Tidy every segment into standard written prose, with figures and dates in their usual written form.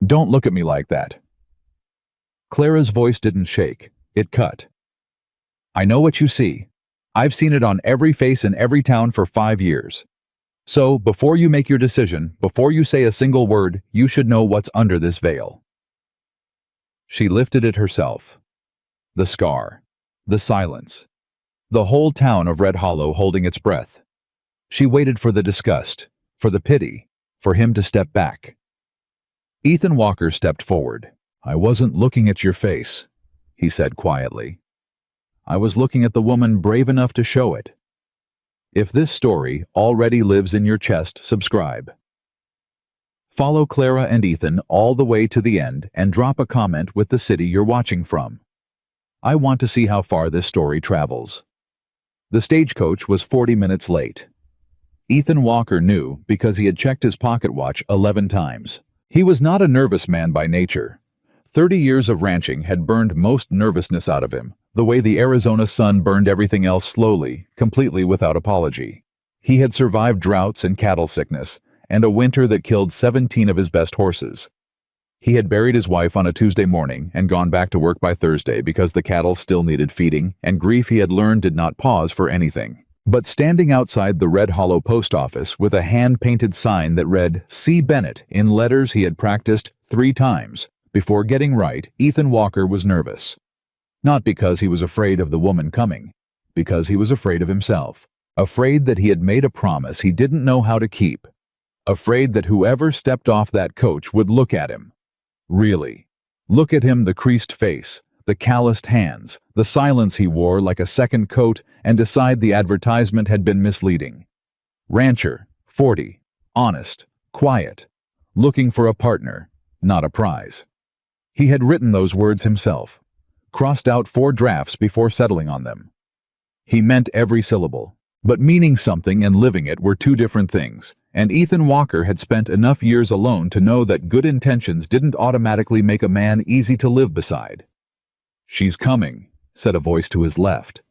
Don't look at me like that. Clara's voice didn't shake. It cut. I know what you see. I've seen it on every face in every town for 5 years. So, before you make your decision, before you say a single word, you should know what's under this veil. She lifted it herself. The scar. The silence. The whole town of Red Hollow holding its breath. She waited for the disgust, for the pity, for him to step back. Ethan Walker stepped forward. I wasn't looking at your face, he said quietly. I was looking at the woman brave enough to show it. If this story already lives in your chest, subscribe. Follow Clara and Ethan all the way to the end and drop a comment with the city you're watching from. I want to see how far this story travels. The stagecoach was 40 minutes late. Ethan Walker knew because he had checked his pocket watch 11 times. He was not a nervous man by nature. 30 years of ranching had burned most nervousness out of him, the way the Arizona sun burned everything else slowly, completely without apology. He had survived droughts and cattle sickness, and a winter that killed 17 of his best horses. He had buried his wife on a Tuesday morning and gone back to work by Thursday because the cattle still needed feeding, and grief he had learned did not pause for anything. But standing outside the Red Hollow post office with a hand-painted sign that read, C. Bennett, in letters he had practiced 3 times, before getting right, Ethan Walker was nervous. Not because he was afraid of the woman coming, because he was afraid of himself. Afraid that he had made a promise he didn't know how to keep. Afraid that whoever stepped off that coach would look at him. Really. Look at him, the creased face, the calloused hands, the silence he wore like a second coat, and decide the advertisement had been misleading. Rancher, 40, honest, quiet, looking for a partner, not a prize. He had written those words himself, crossed out 4 drafts before settling on them. He meant every syllable, but meaning something and living it were 2 different things, and Ethan Walker had spent enough years alone to know that good intentions didn't automatically make a man easy to live beside. She's coming, said a voice to his left.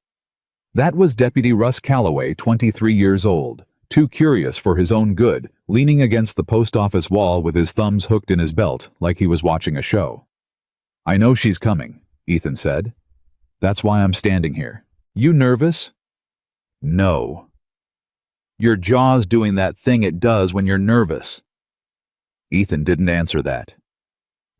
That was Deputy Russ Calloway, 23 years old, too curious for his own good, leaning against the post office wall with his thumbs hooked in his belt like he was watching a show. I know she's coming, Ethan said. That's why I'm standing here. You nervous? No. Your jaw's doing that thing it does when you're nervous. Ethan didn't answer that.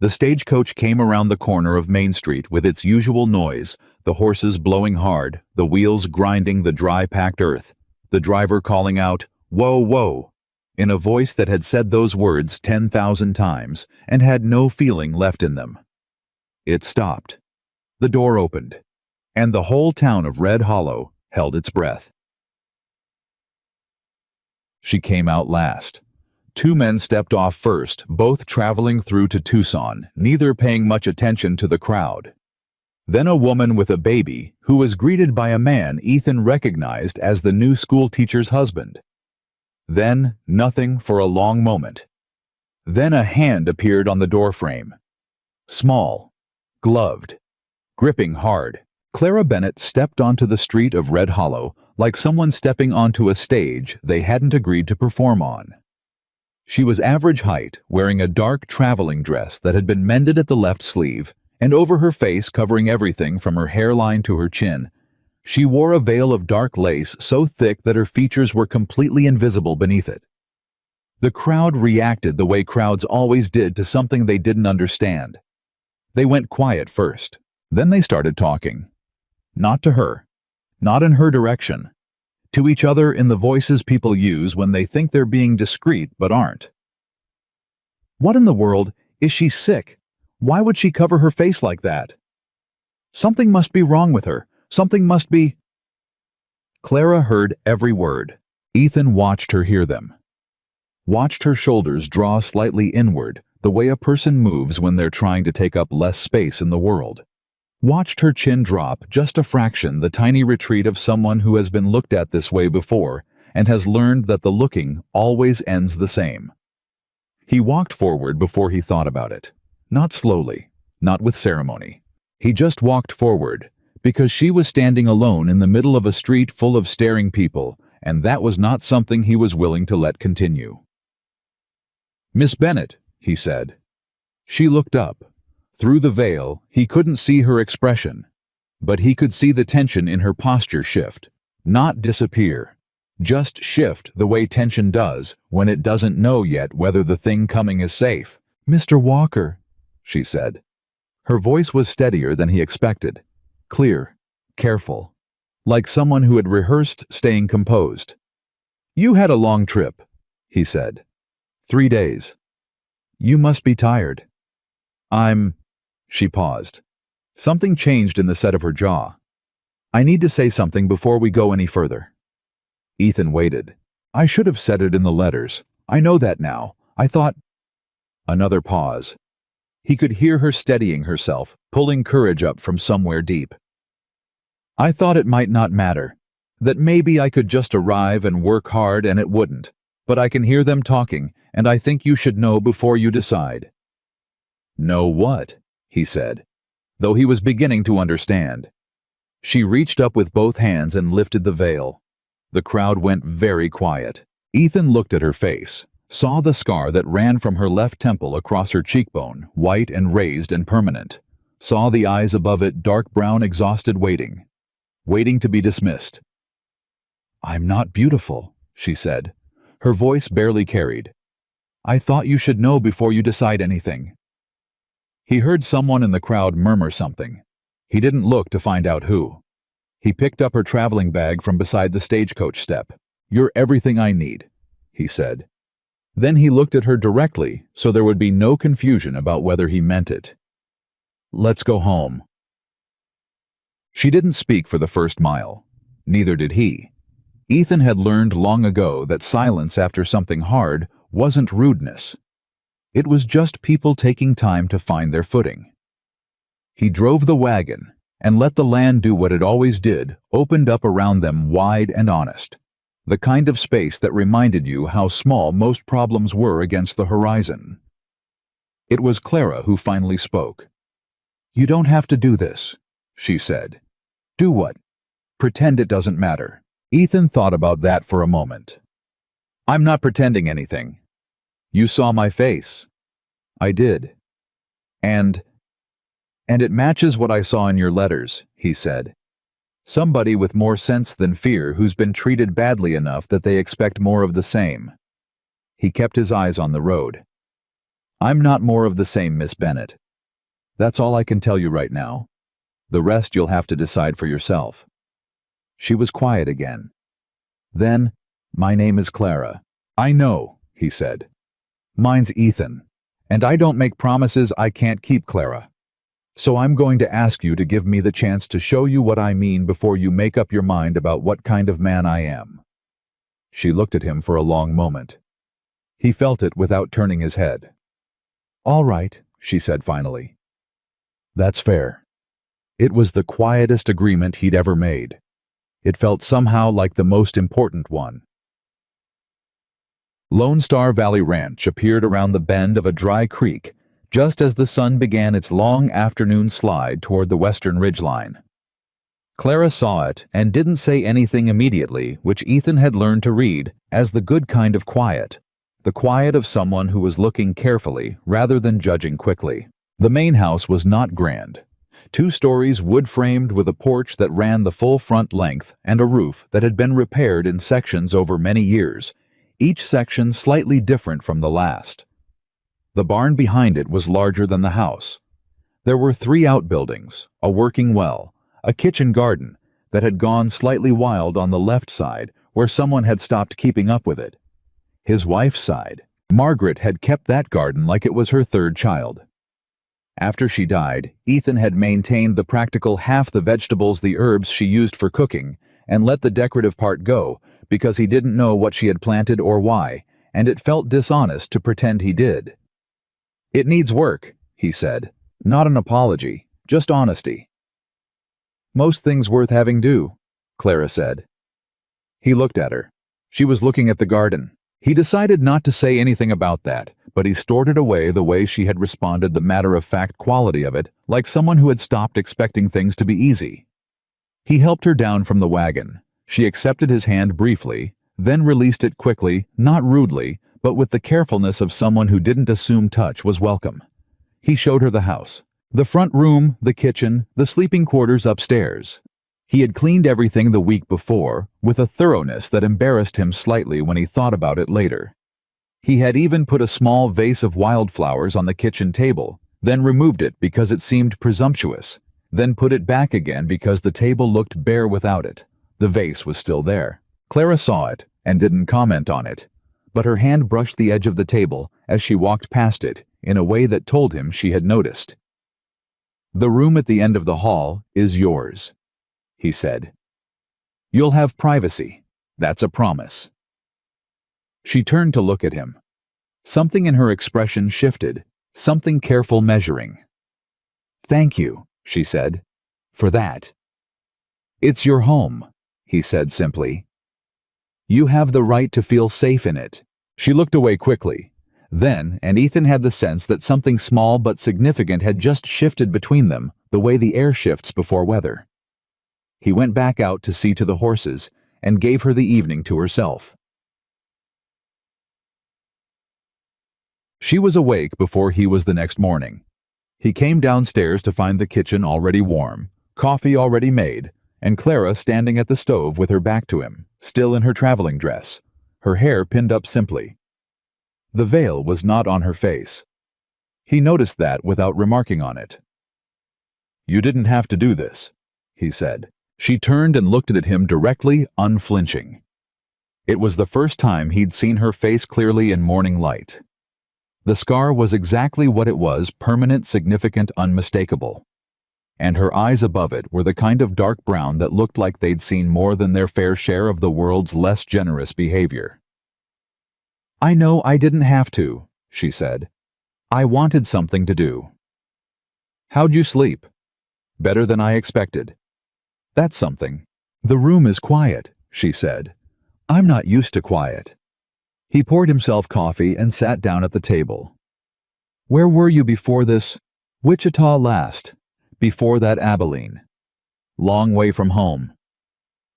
The stagecoach came around the corner of Main Street with its usual noise, the horses blowing hard, the wheels grinding the dry packed earth, the driver calling out, "Whoa, whoa," in a voice that had said those words 10,000 times and had no feeling left in them. It stopped. The door opened, and the whole town of Red Hollow held its breath. She came out last. 2 men stepped off first, both traveling through to Tucson, neither paying much attention to the crowd. Then a woman with a baby, who was greeted by a man Ethan recognized as the new school teacher's husband. Then nothing for a long moment. Then a hand appeared on the doorframe. Small, gloved, gripping hard. Clara Bennett stepped onto the street of Red Hollow like someone stepping onto a stage they hadn't agreed to perform on. She was average height, wearing a dark traveling dress that had been mended at the left sleeve, and over her face covering everything from her hairline to her chin. She wore a veil of dark lace so thick that her features were completely invisible beneath it. The crowd reacted the way crowds always did to something they didn't understand. They went quiet first, then they started talking. Not to her, not in her direction. To each other in the voices people use when they think they're being discreet but aren't. What in the world? Is she sick? Why would she cover her face like that? Something must be wrong with her. Something must be... Clara heard every word. Ethan watched her hear them. Watched her shoulders draw slightly inward, the way a person moves when they're trying to take up less space in the world. Watched her chin drop just a fraction, the tiny retreat of someone who has been looked at this way before and has learned that the looking always ends the same. He walked forward before he thought about it. Not slowly, not with ceremony. He just walked forward, because she was standing alone in the middle of a street full of staring people, and that was not something he was willing to let continue. "Miss Bennett," he said. She looked up. Through the veil, he couldn't see her expression, but he could see the tension in her posture shift. Not disappear. Just shift the way tension does when it doesn't know yet whether the thing coming is safe. "Mr. Walker," she said. Her voice was steadier than he expected. Clear, careful, like someone who had rehearsed staying composed. "You had a long trip," he said. 3 days. "You must be tired." She paused. Something changed in the set of her jaw. "I need to say something before we go any further." Ethan waited. "I should have said it in the letters. I know that now. I thought—" Another pause. He could hear her steadying herself, pulling courage up from somewhere deep. "I thought it might not matter. That maybe I could just arrive and work hard and it wouldn't. But I can hear them talking, and I think you should know before you decide." "Know what?" he said, though he was beginning to understand. She reached up with both hands and lifted the veil. The crowd went very quiet. Ethan looked at her face, saw the scar that ran from her left temple across her cheekbone, white and raised and permanent. Saw the eyes above it, dark brown, exhausted, waiting to be dismissed. "I'm not beautiful," she said. Her voice barely carried. "I thought you should know before you decide anything." He heard someone in the crowd murmur something. He didn't look to find out who. He picked up her traveling bag from beside the stagecoach step. "You're everything I need," he said. Then he looked at her directly so there would be no confusion about whether he meant it. "Let's go home." She didn't speak for the first mile. Neither did he. Ethan had learned long ago that silence after something hard wasn't rudeness. It was just people taking time to find their footing. He drove the wagon and let the land do what it always did, opened up around them wide and honest. The kind of space that reminded you how small most problems were against the horizon. It was Clara who finally spoke. "You don't have to do this," she said. "Do what? Pretend it doesn't matter." Ethan thought about that for a moment. "I'm not pretending anything. You saw my face." "I did. And it matches what I saw in your letters," he said. "Somebody with more sense than fear who's been treated badly enough that they expect more of the same." He kept his eyes on the road. "I'm not more of the same, Miss Bennett. That's all I can tell you right now. The rest you'll have to decide for yourself." She was quiet again. Then, "My name is Clara." "I know," he said. "Mine's Ethan. And I don't make promises I can't keep, Clara. So I'm going to ask you to give me the chance to show you what I mean before you make up your mind about what kind of man I am." She looked at him for a long moment. He felt it without turning his head. "All right," she said finally. "That's fair." It was the quietest agreement he'd ever made. It felt somehow like the most important one. Lone Star Valley Ranch appeared around the bend of a dry creek just as the sun began its long afternoon slide toward the western ridgeline. Clara saw it and didn't say anything immediately, which Ethan had learned to read as the good kind of quiet, the quiet of someone who was looking carefully rather than judging quickly. The main house was not grand. 2 stories wood-framed with a porch that ran the full front length and a roof that had been repaired in sections over many years, each section slightly different from the last. The barn behind it was larger than the house. There were 3 outbuildings, a working well, a kitchen garden that had gone slightly wild on the left side where someone had stopped keeping up with it. His wife's side, Margaret, had kept that garden like it was her 3rd child. After she died, Ethan had maintained the practical half the vegetables, the herbs she used for cooking, and let the decorative part go because he didn't know what she had planted or why, and it felt dishonest to pretend he did. "It needs work," he said. Not an apology, just honesty. "Most things worth having do," Clara said. He looked at her. She was looking at the garden. He decided not to say anything about that, but he stored it away the way she had responded, the matter-of-fact quality of it, like someone who had stopped expecting things to be easy. He helped her down from the wagon. She accepted his hand briefly, then released it quickly, not rudely, but with the carefulness of someone who didn't assume touch was welcome. He showed her the house. The front room, the kitchen, the sleeping quarters upstairs. He had cleaned everything the week before, with a thoroughness that embarrassed him slightly when he thought about it later. He had even put a small vase of wildflowers on the kitchen table, then removed it because it seemed presumptuous, then put it back again because the table looked bare without it. The vase was still there. Clara saw it and didn't comment on it, but her hand brushed the edge of the table as she walked past it in a way that told him she had noticed. "The room at the end of the hall is yours," he said. "You'll have privacy. That's a promise." She turned to look at him. Something in her expression shifted, something careful measuring. "Thank you," she said, "for that." "It's your home," he said simply. "You have the right to feel safe in it." She looked away quickly. Then, and Ethan had the sense that something small but significant had just shifted between them, the way the air shifts before weather. He went back out to see to the horses and gave her the evening to herself. She was awake before he was the next morning. He came downstairs to find the kitchen already warm, coffee already made, and Clara standing at the stove with her back to him, still in her traveling dress, her hair pinned up simply. The veil was not on her face. He noticed that without remarking on it. "You didn't have to do this," he said. She turned and looked at him directly, unflinching. It was the first time he'd seen her face clearly in morning light. The scar was exactly what it was, permanent, significant, unmistakable. And her eyes above it were the kind of dark brown that looked like they'd seen more than their fair share of the world's less generous behavior. "I know I didn't have to," she said. "I wanted something to do." "How'd you sleep?" "Better than I expected." "That's something." "The room is quiet," she said. "I'm not used to quiet." He poured himself coffee and sat down at the table. "Where were you before this?" "Wichita last. Before that, Abilene." "Long way from home."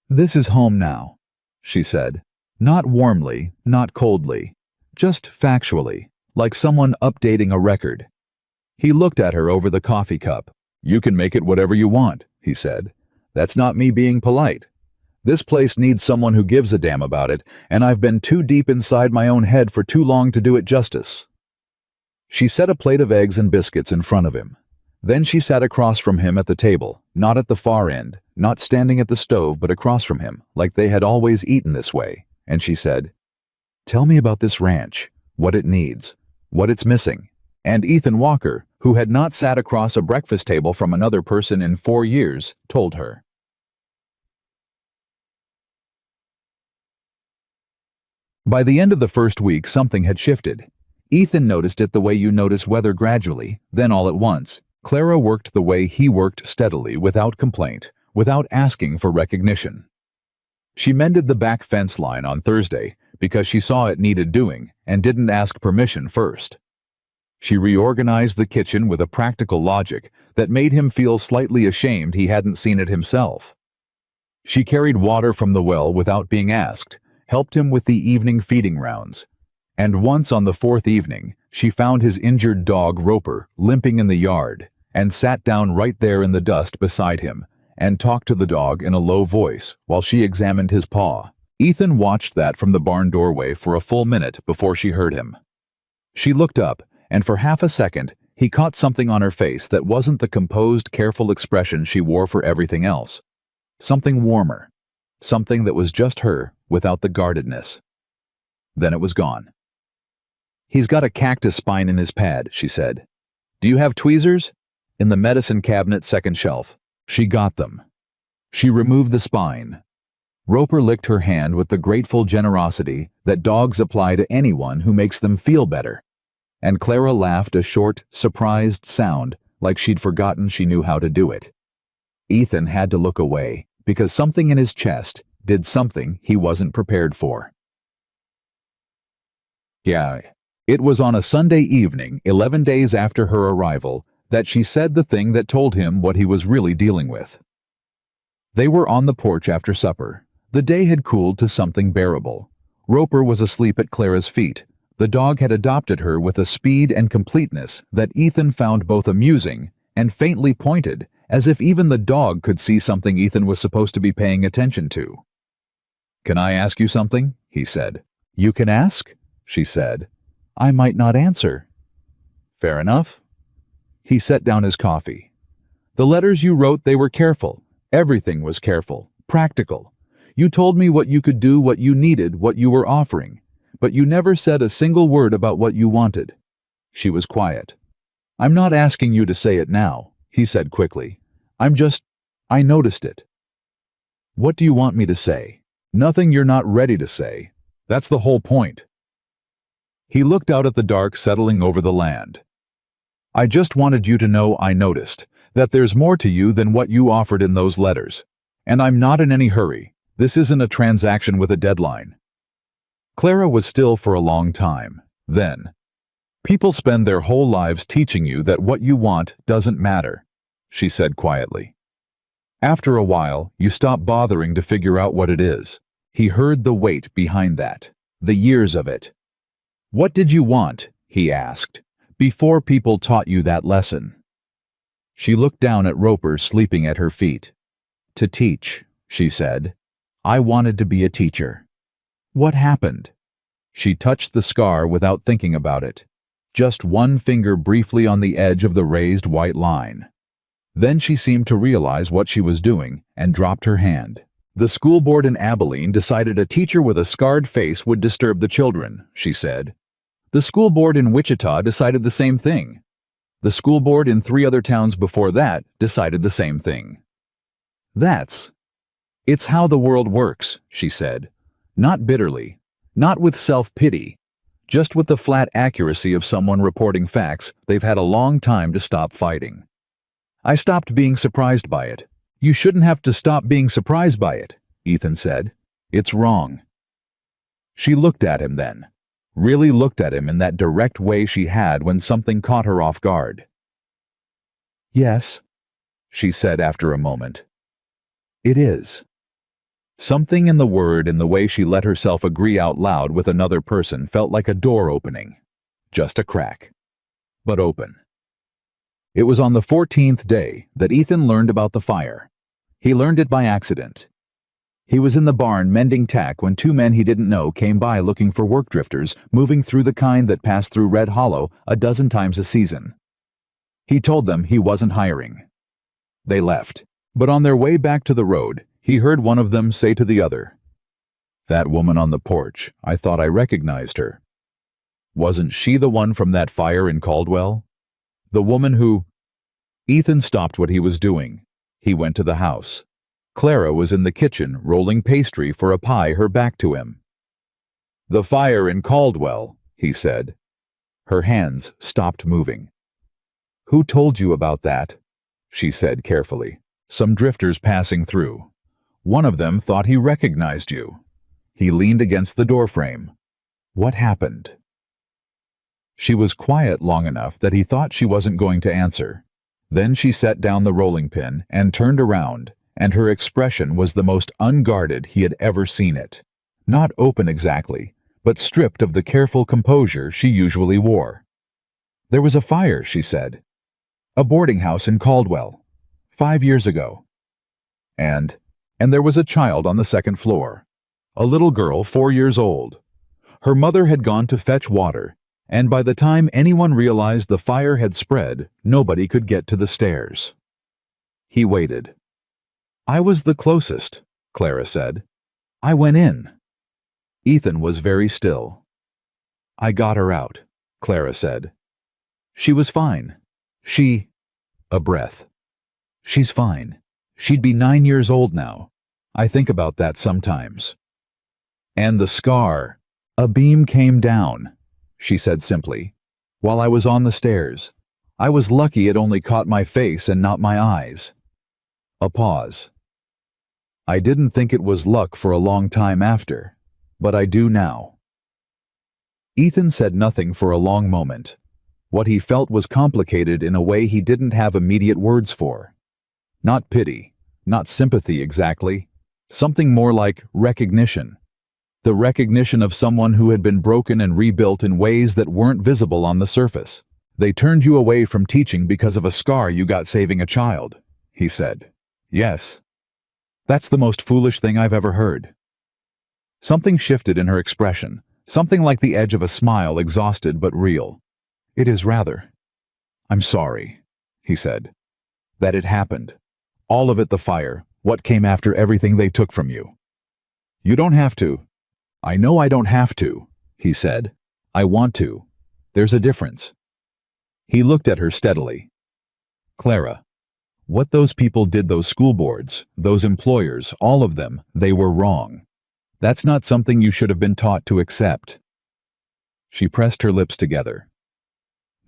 "This is home now," she said. Not warmly, not coldly, just factually, like someone updating a record. He looked at her over the coffee cup. "You can make it whatever you want," he said. "That's not me being polite. This place needs someone who gives a damn about it, and I've been too deep inside my own head for too long to do it justice." She set a plate of eggs and biscuits in front of him. Then she sat across from him at the table, not at the far end, not standing at the stove but across from him, like they had always eaten this way, and she said, "Tell me about this ranch, what it needs, what it's missing." And Ethan Walker, who had not sat across a breakfast table from another person in 4 years, told her. By the end of the first week, something had shifted. Ethan noticed it the way you notice weather gradually, then all at once. Clara worked the way he worked, steadily, without complaint, without asking for recognition. She mended the back fence line on Thursday because she saw it needed doing and didn't ask permission first. She reorganized the kitchen with a practical logic that made him feel slightly ashamed he hadn't seen it himself. She carried water from the well without being asked, helped him with the evening feeding rounds, and once on the 4th evening, she found his injured dog Roper limping in the yard and sat down right there in the dust beside him and talked to the dog in a low voice while she examined his paw. Ethan watched that from the barn doorway for a full minute before she heard him. She looked up, and for half a second, he caught something on her face that wasn't the composed, careful expression she wore for everything else. Something warmer. Something that was just her, without the guardedness. Then it was gone. "He's got a cactus spine in his pad," she said. "Do you have tweezers?" "In the medicine cabinet, second shelf." She got them. She removed the spine. Roper licked her hand with the grateful generosity that dogs apply to anyone who makes them feel better, and Clara laughed a short, surprised sound like she'd forgotten she knew how to do it. Ethan had to look away because something in his chest did something he wasn't prepared for. Yeah, it was on a Sunday evening, 11 days after her arrival, that she said the thing that told him what he was really dealing with. They were on the porch after supper. The day had cooled to something bearable. Roper was asleep at Clara's feet, The dog had adopted her with a speed and completeness that Ethan found both amusing and faintly pointed, as if even the dog could see something Ethan was supposed to be paying attention to. "Can I ask you something?" he said. "You can ask," she said. "I might not answer." "Fair enough." He set down his coffee. "The letters you wrote, they were careful. Everything was careful, practical. You told me what you could do, what you needed, what you were offering. But you never said a single word about what you wanted." She was quiet. "I'm not asking you to say it now," he said quickly. I noticed it." "What do you want me to say?" "Nothing you're not ready to say. That's the whole point." He looked out at the dark settling over the land. "I just wanted you to know I noticed that there's more to you than what you offered in those letters. And I'm not in any hurry. This isn't a transaction with a deadline." Clara was still for a long time. Then, "People spend their whole lives teaching you that what you want doesn't matter," she said quietly. "After a while, you stop bothering to figure out what it is." He heard the weight behind that, the years of it. "What did you want?" he asked, "before people taught you that lesson?" She looked down at Roper sleeping at her feet. "To teach," she said. "I wanted to be a teacher." "What happened?" She touched the scar without thinking about it, just one finger briefly on the edge of the raised white line. Then she seemed to realize what she was doing and dropped her hand. "The school board in Abilene decided a teacher with a scarred face would disturb the children," she said. "The school board in Wichita decided the same thing. The school board in 3 other towns before that decided the same thing." It's how the world works," she said. Not bitterly, not with self-pity, just with the flat accuracy of someone reporting facts they've had a long time to stop fighting. "I stopped being surprised by it." "You shouldn't have to stop being surprised by it," Ethan said. "It's wrong." She looked at him then, really looked at him in that direct way she had when something caught her off guard. "Yes," she said after a moment. "It is." Something in the word, in the way she let herself agree out loud with another person, felt like a door opening. Just a crack, but open. It was on the 14th day that Ethan learned about the fire. He learned it by accident. He was in the barn mending tack when 2 men he didn't know came by looking for work drifters moving through the kind that passed through Red Hollow a dozen times a season. He told them he wasn't hiring. They left, but on their way back to the road, he heard one of them say to the other, "That woman on the porch, I thought I recognized her. Wasn't she the one from that fire in Caldwell? The woman who—" Ethan stopped what he was doing. He went to the house. Clara was in the kitchen rolling pastry for a pie, her back to him. "The fire in Caldwell," he said. Her hands stopped moving. "Who told you about that?" she said carefully. "Some drifters passing through. One of them thought he recognized you." He leaned against the doorframe. "What happened?" She was quiet long enough that he thought she wasn't going to answer. Then she set down the rolling pin and turned around, and her expression was the most unguarded he had ever seen it. Not open exactly, but stripped of the careful composure she usually wore. "There was a fire," she said. "A boarding house in Caldwell. 5 years ago. And there was a child on the 2nd floor. A little girl 4 years old. Her mother had gone to fetch water, and by the time anyone realized the fire had spread, nobody could get to the stairs." He waited. "I was the closest," Clara said. "I went in." Ethan was very still. "I got her out," Clara said. "She was fine. A breath. "She's fine. She'd be 9 years old now. I think about that sometimes." "And the scar. A beam came down," she said simply, "while I was on the stairs. I was lucky it only caught my face and not my eyes." A pause. "I didn't think it was luck for a long time after, but I do now." Ethan said nothing for a long moment. What he felt was complicated in a way he didn't have immediate words for. Not pity, not sympathy exactly, something more like recognition. The recognition of someone who had been broken and rebuilt in ways that weren't visible on the surface. They turned you away from teaching because of a scar you got saving a child, he said. Yes. That's the most foolish thing I've ever heard. Something shifted in her expression, something like the edge of a smile, exhausted but real. It is rather. I'm sorry, he said. That it happened. All of it, the fire, what came after everything they took from you. You don't have to. I know I don't have to, he said. I want to. There's a difference. He looked at her steadily. Clara, what those people did, those school boards, those employers, all of them, they were wrong. That's not something you should have been taught to accept. She pressed her lips together.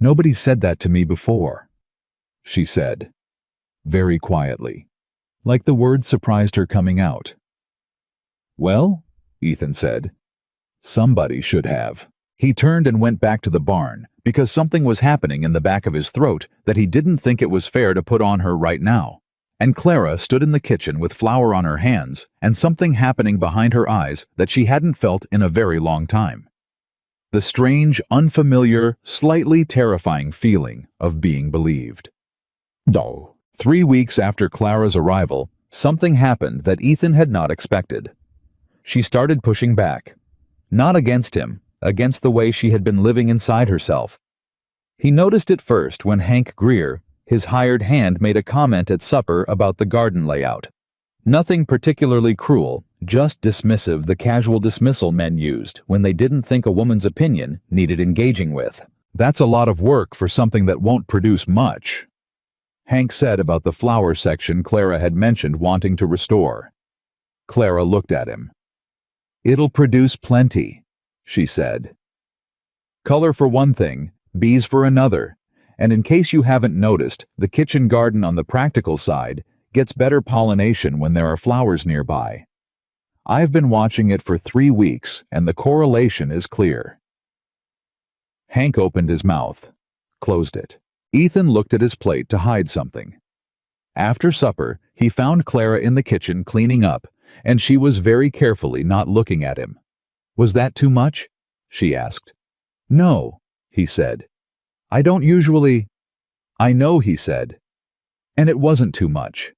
Nobody said that to me before, she said, very quietly, like the words surprised her coming out. Well, Ethan said, somebody should have. He turned and went back to the barn, because something was happening in the back of his throat that he didn't think it was fair to put on her right now. And Clara stood in the kitchen with flour on her hands and something happening behind her eyes that she hadn't felt in a very long time. The strange, unfamiliar, slightly terrifying feeling of being believed. 3 weeks after Clara's arrival, something happened that Ethan had not expected. She started pushing back. Not against him, against the way she had been living inside herself. He noticed it first when Hank Greer, his hired hand, made a comment at supper about the garden layout. Nothing particularly cruel, just dismissive, the casual dismissal men used when they didn't think a woman's opinion needed engaging with. That's a lot of work for something that won't produce much, Hank said about the flower section Clara had mentioned wanting to restore. Clara looked at him. It'll produce plenty, she said. Color for one thing, bees for another, and in case you haven't noticed, the kitchen garden on the practical side gets better pollination when there are flowers nearby. I've been watching it for 3 weeks, and the correlation is clear. Hank opened his mouth, closed it. Ethan looked at his plate to hide something. After supper, he found Clara in the kitchen cleaning up, and she was very carefully not looking at him. Was that too much? She asked. No, he said. I don't usually. I know, he said. And it wasn't too much.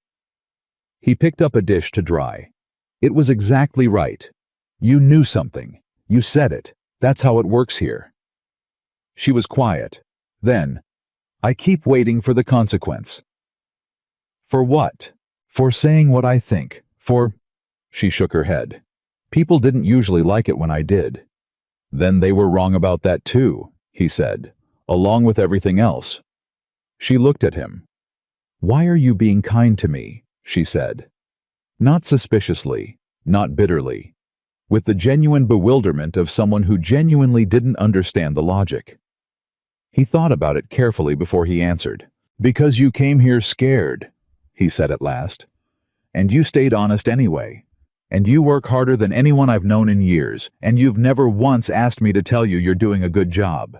He picked up a dish to dry. It was exactly right. You knew something. You said it. That's how it works here. She was quiet. Then, I keep waiting for the consequence. For what? For saying what I think. For... She shook her head. People didn't usually like it when I did. Then they were wrong about that too, he said, along with everything else. She looked at him. Why are you being kind to me? She said. Not suspiciously, not bitterly, with the genuine bewilderment of someone who genuinely didn't understand the logic. He thought about it carefully before he answered. Because you came here scared, he said at last. And you stayed honest anyway. And you work harder than anyone I've known in years, and you've never once asked me to tell you you're doing a good job.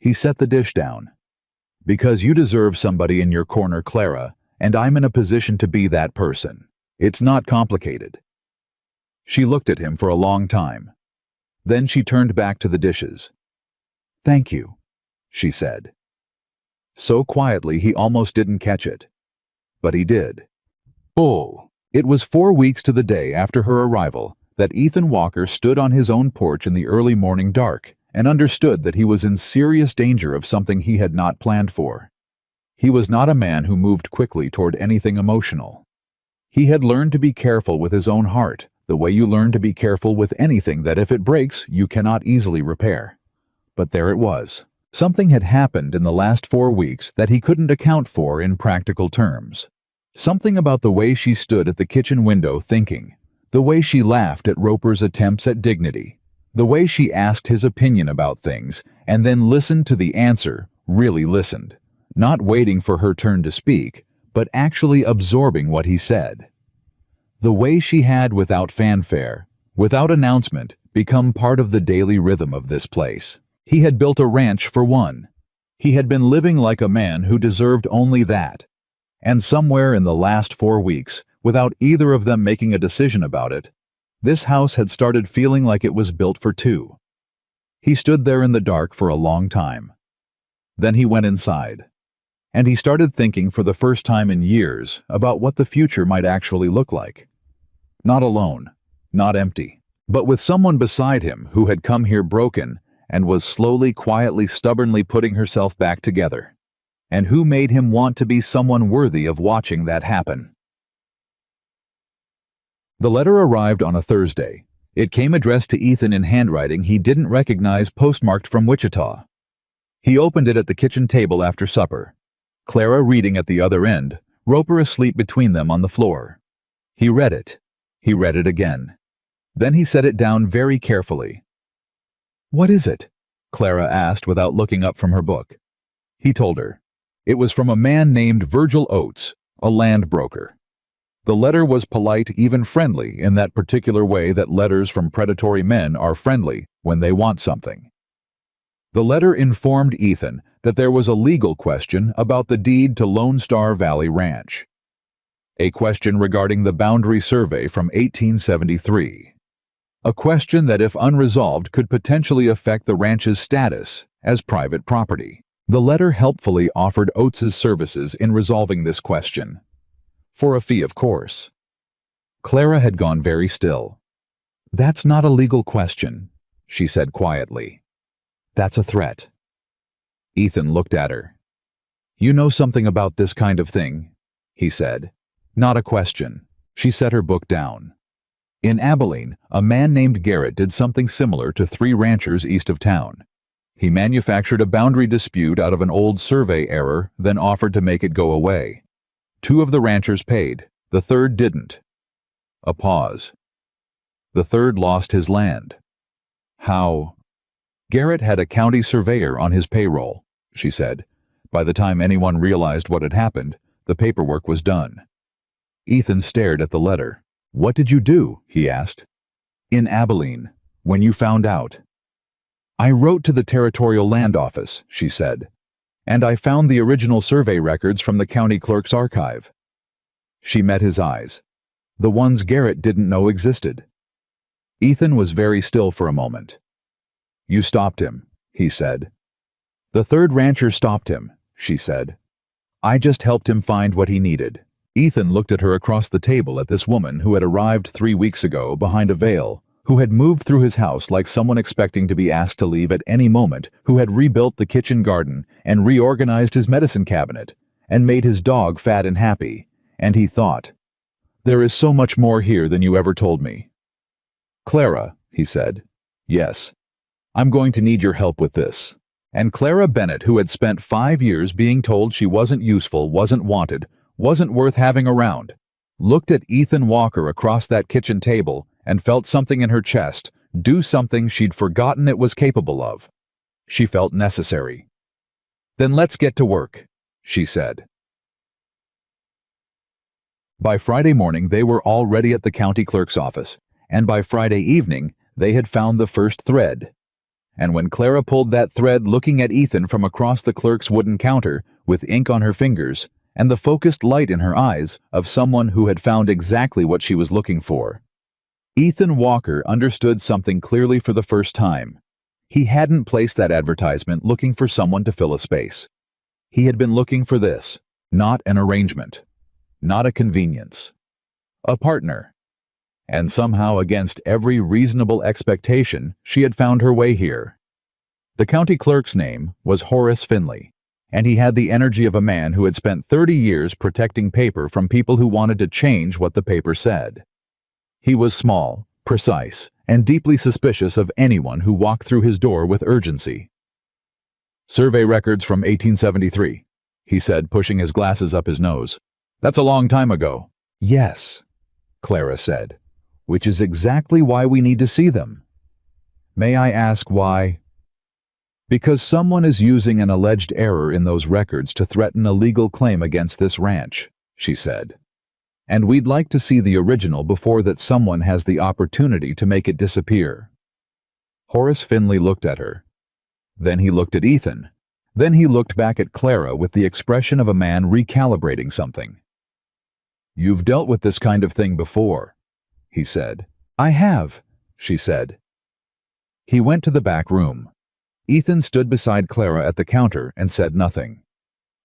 He set the dish down. Because you deserve somebody in your corner, Clara, and I'm in a position to be that person. It's not complicated. She looked at him for a long time. Then she turned back to the dishes. Thank you, she said. So quietly he almost didn't catch it. But he did. Oh. It was 4 weeks to the day after her arrival that Ethan Walker stood on his own porch in the early morning dark and understood that he was in serious danger of something he had not planned for. He was not a man who moved quickly toward anything emotional. He had learned to be careful with his own heart, the way you learn to be careful with anything that if it breaks, you cannot easily repair. But there it was. Something had happened in the last 4 weeks that he couldn't account for in practical terms. Something about the way she stood at the kitchen window thinking, the way she laughed at Roper's attempts at dignity, the way she asked his opinion about things and then listened to the answer, really listened, not waiting for her turn to speak, but actually absorbing what he said. The way she had, without fanfare, without announcement, become part of the daily rhythm of this place. He had built a ranch for one. He had been living like a man who deserved only that. And somewhere in the last 4 weeks, without either of them making a decision about it, This house had started feeling like it was built for two. He stood there in the dark for a long time. Then he went inside. And he started thinking for the first time in years about what the future might actually look like. Not alone, not empty, but with someone beside him who had come here broken and was slowly, quietly, stubbornly putting herself back together, and who made him want to be someone worthy of watching that happen. The letter arrived on a Thursday. It came addressed to Ethan in handwriting he didn't recognize, postmarked from Wichita. He opened it at the kitchen table after supper. Clara reading at the other end, Roper asleep between them on the floor. He read it. He read it again. Then he set it down very carefully. "What is it?" Clara asked without looking up from her book. He told her. It was from a man named Virgil Oates, a land broker. The letter was polite, even friendly, in that particular way that letters from predatory men are friendly when they want something. The letter informed Ethan that there was a legal question about the deed to Lone Star Valley Ranch. A question regarding the boundary survey from 1873. A question that, if unresolved, could potentially affect the ranch's status as private property. The letter helpfully offered Oates's services in resolving this question. For a fee, of course. Clara had gone very still. "That's not a legal question," she said quietly. "That's a threat." Ethan looked at her. "You know something about this kind of thing," he said. "Not a question." She set her book down. In Abilene, a man named Garrett did something similar to 3 ranchers east of town. He manufactured a boundary dispute out of an old survey error, then offered to make it go away. 2 of the ranchers paid, the 3rd didn't. A pause. The 3rd lost his land. How? Garrett had a county surveyor on his payroll, she said. By the time anyone realized what had happened, the paperwork was done. Ethan stared at the letter. "What did you do?" he asked. "In Abilene, when you found out." "I wrote to the Territorial Land Office," she said, "and I found the original survey records from the county clerk's archive." She met his eyes. The ones Garrett didn't know existed. Ethan was very still for a moment. "You stopped him," he said. "The 3rd rancher stopped him," she said. "I just helped him find what he needed." Ethan looked at her across the table at this woman who had arrived 3 weeks ago behind a veil, who had moved through his house like someone expecting to be asked to leave at any moment, who had rebuilt the kitchen garden and reorganized his medicine cabinet and made his dog fat and happy, and he thought, "There is so much more here than you ever told me." "Clara," he said. "Yes. I'm going to need your help with this." And Clara Bennett, who had spent 5 years being told she wasn't useful, wasn't wanted, wasn't worth having around, looked at Ethan Walker across that kitchen table and felt something in her chest do something she'd forgotten it was capable of. She felt necessary. "Then let's get to work," she said. By Friday morning they were already at the county clerk's office, and by Friday evening they had found the first thread. And when Clara pulled that thread, looking at Ethan from across the clerk's wooden counter, with ink on her fingers, and the focused light in her eyes of someone who had found exactly what she was looking for, Ethan Walker understood something clearly for the first time. He hadn't placed that advertisement looking for someone to fill a space. He had been looking for this, not an arrangement, not a convenience, a partner. And somehow, against every reasonable expectation, she had found her way here. The county clerk's name was Horace Finley, and he had the energy of a man who had spent 30 years protecting paper from people who wanted to change what the paper said. He was small, precise, and deeply suspicious of anyone who walked through his door with urgency. "Survey records from 1873, he said, pushing his glasses up his nose. "That's a long time ago." "Yes," Clara said, "which is exactly why we need to see them." "May I ask why?" "Because someone is using an alleged error in those records to threaten a legal claim against this ranch," she said. "And we'd like to see the original before that someone has the opportunity to make it disappear." Horace Finley looked at her. Then he looked at Ethan. Then he looked back at Clara with the expression of a man recalibrating something. "You've dealt with this kind of thing before," he said. I have, she said. He went to the back room. Ethan stood beside Clara at the counter and said nothing.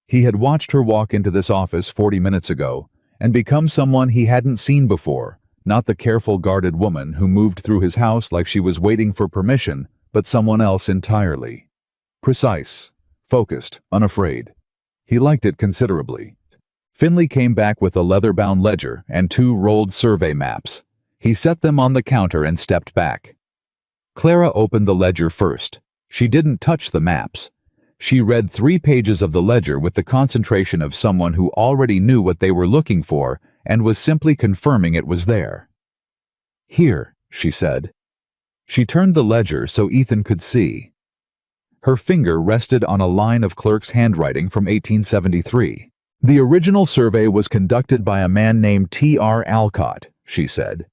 He had watched her walk into this office 40 minutes ago and become someone he hadn't seen before, not the careful, guarded woman who moved through his house like she was waiting for permission, but someone else entirely. Precise, focused, unafraid. He liked it considerably. Finley came back with a leather-bound ledger and 2 rolled survey maps. He set them on the counter and stepped back. Clara opened the ledger first. She didn't touch the maps. She read 3 pages of the ledger with the concentration of someone who already knew what they were looking for and was simply confirming it was there. Here, she said. She turned the ledger so Ethan could see. Her finger rested on a line of clerk's handwriting from 1873. The original survey was conducted by a man named T.R. Alcott, she said.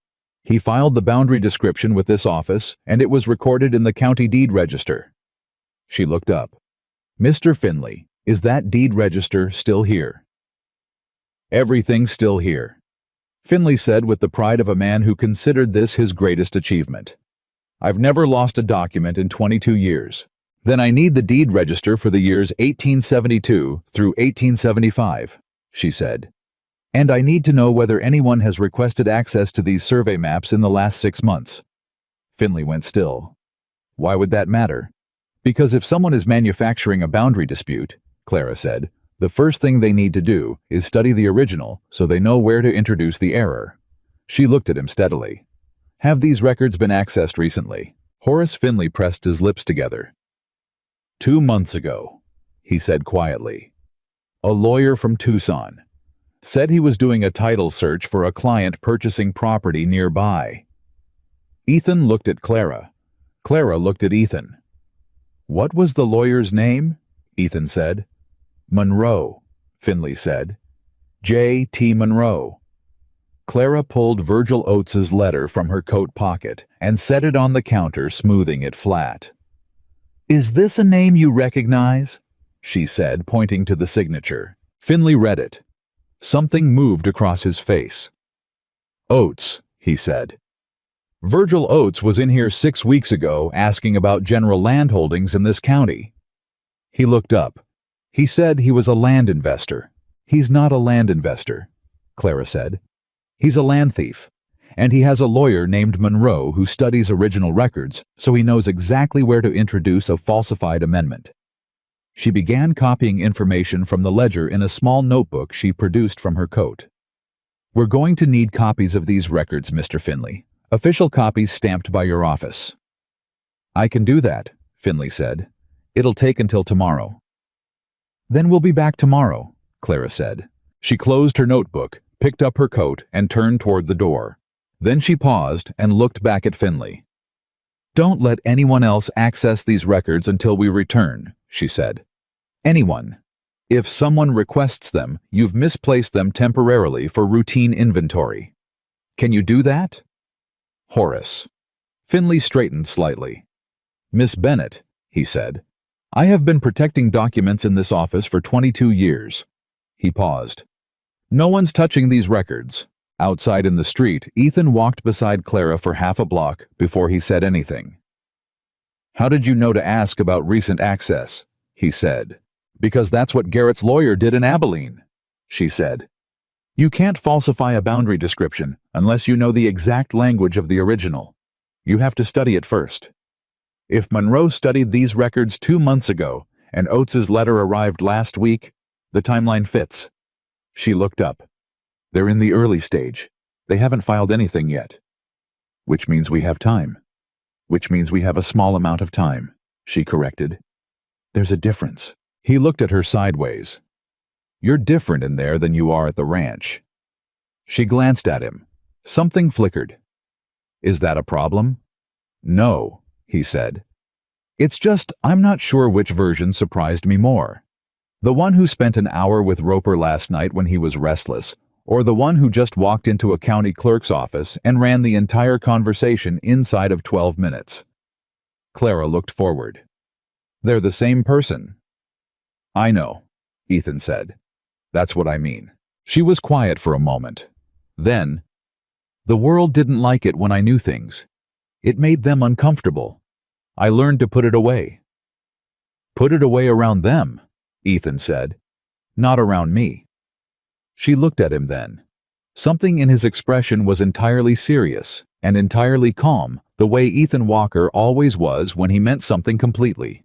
He filed the boundary description with this office, and it was recorded in the county deed register. She looked up. Mr. Finley, is that deed register still here? Everything's still here, Finley said with the pride of a man who considered this his greatest achievement. I've never lost a document in 22 years. Then I need the deed register for the years 1872 through 1875, she said. And I need to know whether anyone has requested access to these survey maps in the last 6 months. Finley went still. Why would that matter? Because if someone is manufacturing a boundary dispute, Clara said, the first thing they need to do is study the original so they know where to introduce the error. She looked at him steadily. Have these records been accessed recently? Horace Finley pressed his lips together. 2 months ago, he said quietly. A lawyer from Tucson said he was doing a title search for a client purchasing property nearby. Ethan looked at Clara. Clara looked at Ethan. What was the lawyer's name? Ethan said. Monroe, Finley said. J.T. Monroe. Clara pulled Virgil Oates's letter from her coat pocket and set it on the counter, smoothing it flat. Is this a name you recognize? She said, pointing to the signature. Finley read it. Something moved across his face. Oates, he said. Virgil Oates was in here 6 weeks ago asking about general land holdings in this county. He looked up. He said he was a land investor. He's not a land investor, Clara said. He's a land thief. And he has a lawyer named Monroe who studies original records, so he knows exactly where to introduce a falsified amendment. She began copying information from the ledger in a small notebook she produced from her coat. We're going to need copies of these records, Mr. Finley. Official copies stamped by your office. I can do that, Finley said. It'll take until tomorrow. Then we'll be back tomorrow, Clara said. She closed her notebook, picked up her coat, and turned toward the door. Then she paused and looked back at Finley. Don't let anyone else access these records until we return, she said. Anyone. If someone requests them, you've misplaced them temporarily for routine inventory. Can you do that? Horace. Finley straightened slightly. Miss Bennett, he said. I have been protecting documents in this office for 22 years. He paused. No one's touching these records. Outside in the street, Ethan walked beside Clara for half a block before he said anything. How did you know to ask about recent access? He said. Because that's what Garrett's lawyer did in Abilene, she said. You can't falsify a boundary description unless you know the exact language of the original. You have to study it first. If Monroe studied these records 2 months ago and Oates's letter arrived last week, the timeline fits. She looked up. They're in the early stage. They haven't filed anything yet. Which means we have time. Which means we have a small amount of time, she corrected. There's a difference. He looked at her sideways. You're different in there than you are at the ranch. She glanced at him. Something flickered. Is that a problem? No, he said. It's just I'm not sure which version surprised me more. The one who spent an hour with Roper last night when he was restless, or the one who just walked into a county clerk's office and ran the entire conversation inside of 12 minutes. Clara looked forward. They're the same person. I know, Ethan said. That's what I mean. She was quiet for a moment. Then, The world didn't like it when I knew things. It made them uncomfortable. I learned to put it away. Put it away around them, Ethan said. Not around me. She looked at him then. Something in his expression was entirely serious and entirely calm, the way Ethan Walker always was when he meant something completely.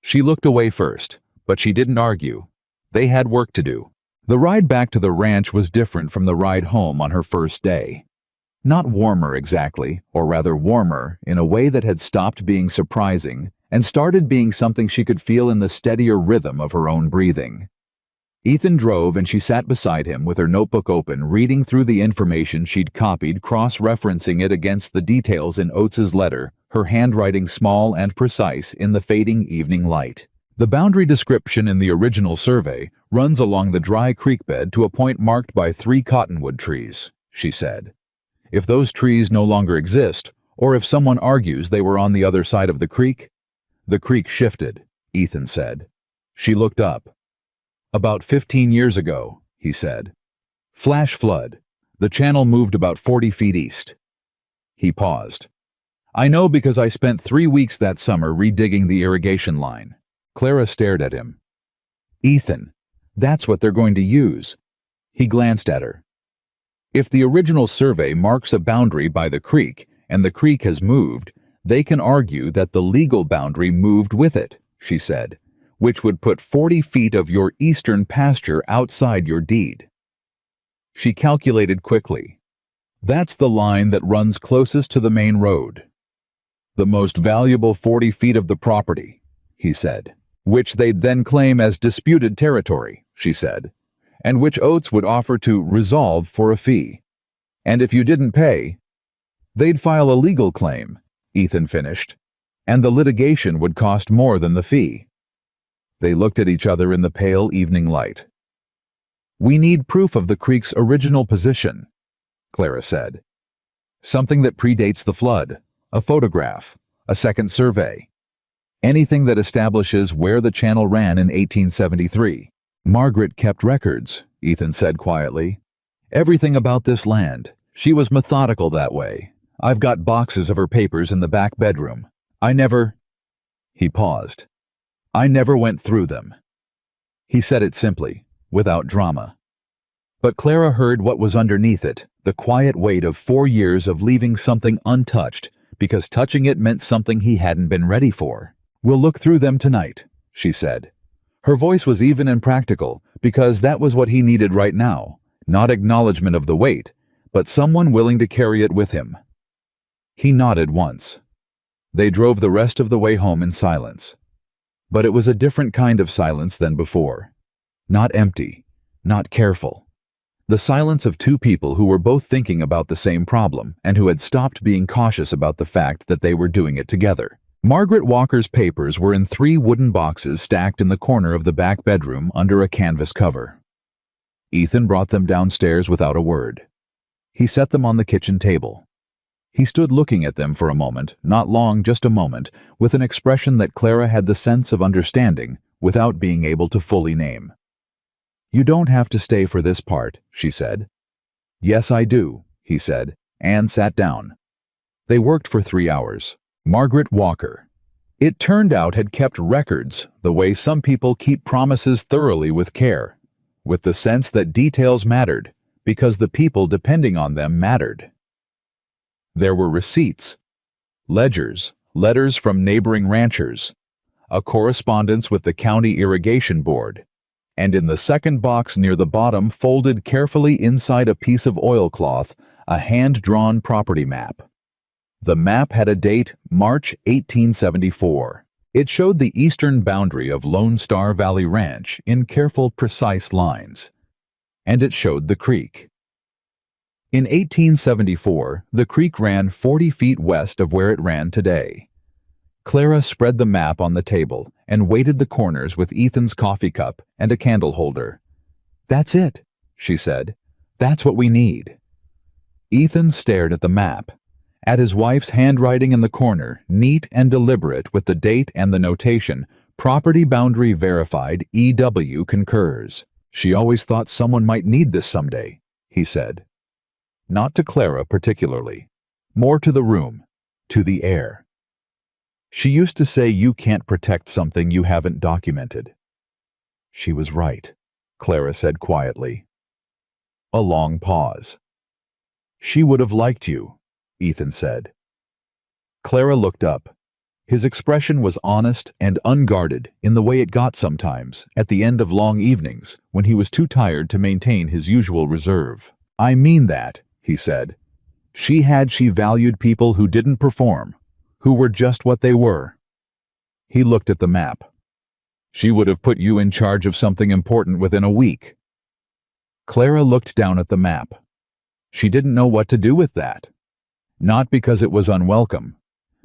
She looked away first, but she didn't argue. They had work to do. The ride back to the ranch was different from the ride home on her first day. Not warmer exactly, or rather warmer in a way that had stopped being surprising and started being something she could feel in the steadier rhythm of her own breathing. Ethan drove and she sat beside him with her notebook open, reading through the information she'd copied, cross-referencing it against the details in Oates's letter, her handwriting small and precise in the fading evening light. The boundary description in the original survey runs along the dry creek bed to a point marked by 3 cottonwood trees, she said. If those trees no longer exist, or if someone argues they were on the other side of the creek shifted, Ethan said. She looked up. About 15 years ago, he said. Flash flood. The channel moved about 40 feet east. He paused. I know because I spent 3 weeks that summer redigging the irrigation line. Clara stared at him. Ethan, that's what they're going to use. He glanced at her. If the original survey marks a boundary by the creek and the creek has moved, they can argue that the legal boundary moved with it, she said, which would put 40 feet of your eastern pasture outside your deed. She calculated quickly. That's the line that runs closest to the main road. The most valuable 40 feet of the property, he said, which they'd then claim as disputed territory, she said, and which Oates would offer to resolve for a fee. And if you didn't pay, they'd file a legal claim, Ethan finished, and the litigation would cost more than the fee. They looked at each other in the pale evening light. We need proof of the creek's original position, Clara said. Something that predates the flood, a photograph, a second survey. Anything that establishes where the channel ran in 1873. Margaret kept records, Ethan said quietly. Everything about this land. She was methodical that way. I've got boxes of her papers in the back bedroom. He paused. I never went through them. He said it simply, without drama. But Clara heard what was underneath it, the quiet weight of 4 years of leaving something untouched, because touching it meant something he hadn't been ready for. We'll look through them tonight, she said. Her voice was even and practical, because that was what he needed right now, not acknowledgement of the weight, but someone willing to carry it with him. He nodded once. They drove the rest of the way home in silence. But it was a different kind of silence than before. Not empty, not careful. The silence of 2 people who were both thinking about the same problem and who had stopped being cautious about the fact that they were doing it together. Margaret Walker's papers were in 3 wooden boxes stacked in the corner of the back bedroom under a canvas cover. Ethan brought them downstairs without a word. He set them on the kitchen table. He stood looking at them for a moment, not long, just a moment, with an expression that Clara had the sense of understanding without being able to fully name. You don't have to stay for this part, she said. Yes, I do, he said, and sat down. They worked for 3 hours. Margaret Walker, it turned out, had kept records the way some people keep promises, thoroughly with care, with the sense that details mattered, because the people depending on them mattered. There were receipts, ledgers, letters from neighboring ranchers, a correspondence with the county irrigation board, and in the second box near the bottom, folded carefully inside a piece of oilcloth, a hand-drawn property map. The map had a date, March 1874. It showed the eastern boundary of Lone Star Valley Ranch in careful, precise lines. And it showed the creek. In 1874, the creek ran 40 feet west of where it ran today. Clara spread the map on the table and weighted the corners with Ethan's coffee cup and a candle holder. That's it, she said. That's what we need. Ethan stared at the map, at his wife's handwriting in the corner, neat and deliberate with the date and the notation, Property Boundary Verified, EW concurs. She always thought someone might need this someday, he said. Not to Clara particularly. More to the room, to the air. She used to say you can't protect something you haven't documented. She was right, Clara said quietly. A long pause. She would have liked you, Ethan said. Clara looked up. His expression was honest and unguarded in the way it got sometimes at the end of long evenings when he was too tired to maintain his usual reserve. I mean that, he said. She valued people who didn't perform, who were just what they were. He looked at the map. She would have put you in charge of something important within a week. Clara looked down at the map. She didn't know what to do with that. Not because it was unwelcome,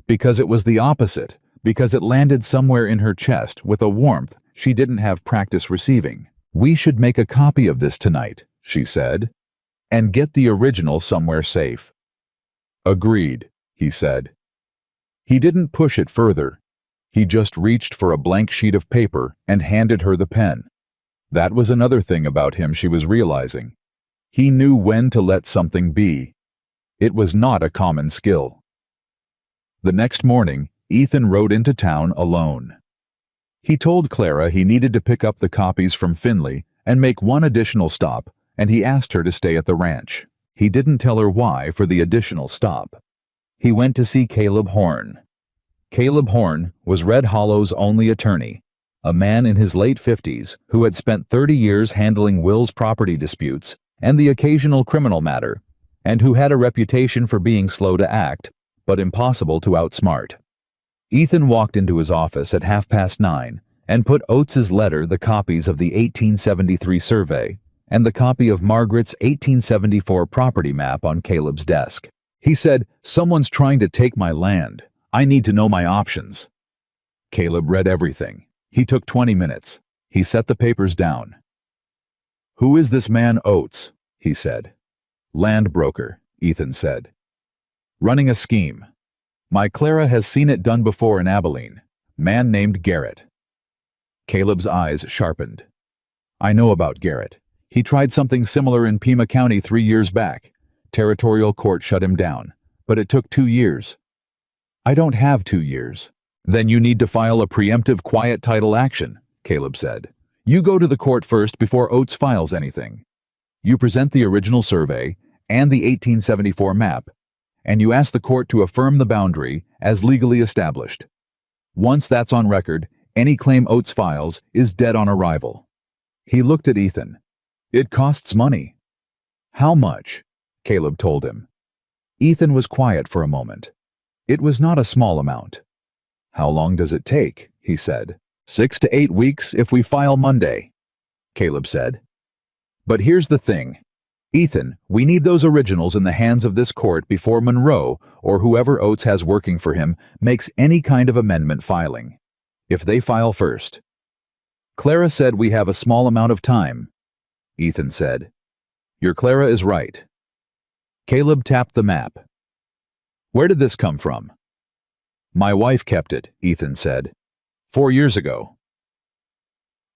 because it was the opposite, because it landed somewhere in her chest with a warmth she didn't have practice receiving. We should make a copy of this tonight, she said, and get the original somewhere safe. Agreed, he said. He didn't push it further. He just reached for a blank sheet of paper and handed her the pen. That was another thing about him she was realizing. He knew when to let something be. It was not a common skill. The next morning, Ethan rode into town alone. He told Clara he needed to pick up the copies from Finley and make one additional stop, and he asked her to stay at the ranch. He didn't tell her why for the additional stop. He went to see Caleb Horn. Caleb Horn was Red Hollow's only attorney, a man in his late 50s who had spent 30 years handling Will's property disputes and the occasional criminal matter, and who had a reputation for being slow to act, but impossible to outsmart. Ethan walked into his office at 9:30 and put Oates's letter, the copies of the 1873 survey, and the copy of Margaret's 1874 property map on Caleb's desk. He said, "Someone's trying to take my land. I need to know my options." Caleb read everything. He took 20 minutes. He set the papers down. "Who is this man Oates?" he said. "Land broker," Ethan said. "Running a scheme. My Clara has seen it done before in Abilene. Man named Garrett." Caleb's eyes sharpened. "I know about Garrett. He tried something similar in Pima County 3 years back. Territorial court shut him down, but it took 2 years. I don't have 2 years. Then you need to file a preemptive quiet title action, Caleb said. You go to the court first before Oates files anything. You present the original survey and the 1874 map, and you ask the court to affirm the boundary as legally established. Once that's on record, any claim Oates files is dead on arrival." He looked at Ethan. "It costs money." "How much?" Caleb told him. Ethan was quiet for a moment. It was not a small amount. "How long does it take?" he said. 6 to 8 weeks if we file Monday," Caleb said. "But here's the thing. Ethan, we need those originals in the hands of this court before Monroe, or whoever Oates has working for him, makes any kind of amendment filing. If they file first." "Clara said we have a small amount of time," Ethan said. "Your Clara is right." Caleb tapped the map. "Where did this come from?" "My wife kept it," Ethan said. 4 years ago."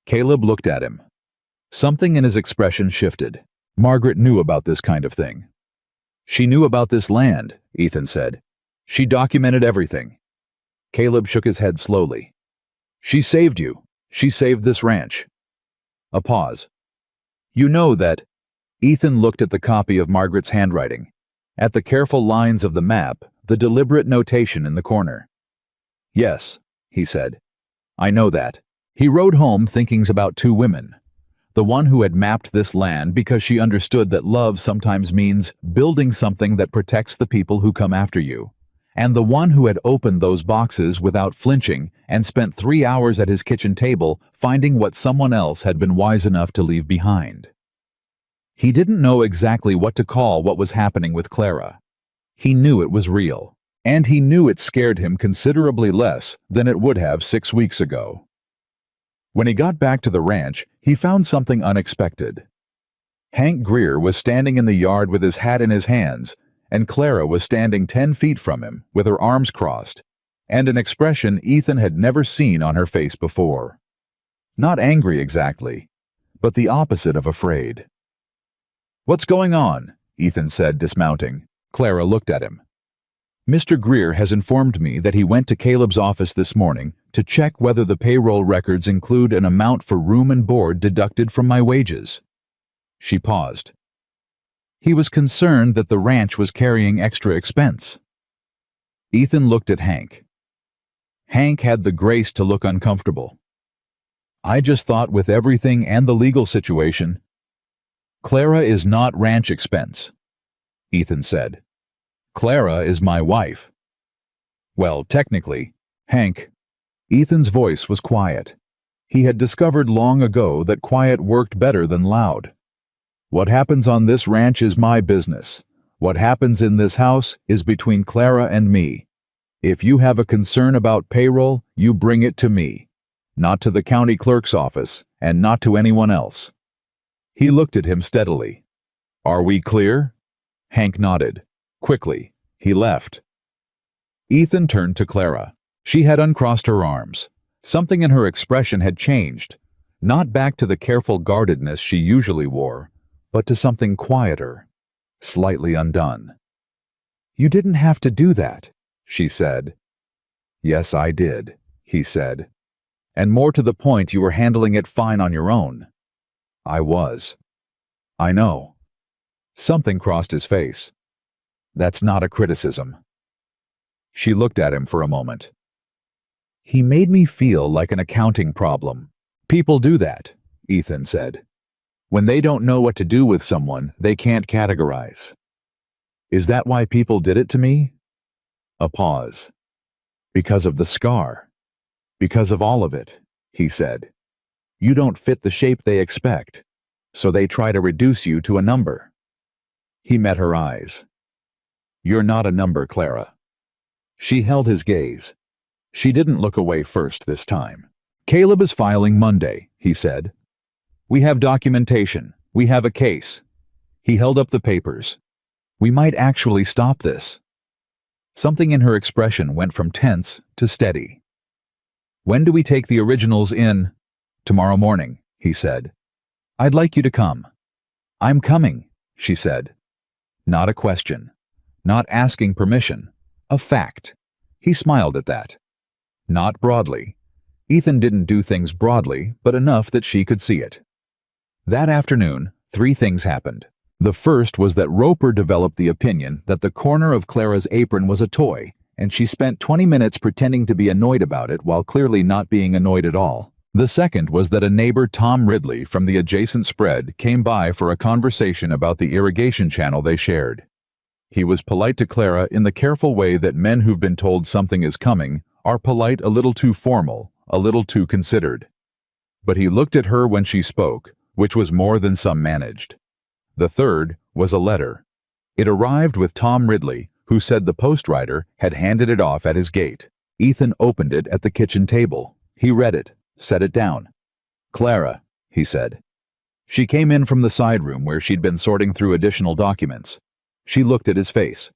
Caleb looked at him. Something in his expression shifted. Margaret knew about this kind of thing. "She knew about this land," Ethan said. "She documented everything." Caleb shook his head slowly. "She saved you. She saved this ranch." A pause. "You know that—" Ethan looked at the copy of Margaret's handwriting, at the careful lines of the map, the deliberate notation in the corner. "Yes," he said. "I know that." He rode home thinkings about 2 women. The one who had mapped this land because she understood that love sometimes means building something that protects the people who come after you, and the one who had opened those boxes without flinching and spent 3 hours at his kitchen table finding what someone else had been wise enough to leave behind. He didn't know exactly what to call what was happening with Clara. He knew it was real, and he knew it scared him considerably less than it would have 6 weeks ago. When he got back to the ranch, he found something unexpected. Hank Greer was standing in the yard with his hat in his hands, and Clara was standing 10 feet from him with her arms crossed, and an expression Ethan had never seen on her face before. Not angry exactly, but the opposite of afraid. "What's going on?" Ethan said, dismounting. Clara looked at him. Mr. Greer has informed me that he went to Caleb's office this morning to check whether the payroll records include an amount for room and board deducted from my wages. She paused. He was concerned that the ranch was carrying extra expense. Ethan looked at Hank. Hank had the grace to look uncomfortable. I just thought with everything and the legal situation. Clara is not ranch expense, Ethan said. Clara is my wife. Well, technically, Hank. Ethan's voice was quiet. He had discovered long ago that quiet worked better than loud. What happens on this ranch is my business. What happens in this house is between Clara and me. If you have a concern about payroll, you bring it to me, not to the county clerk's office, and not to anyone else. He looked at him steadily. Are we clear? Hank nodded. Quickly, he left. Ethan turned to Clara. She had uncrossed her arms. Something in her expression had changed, not back to the careful guardedness she usually wore, but to something quieter, slightly undone. You didn't have to do that, she said. Yes, I did, he said. And more to the point, you were handling it fine on your own. I was. I know. Something crossed his face. That's not a criticism. She looked at him for a moment. He made me feel like an accounting problem. People do that, Ethan said. When they don't know what to do with someone, they can't categorize. Is that why people did it to me? A pause. Because of the scar. Because of all of it, he said. You don't fit the shape they expect, so they try to reduce you to a number. He met her eyes. You're not a number, Clara. She held his gaze. She didn't look away first this time. Caleb is filing Monday, he said. We have documentation. We have a case. He held up the papers. We might actually stop this. Something in her expression went from tense to steady. When do we take the originals in? Tomorrow morning, he said. I'd like you to come. I'm coming, she said. Not a question. Not asking permission. A fact. He smiled at that. Not broadly. Ethan didn't do things broadly, but enough that she could see it. That afternoon, 3 things happened. The first was that Roper developed the opinion that the corner of Clara's apron was a toy, and she spent 20 minutes pretending to be annoyed about it while clearly not being annoyed at all. The second was that a neighbor, Tom Ridley, from the adjacent spread, came by for a conversation about the irrigation channel they shared. He was polite to Clara in the careful way that men who've been told something is coming are polite, a little too formal, a little too considered. But he looked at her when she spoke, which was more than some managed. The third was a letter. It arrived with Tom Ridley, who said the postwriter had handed it off at his gate. Ethan opened it at the kitchen table. He read it, set it down. Clara, he said. She came in from the side room where she'd been sorting through additional documents. She looked at his face.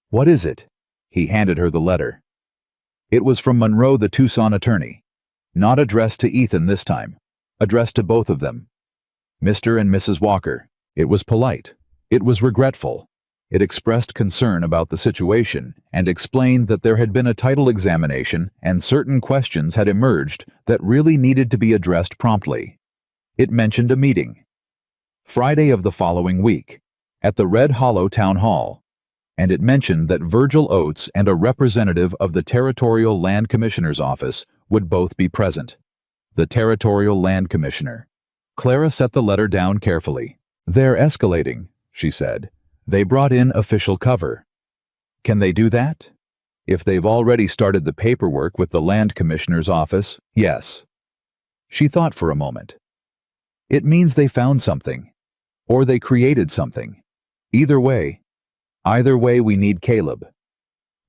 What is it? He handed her the letter. It was from Monroe, the Tucson attorney. Not addressed to Ethan this time. Addressed to both of them. Mr. and Mrs. Walker. It was polite. It was regretful. It expressed concern about the situation and explained that there had been a title examination and certain questions had emerged that really needed to be addressed promptly. It mentioned a meeting. Friday of the following week, at the Red Hollow Town Hall, and it mentioned that Virgil Oates and a representative of the Territorial Land Commissioner's office would both be present. The Territorial Land Commissioner. Clara set the letter down carefully. They're escalating, she said. They brought in official cover. Can they do that? If they've already started the paperwork with the Land Commissioner's office, yes. She thought for a moment. It means they found something. Or they created something. Either way we need Caleb.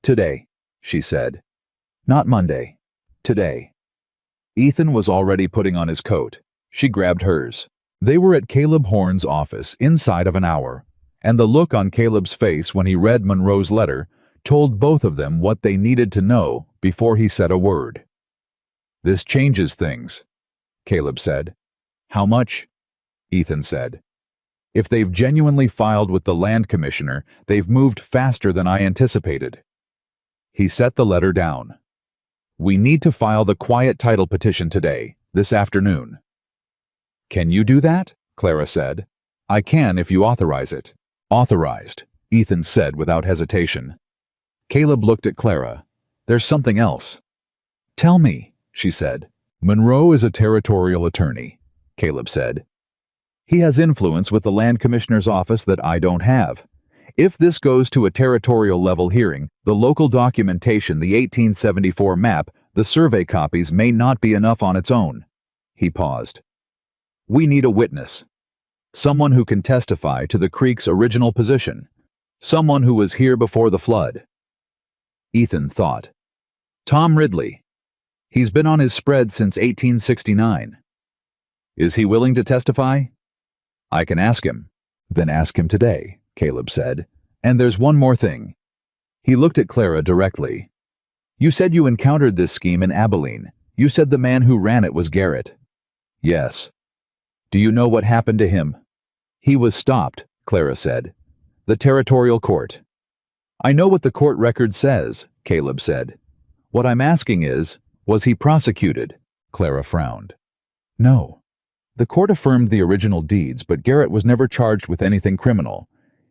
Today, she said. Not Monday. Today. Ethan was already putting on his coat. She grabbed hers. They were at Caleb Horn's office inside of an hour, and the look on Caleb's face when he read Monroe's letter told both of them what they needed to know before he said a word. This changes things, Caleb said. How much? Ethan said. If they've genuinely filed with the land commissioner, they've moved faster than I anticipated. He set the letter down. We need to file the quiet title petition today, this afternoon. Can you do that? Clara said. I can if you authorize it. Authorized, Ethan said without hesitation. Caleb looked at Clara. There's something else. Tell me, she said. Monroe is a territorial attorney, Caleb said. He has influence with the land commissioner's office that I don't have. If this goes to a territorial level hearing, the local documentation, the 1874 map, the survey copies may not be enough on its own. He paused. We need a witness. Someone who can testify to the creek's original position. Someone who was here before the flood. Ethan thought. Tom Ridley. He's been on his spread since 1869. Is he willing to testify? I can ask him. Then ask him today, Caleb said. And there's one more thing. He looked at Clara directly. You said you encountered this scheme in Abilene. You said the man who ran it was Garrett. Yes. Do you know what happened to him? He was stopped, Clara said. The territorial court. I know what the court record says, Caleb said. What I'm asking is, was he prosecuted? Clara frowned. No. The court affirmed the original deeds, but Garrett was never charged with anything criminal.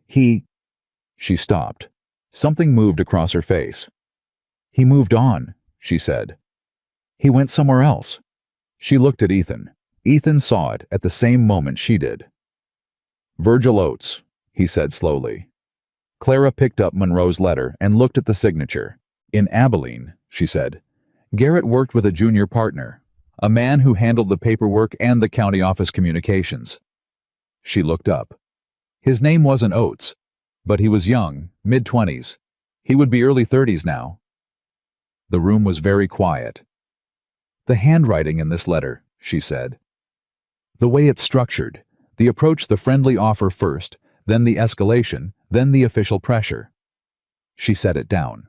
She stopped. Something moved across her face. He moved on, she said. He went somewhere else. She looked at Ethan. Ethan saw it at the same moment she did. Virgil Oates, he said slowly. Clara picked up Monroe's letter and looked at the signature. In Abilene, she said. Garrett worked with a junior partner, a man who handled the paperwork and the county office communications. She looked up. His name wasn't Oates, but he was young, mid-20s. He would be early 30s now. The room was very quiet. The handwriting in this letter, she said. The way it's structured, the approach, the friendly offer first, then the escalation, then the official pressure. She set it down.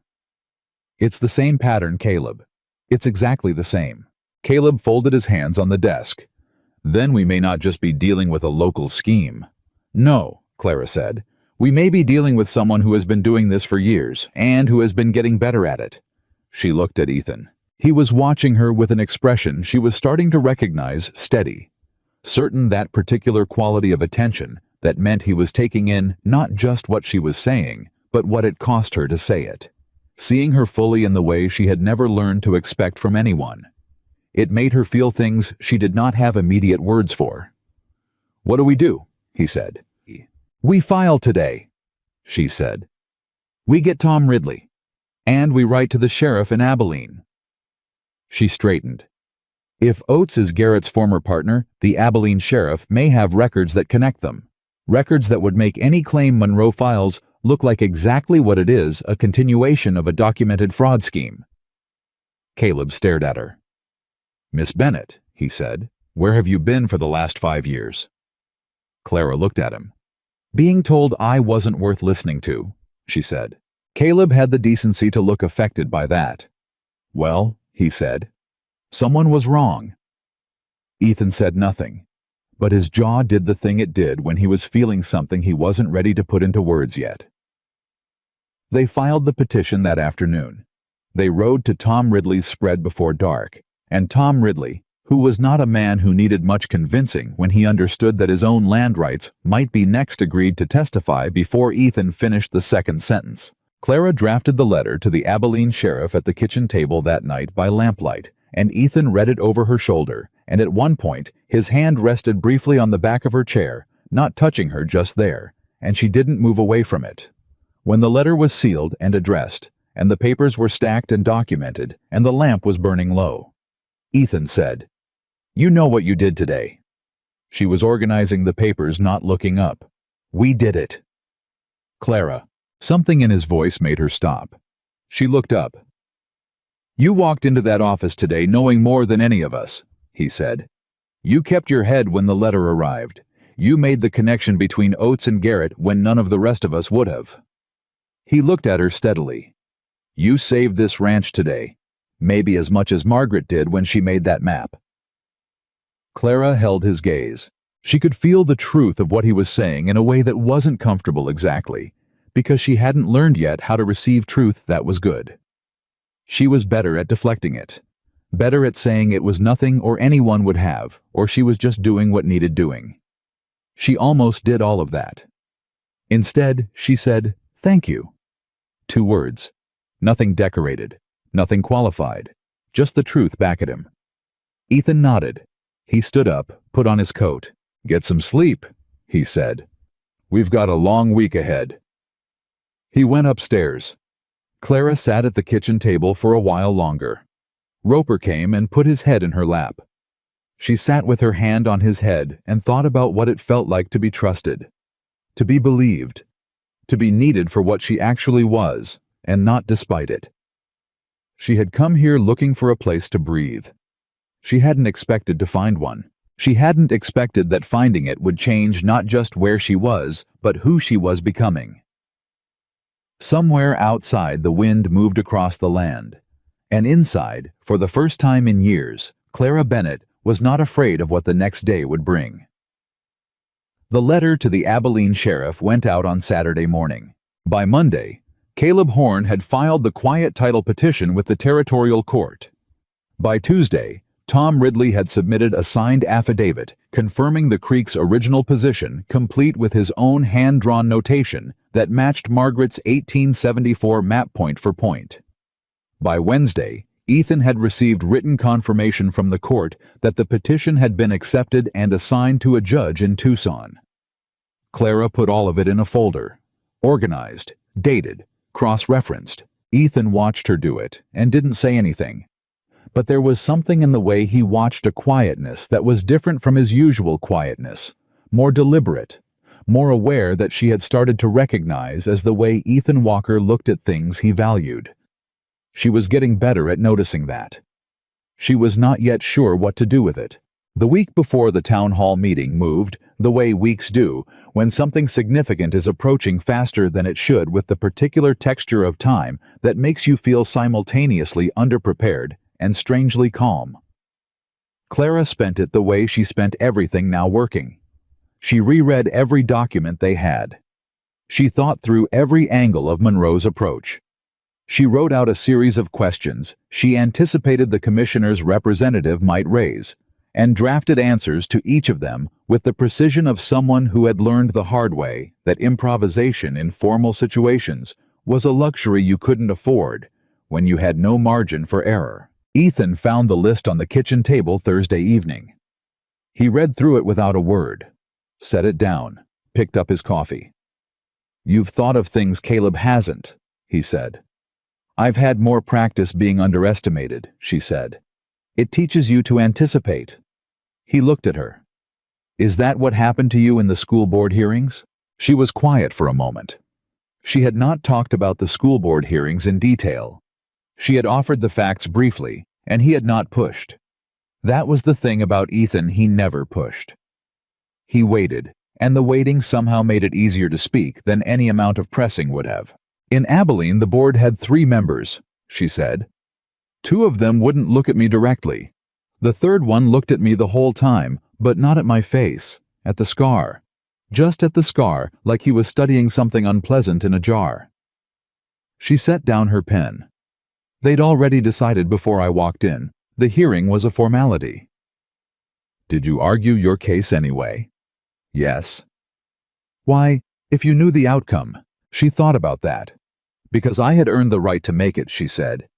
It's the same pattern, Caleb. It's exactly the same. Caleb folded his hands on the desk. Then we may not just be dealing with a local scheme. No, Clara said. We may be dealing with someone who has been doing this for years, and who has been getting better at it. She looked at Ethan. He was watching her with an expression she was starting to recognize, steady. Certain that particular quality of attention that meant he was taking in not just what she was saying, but what it cost her to say it. Seeing her fully in the way she had never learned to expect from anyone. It made her feel things she did not have immediate words for. What do we do? He said. We file today, she said. We get Tom Ridley, and we write to the sheriff in Abilene. She straightened. If Oates is Garrett's former partner, the Abilene sheriff may have records that connect them. Records that would make any claim Monroe files look like exactly what it is, a continuation of a documented fraud scheme. Caleb stared at her. Miss Bennett, he said, where have you been for the last 5 years? Clara looked at him. Being told I wasn't worth listening to, she said. Caleb had the decency to look affected by that. Well, he said, someone was wrong. Ethan said nothing, but his jaw did the thing it did when he was feeling something he wasn't ready to put into words yet. They filed the petition that afternoon. They rode to Tom Ridley's spread before dark, and Tom Ridley, who was not a man who needed much convincing when he understood that his own land rights might be next, agreed to testify before Ethan finished the second sentence. Clara drafted the letter to the Abilene sheriff at the kitchen table that night by lamplight, and Ethan read it over her shoulder, and at one point his hand rested briefly on the back of her chair, not touching her just there, and she didn't move away from it. When the letter was sealed and addressed, and the papers were stacked and documented, and the lamp was burning low, Ethan said, You know what you did today. She was organizing the papers, not looking up. We did it. Clara. Something in his voice made her stop. She looked up. You walked into that office today knowing more than any of us, he said. You kept your head when the letter arrived. You made the connection between Oates and Garrett when none of the rest of us would have. He looked at her steadily. You saved this ranch today, maybe as much as Margaret did when she made that map. Clara held his gaze. She could feel the truth of what he was saying in a way that wasn't comfortable exactly, because she hadn't learned yet how to receive truth that was good. She was better at deflecting it, better at saying it was nothing or anyone would have, or she was just doing what needed doing. She almost did all of that. Instead, she said, "Thank you." 2 words. Nothing decorated, nothing qualified, just the truth back at him. Ethan nodded. He stood up, put on his coat. "Get some sleep," he said. "We've got a long week ahead." He went upstairs. Clara sat at the kitchen table for a while longer. Roper came and put his head in her lap. She sat with her hand on his head and thought about what it felt like to be trusted, to be believed, to be needed for what she actually was, and not despite it. She had come here looking for a place to breathe. She hadn't expected to find one. She hadn't expected that finding it would change not just where she was, but who she was becoming. Somewhere outside, the wind moved across the land, and inside, for the first time in years, Clara Bennett was not afraid of what the next day would bring. The letter to the Abilene sheriff went out on Saturday morning. By Monday, Caleb Horn had filed the quiet title petition with the territorial court. By Tuesday, Tom Ridley had submitted a signed affidavit confirming the creek's original position, complete with his own hand-drawn notation that matched Margaret's 1874 map point for point. By Wednesday, Ethan had received written confirmation from the court that the petition had been accepted and assigned to a judge in Tucson. Clara put all of it in a folder, organized, dated, cross-referenced. Ethan watched her do it and didn't say anything. But there was something in the way he watched, a quietness that was different from his usual quietness, more deliberate, more aware, that she had started to recognize as the way Ethan Walker looked at things he valued. She was getting better at noticing that. She was not yet sure what to do with it. The week before the town hall meeting moved, the way weeks do, when something significant is approaching faster than it should, with the particular texture of time that makes you feel simultaneously underprepared and strangely calm. Clara spent it the way she spent everything now working. She reread every document they had. She thought through every angle of Monroe's approach. She wrote out a series of questions she anticipated the commissioner's representative might raise, and drafted answers to each of them with the precision of someone who had learned the hard way that improvisation in formal situations was a luxury you couldn't afford when you had no margin for error. Ethan found the list on the kitchen table Thursday evening. He read through it without a word, set it down, picked up his coffee. "You've thought of things Caleb hasn't," he said. "I've had more practice being underestimated," she said. "It teaches you to anticipate." He looked at her. "Is that what happened to you in the school board hearings?" She was quiet for a moment. She had not talked about the school board hearings in detail. She had offered the facts briefly, and he had not pushed. That was the thing about Ethan, he never pushed. He waited, and the waiting somehow made it easier to speak than any amount of pressing would have. "In Abilene, the board had 3 members, she said. 2 of them wouldn't look at me directly. The third one looked at me the whole time, but not at my face, at the scar. Just at the scar, like he was studying something unpleasant in a jar." She set down her pen. "They'd already decided before I walked in. The hearing was a formality." "Did you argue your case anyway?" "Yes." "Why, if you knew the outcome." She thought about that. "Because I had earned the right to make it," she said.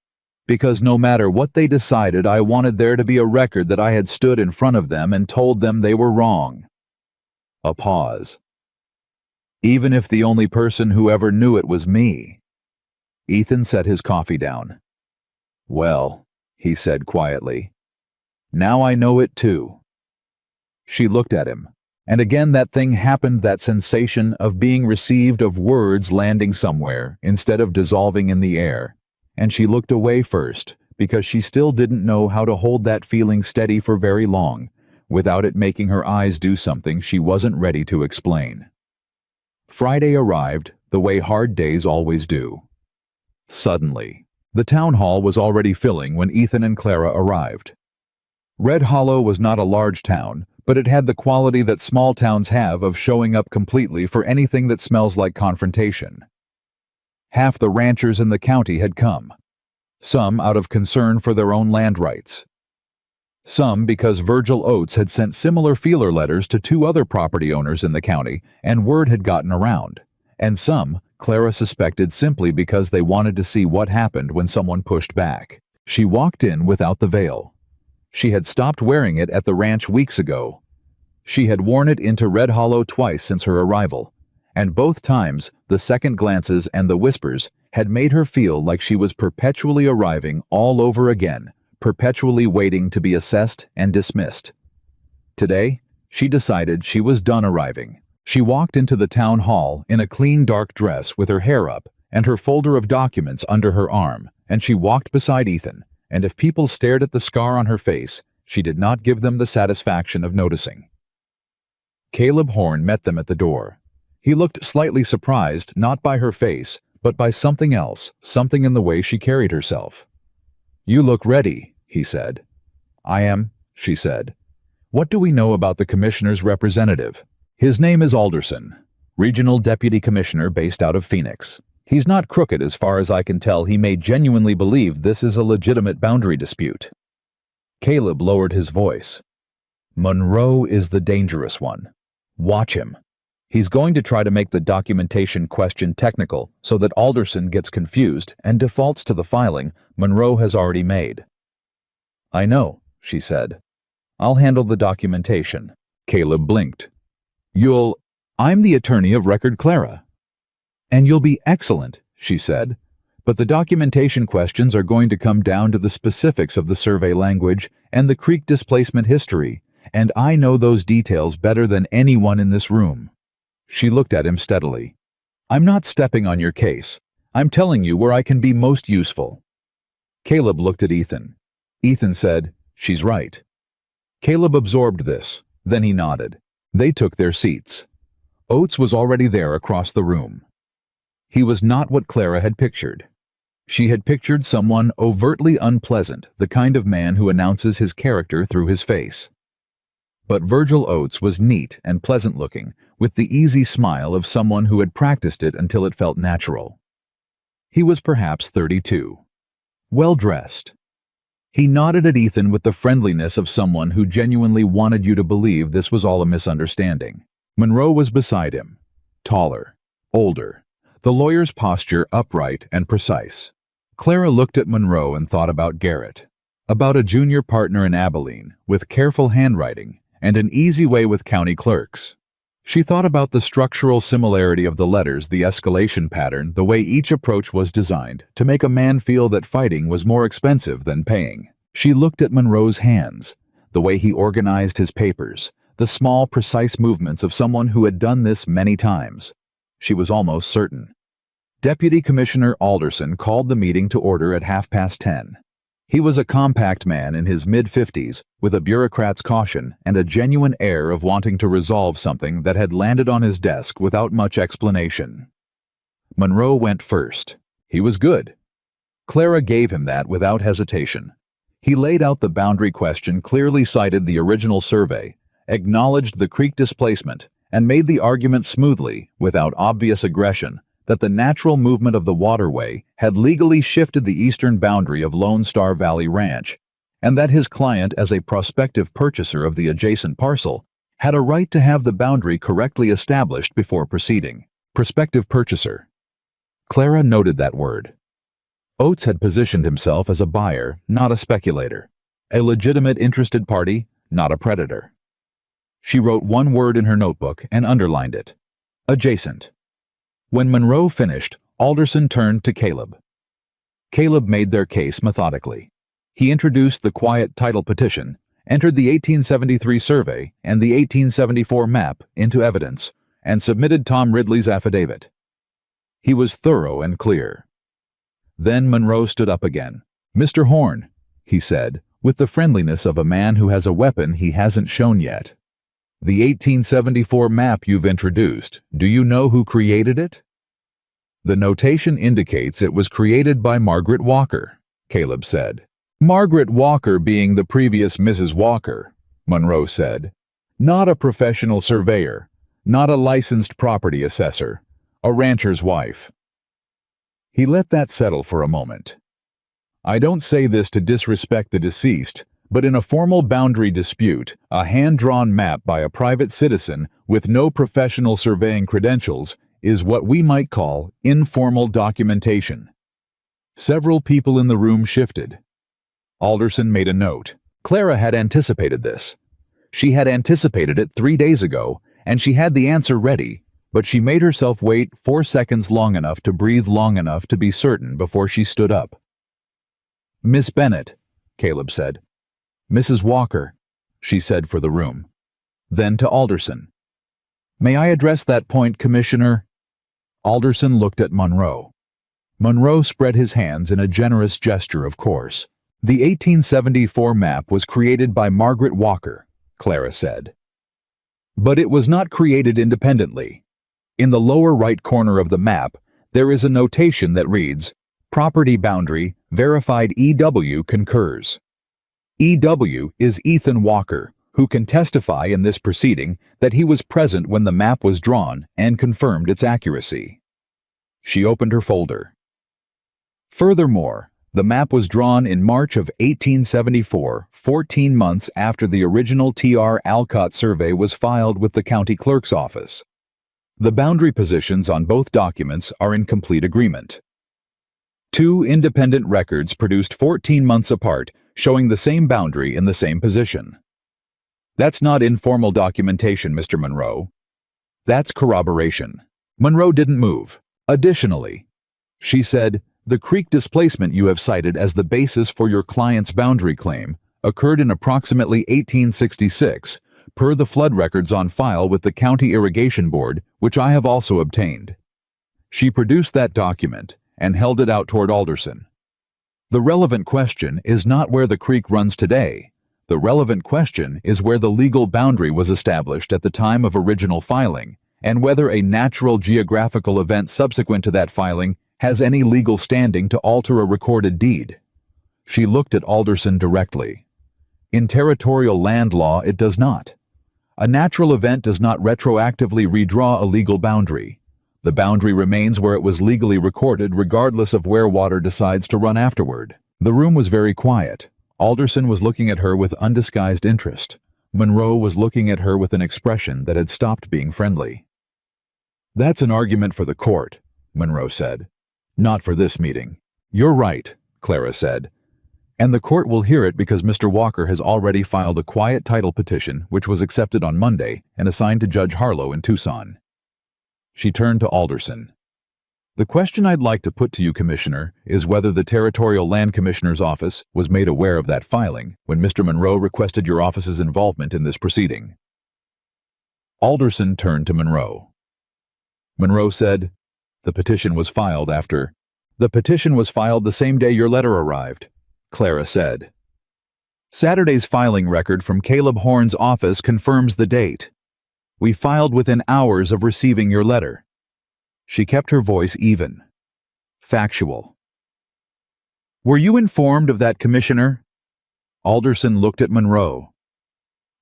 "Because no matter what they decided, I wanted there to be a record that I had stood in front of them and told them they were wrong." A pause. "Even if the only person who ever knew it was me." Ethan set his coffee down. "Well," he said quietly, "now I know it too." She looked at him, and again that thing happened, that sensation of being received, of words landing somewhere instead of dissolving in the air, and she looked away first because she still didn't know how to hold that feeling steady for very long without it making her eyes do something she wasn't ready to explain. Friday arrived the way hard days always do. Suddenly. The town hall was already filling when Ethan and Clara arrived. Red Hollow was not a large town, but it had the quality that small towns have of showing up completely for anything that smells like confrontation. Half the ranchers in the county had come, some out of concern for their own land rights, some because Virgil Oates had sent similar feeler letters to 2 other property owners in the county and word had gotten around, and some Clara suspected simply because they wanted to see what happened when someone pushed back. She walked in without the veil. She had stopped wearing it at the ranch weeks ago. She had worn it into Red Hollow twice since her arrival, and both times the second glances and the whispers had made her feel like she was perpetually arriving all over again, perpetually waiting to be assessed and dismissed. Today, she decided she was done arriving. She walked into the town hall in a clean dark dress with her hair up and her folder of documents under her arm, and she walked beside Ethan, and if people stared at the scar on her face, she did not give them the satisfaction of noticing. Caleb Horn met them at the door. He looked slightly surprised, not by her face, but by something else, something in the way she carried herself. "You look ready," he said. "I am," she said. "What do we know about the commissioner's representative?" "His name is Alderson, regional deputy commissioner based out of Phoenix. He's not crooked as far as I can tell. He may genuinely believe this is a legitimate boundary dispute." Caleb lowered his voice. "Monroe is the dangerous one. Watch him. He's going to try to make the documentation question technical so that Alderson gets confused and defaults to the filing Monroe has already made." "I know," she said. "I'll handle the documentation." Caleb blinked. I'm the attorney of record Clara." "And you'll be excellent," she said. "But the documentation questions are going to come down to the specifics of the survey language and the creek displacement history, and I know those details better than anyone in this room." She looked at him steadily. "I'm not stepping on your case. I'm telling you where I can be most useful." Caleb looked at Ethan. Ethan said, "She's right." Caleb absorbed this. Then he nodded. They took their seats. Oates was already there across the room. He was not what Clara had pictured. She had pictured someone overtly unpleasant, the kind of man who announces his character through his face. But Virgil Oates was neat and pleasant-looking, with the easy smile of someone who had practiced it until it felt natural. He was perhaps 32. Well-dressed. He nodded at Ethan with the friendliness of someone who genuinely wanted you to believe this was all a misunderstanding. Monroe was beside him. Taller. Older. The lawyer's posture upright and precise. Clara looked at Monroe and thought about Garrett. About a junior partner in Abilene, with careful handwriting, and an easy way with county clerks. She thought about the structural similarity of the letters, the escalation pattern, the way each approach was designed to make a man feel that fighting was more expensive than paying. She looked at Monroe's hands, the way he organized his papers, the small, precise movements of someone who had done this many times. She was almost certain. Deputy Commissioner Alderson called the meeting to order at 10:30. He was a compact man in his mid-50s, with a bureaucrat's caution and a genuine air of wanting to resolve something that had landed on his desk without much explanation. Monroe went first. He was good. Clara gave him that without hesitation. He laid out the boundary question, clearly cited the original survey, acknowledged the creek displacement, and made the argument smoothly, without obvious aggression, that the natural movement of the waterway had legally shifted the eastern boundary of Lone Star Valley Ranch, and that his client, as a prospective purchaser of the adjacent parcel, had a right to have the boundary correctly established before proceeding. Prospective purchaser. Clara noted that word. Oates had positioned himself as a buyer, not a speculator, a legitimate interested party, not a predator. She wrote one word in her notebook and underlined it. Adjacent. When Monroe finished, Alderson turned to Caleb. Caleb made their case methodically. He introduced the quiet title petition, entered the 1873 survey and the 1874 map into evidence, and submitted Tom Ridley's affidavit. He was thorough and clear. Then Monroe stood up again. "Mr. Horn," he said, with the friendliness of a man who has a weapon he hasn't shown yet. "The 1874 map you've introduced, do you know who created it?" "The notation indicates it was created by Margaret Walker," Caleb said. "Margaret Walker being the previous Mrs. Walker," Monroe said. Not a professional surveyor, not a licensed property assessor, a rancher's wife. He let that settle for a moment. I don't say this to disrespect the deceased, but in a formal boundary dispute, a hand-drawn map by a private citizen with no professional surveying credentials is what we might call informal documentation. Several people in the room shifted. Alderson made a note. Clara had anticipated this. She had anticipated it 3 days ago, and she had the answer ready, but she made herself wait 4 seconds long enough to breathe long enough to be certain before she stood up. "Miss Bennett," Caleb said. "Mrs. Walker," she said for the room. Then to Alderson. "May I address that point, Commissioner?" Alderson looked at Monroe. Monroe spread his hands in a generous gesture, of course. "The 1874 map was created by Margaret Walker," Clara said. "But it was not created independently. In the lower right corner of the map, there is a notation that reads, 'Property boundary, verified EW concurs.' EW is Ethan Walker, who can testify in this proceeding that he was present when the map was drawn and confirmed its accuracy." She opened her folder. "Furthermore, the map was drawn in March of 1874, 14 months after the original T.R. Alcott survey was filed with the county clerk's office. The boundary positions on both documents are in complete agreement. 2 independent records produced 14 months apart showing the same boundary in the same position. That's not informal documentation, Mr. Monroe. That's corroboration." Monroe didn't move. "Additionally," she said, "the creek displacement you have cited as the basis for your client's boundary claim occurred in approximately 1866, per the flood records on file with the County Irrigation Board, which I have also obtained." She produced that document and held it out toward Alderson. "The relevant question is not where the creek runs today. The relevant question is where the legal boundary was established at the time of original filing, and whether a natural geographical event subsequent to that filing has any legal standing to alter a recorded deed." She looked at Alderson directly. "In territorial land law, it does not. A natural event does not retroactively redraw a legal boundary. The boundary remains where it was legally recorded regardless of where water decides to run afterward." The room was very quiet. Alderson was looking at her with undisguised interest. Monroe was looking at her with an expression that had stopped being friendly. "That's an argument for the court," Monroe said. "Not for this meeting." "You're right," Clara said. "And the court will hear it because Mr. Walker has already filed a quiet title petition which was accepted on Monday and assigned to Judge Harlow in Tucson." She turned to Alderson. "The question I'd like to put to you, Commissioner, is whether the Territorial Land Commissioner's office was made aware of that filing when Mr. Monroe requested your office's involvement in this proceeding." Alderson turned to Monroe. Monroe said, "The petition was filed after—" "The petition was filed the same day your letter arrived," Clara said. "Saturday's filing record from Caleb Horn's office confirms the date. We filed within hours of receiving your letter." She kept her voice even. "Factual." "Were you informed of that, Commissioner?" Alderson looked at Monroe.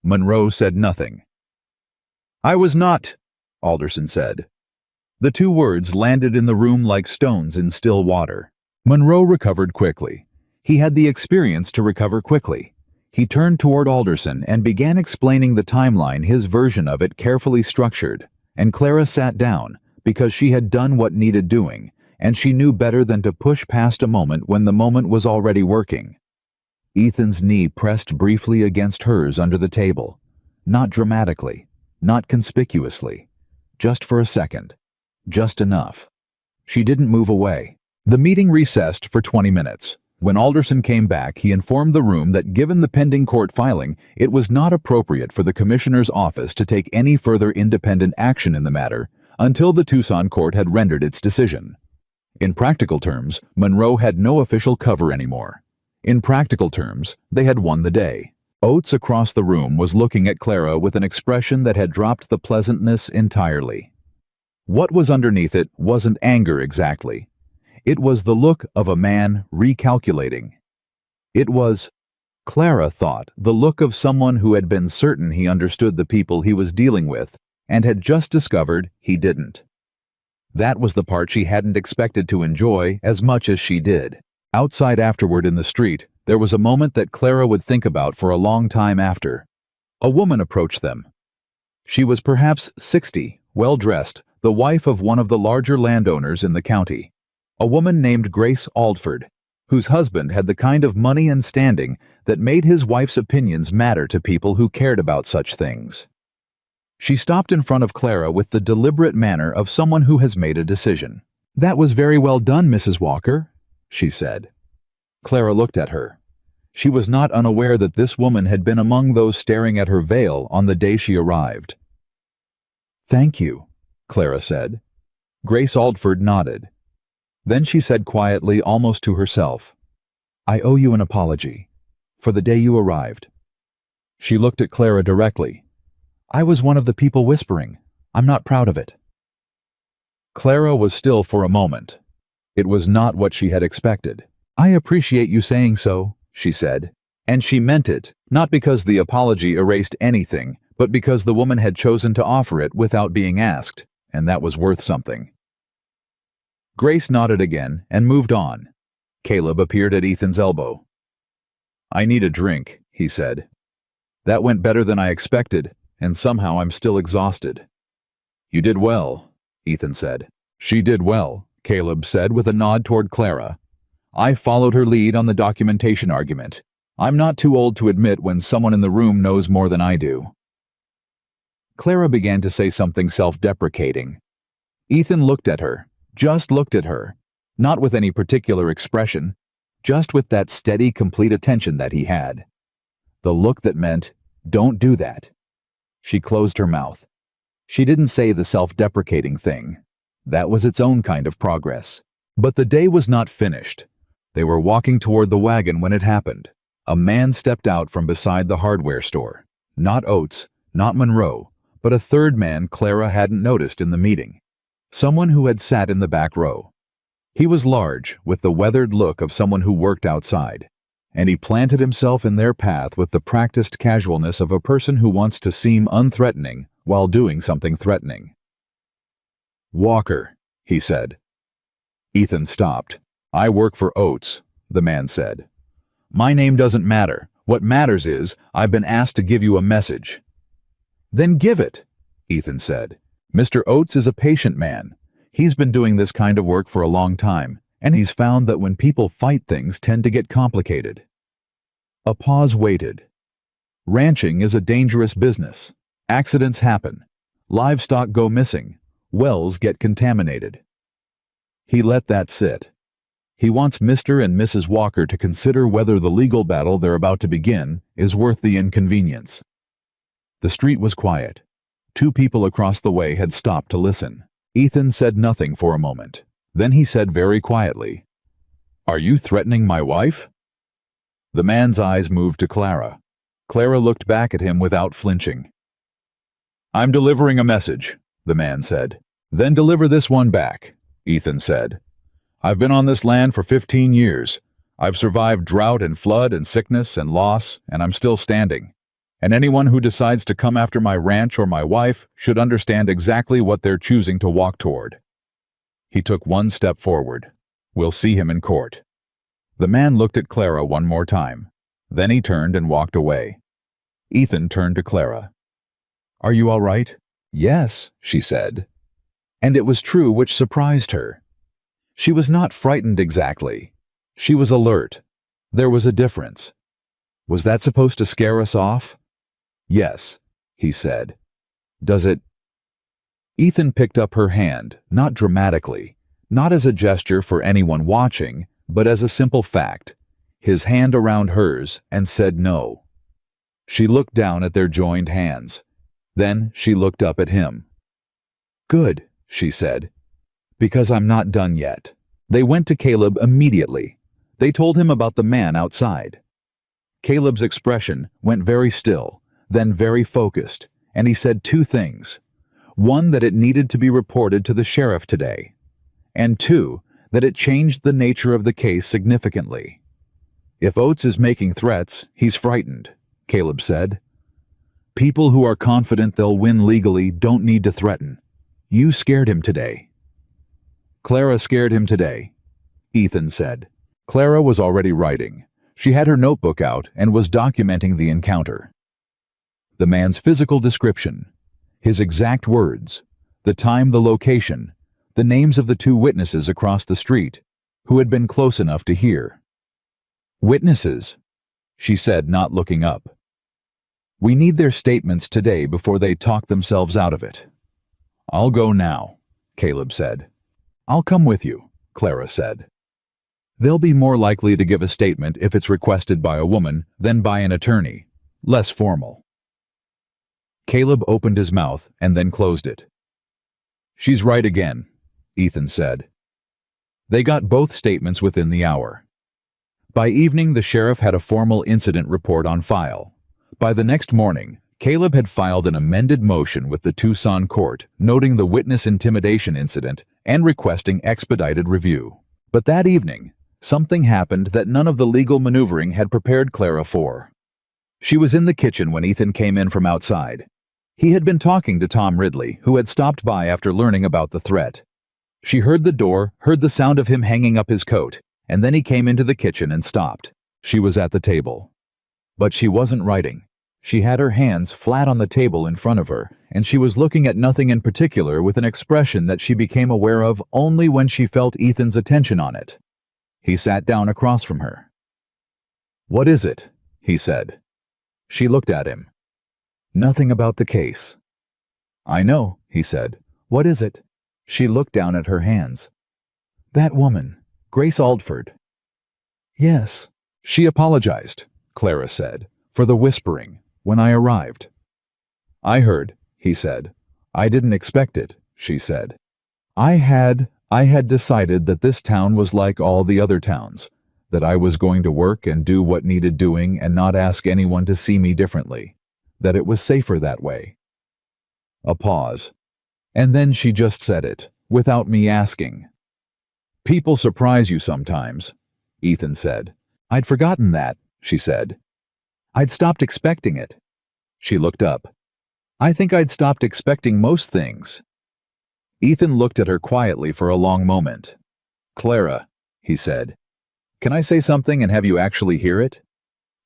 Monroe said nothing. "I was not," Alderson said. The 2 words landed in the room like stones in still water. Monroe recovered quickly. He had the experience to recover quickly. He turned toward Alderson and began explaining the timeline, his version of it carefully structured, and Clara sat down because she had done what needed doing, and she knew better than to push past a moment when the moment was already working. Ethan's knee pressed briefly against hers under the table, not dramatically, not conspicuously, just for a second, just enough. She didn't move away. The meeting recessed for 20 minutes. When Alderson came back, he informed the room that given the pending court filing, it was not appropriate for the Commissioner's office to take any further independent action in the matter until the Tucson court had rendered its decision. In practical terms, Monroe had no official cover anymore. In practical terms, they had won the day. Oates across the room was looking at Clara with an expression that had dropped the pleasantness entirely. What was underneath it wasn't anger exactly. It was the look of a man recalculating. It was, Clara thought the look of someone who had been certain he understood the people he was dealing with and had just discovered he didn't. That was the part she hadn't expected to enjoy as much as she did. Outside afterward in the street, there was a moment that Clara would think about for a long time after. A woman approached them. She was perhaps 60, well-dressed, the wife of one of the larger landowners in the county. A woman named Grace Aldford, whose husband had the kind of money and standing that made his wife's opinions matter to people who cared about such things. She stopped in front of Clara with the deliberate manner of someone who has made a decision. "That was very well done, Mrs. Walker," she said. Clara looked at her. She was not unaware that this woman had been among those staring at her veil on the day she arrived. "Thank you," Clara said. Grace Aldford nodded. Then she said quietly, almost to herself, "I owe you an apology for the day you arrived." She looked at Clara directly. "I was one of the people whispering. I'm not proud of it." Clara was still for a moment. It was not what she had expected. "I appreciate you saying so," she said. And she meant it, not because the apology erased anything, but because the woman had chosen to offer it without being asked, and that was worth something. Grace nodded again and moved on. Caleb appeared at Ethan's elbow. "I need a drink," he said. "That went better than I expected, and somehow I'm still exhausted." "You did well," Ethan said. "She did well," Caleb said with a nod toward Clara. "I followed her lead on the documentation argument. I'm not too old to admit when someone in the room knows more than I do." Clara began to say something self-deprecating. Ethan looked at her, just looked at her, not with any particular expression, just with that steady, complete attention that he had. The look that meant, "Don't do that." She closed her mouth. She didn't say the self-deprecating thing. That was its own kind of progress. But the day was not finished. They were walking toward the wagon when it happened. A man stepped out from beside the hardware store. Not Oates, not Monroe, but a third man Clara hadn't noticed in the meeting. Someone who had sat in the back row. He was large, with the weathered look of someone who worked outside, and he planted himself in their path with the practiced casualness of a person who wants to seem unthreatening while doing something threatening. "Walker," he said. Ethan stopped. "I work for Oates," the man said. "My name doesn't matter. What matters is I've been asked to give you a message." "Then give it," Ethan said. "Mr. Oates is a patient man. He's been doing this kind of work for a long time, and he's found that when people fight, things tend to get complicated." A pause waited. Ranching is a dangerous business. Accidents happen. Livestock go missing. Wells get contaminated. He let that sit. He wants Mr. and Mrs. Walker to consider whether the legal battle they're about to begin is worth the inconvenience. The street was quiet. 2 people across the way had stopped to listen. Ethan said nothing for a moment. Then he said very quietly, "Are you threatening my wife?" The man's eyes moved to Clara. Clara looked back at him without flinching. "I'm delivering a message," the man said. "Then deliver this one back," Ethan said. "I've been on this land for 15 years. I've survived drought and flood and sickness and loss, and I'm still standing. And anyone who decides to come after my ranch or my wife should understand exactly what they're choosing to walk toward." He took one step forward. "We'll see him in court." The man looked at Clara one more time. Then he turned and walked away. Ethan turned to Clara. "Are you all right?" "Yes," she said. And it was true, which surprised her. She was not frightened exactly. She was alert. There was a difference. Was that supposed to scare us off? "Yes," he said. "Does it—" Ethan picked up her hand, not dramatically, not as a gesture for anyone watching, but as a simple fact, his hand around hers, and said no. She looked down at their joined hands. Then she looked up at him. "Good," she said, "because I'm not done yet." They went to Caleb immediately. They told him about the man outside. Caleb's expression went very still, then very focused, and he said 2 things. One, that it needed to be reported to the sheriff today, and 2, that it changed the nature of the case significantly. If Oates is making threats, he's frightened, Caleb said. People who are confident they'll win legally don't need to threaten. You scared him today. Clara scared him today, Ethan said. Clara was already writing. She had her notebook out and was documenting the encounter. The man's physical description, his exact words, the time, the location, the names of the two witnesses across the street, who had been close enough to hear. Witnesses, she said, not looking up. We need their statements today before they talk themselves out of it. I'll go now, Caleb said. I'll come with you, Clara said. They'll be more likely to give a statement if it's requested by a woman than by an attorney, less formal. Caleb opened his mouth and then closed it. She's right again, Ethan said. They got both statements within the hour. By evening, the sheriff had a formal incident report on file. By the next morning, Caleb had filed an amended motion with the Tucson court, noting the witness intimidation incident and requesting expedited review. But that evening, something happened that none of the legal maneuvering had prepared Clara for. She was in the kitchen when Ethan came in from outside. He had been talking to Tom Ridley, who had stopped by after learning about the threat. She heard the door, heard the sound of him hanging up his coat, and then he came into the kitchen and stopped. She was at the table. But she wasn't writing. She had her hands flat on the table in front of her, and she was looking at nothing in particular with an expression that she became aware of only when she felt Ethan's attention on it. He sat down across from her. "What is it?" he said. She looked at him. "Nothing about the case." "I know," he said. "What is it?" She looked down at her hands. "That woman, Grace Aldford." "Yes." "She apologized," Clara said, "for the whispering when I arrived." "I heard," he said. "I didn't expect it," she said. I had decided that this town was like all the other towns, that I was going to work and do what needed doing and not ask anyone to see me differently, that it was safer that way." A pause. And then she just said it, without me asking. "People surprise you sometimes," Ethan said. "I'd forgotten that," she said. "I'd stopped expecting it." She looked up. "I think I'd stopped expecting most things." Ethan looked at her quietly for a long moment. "Clara," he said, "can I say something and have you actually hear it?"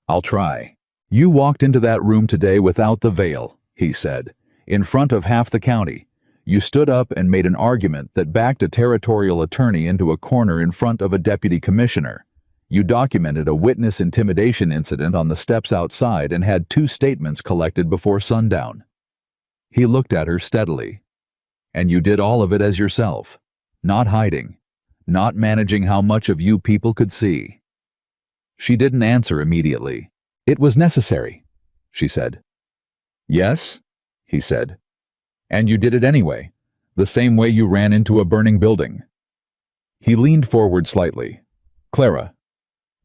"I'll try." "You walked into that room today without the veil," he said, "in front of half the county. You stood up and made an argument that backed a territorial attorney into a corner in front of a deputy commissioner. You documented a witness intimidation incident on the steps outside and had 2 statements collected before sundown." He looked at her steadily. "And you did all of it as yourself, not hiding, not managing how much of you people could see." She didn't answer immediately. "It was necessary," she said. "Yes?" he said. "And you did it anyway, the same way you ran into a burning building." He leaned forward slightly. "Clara,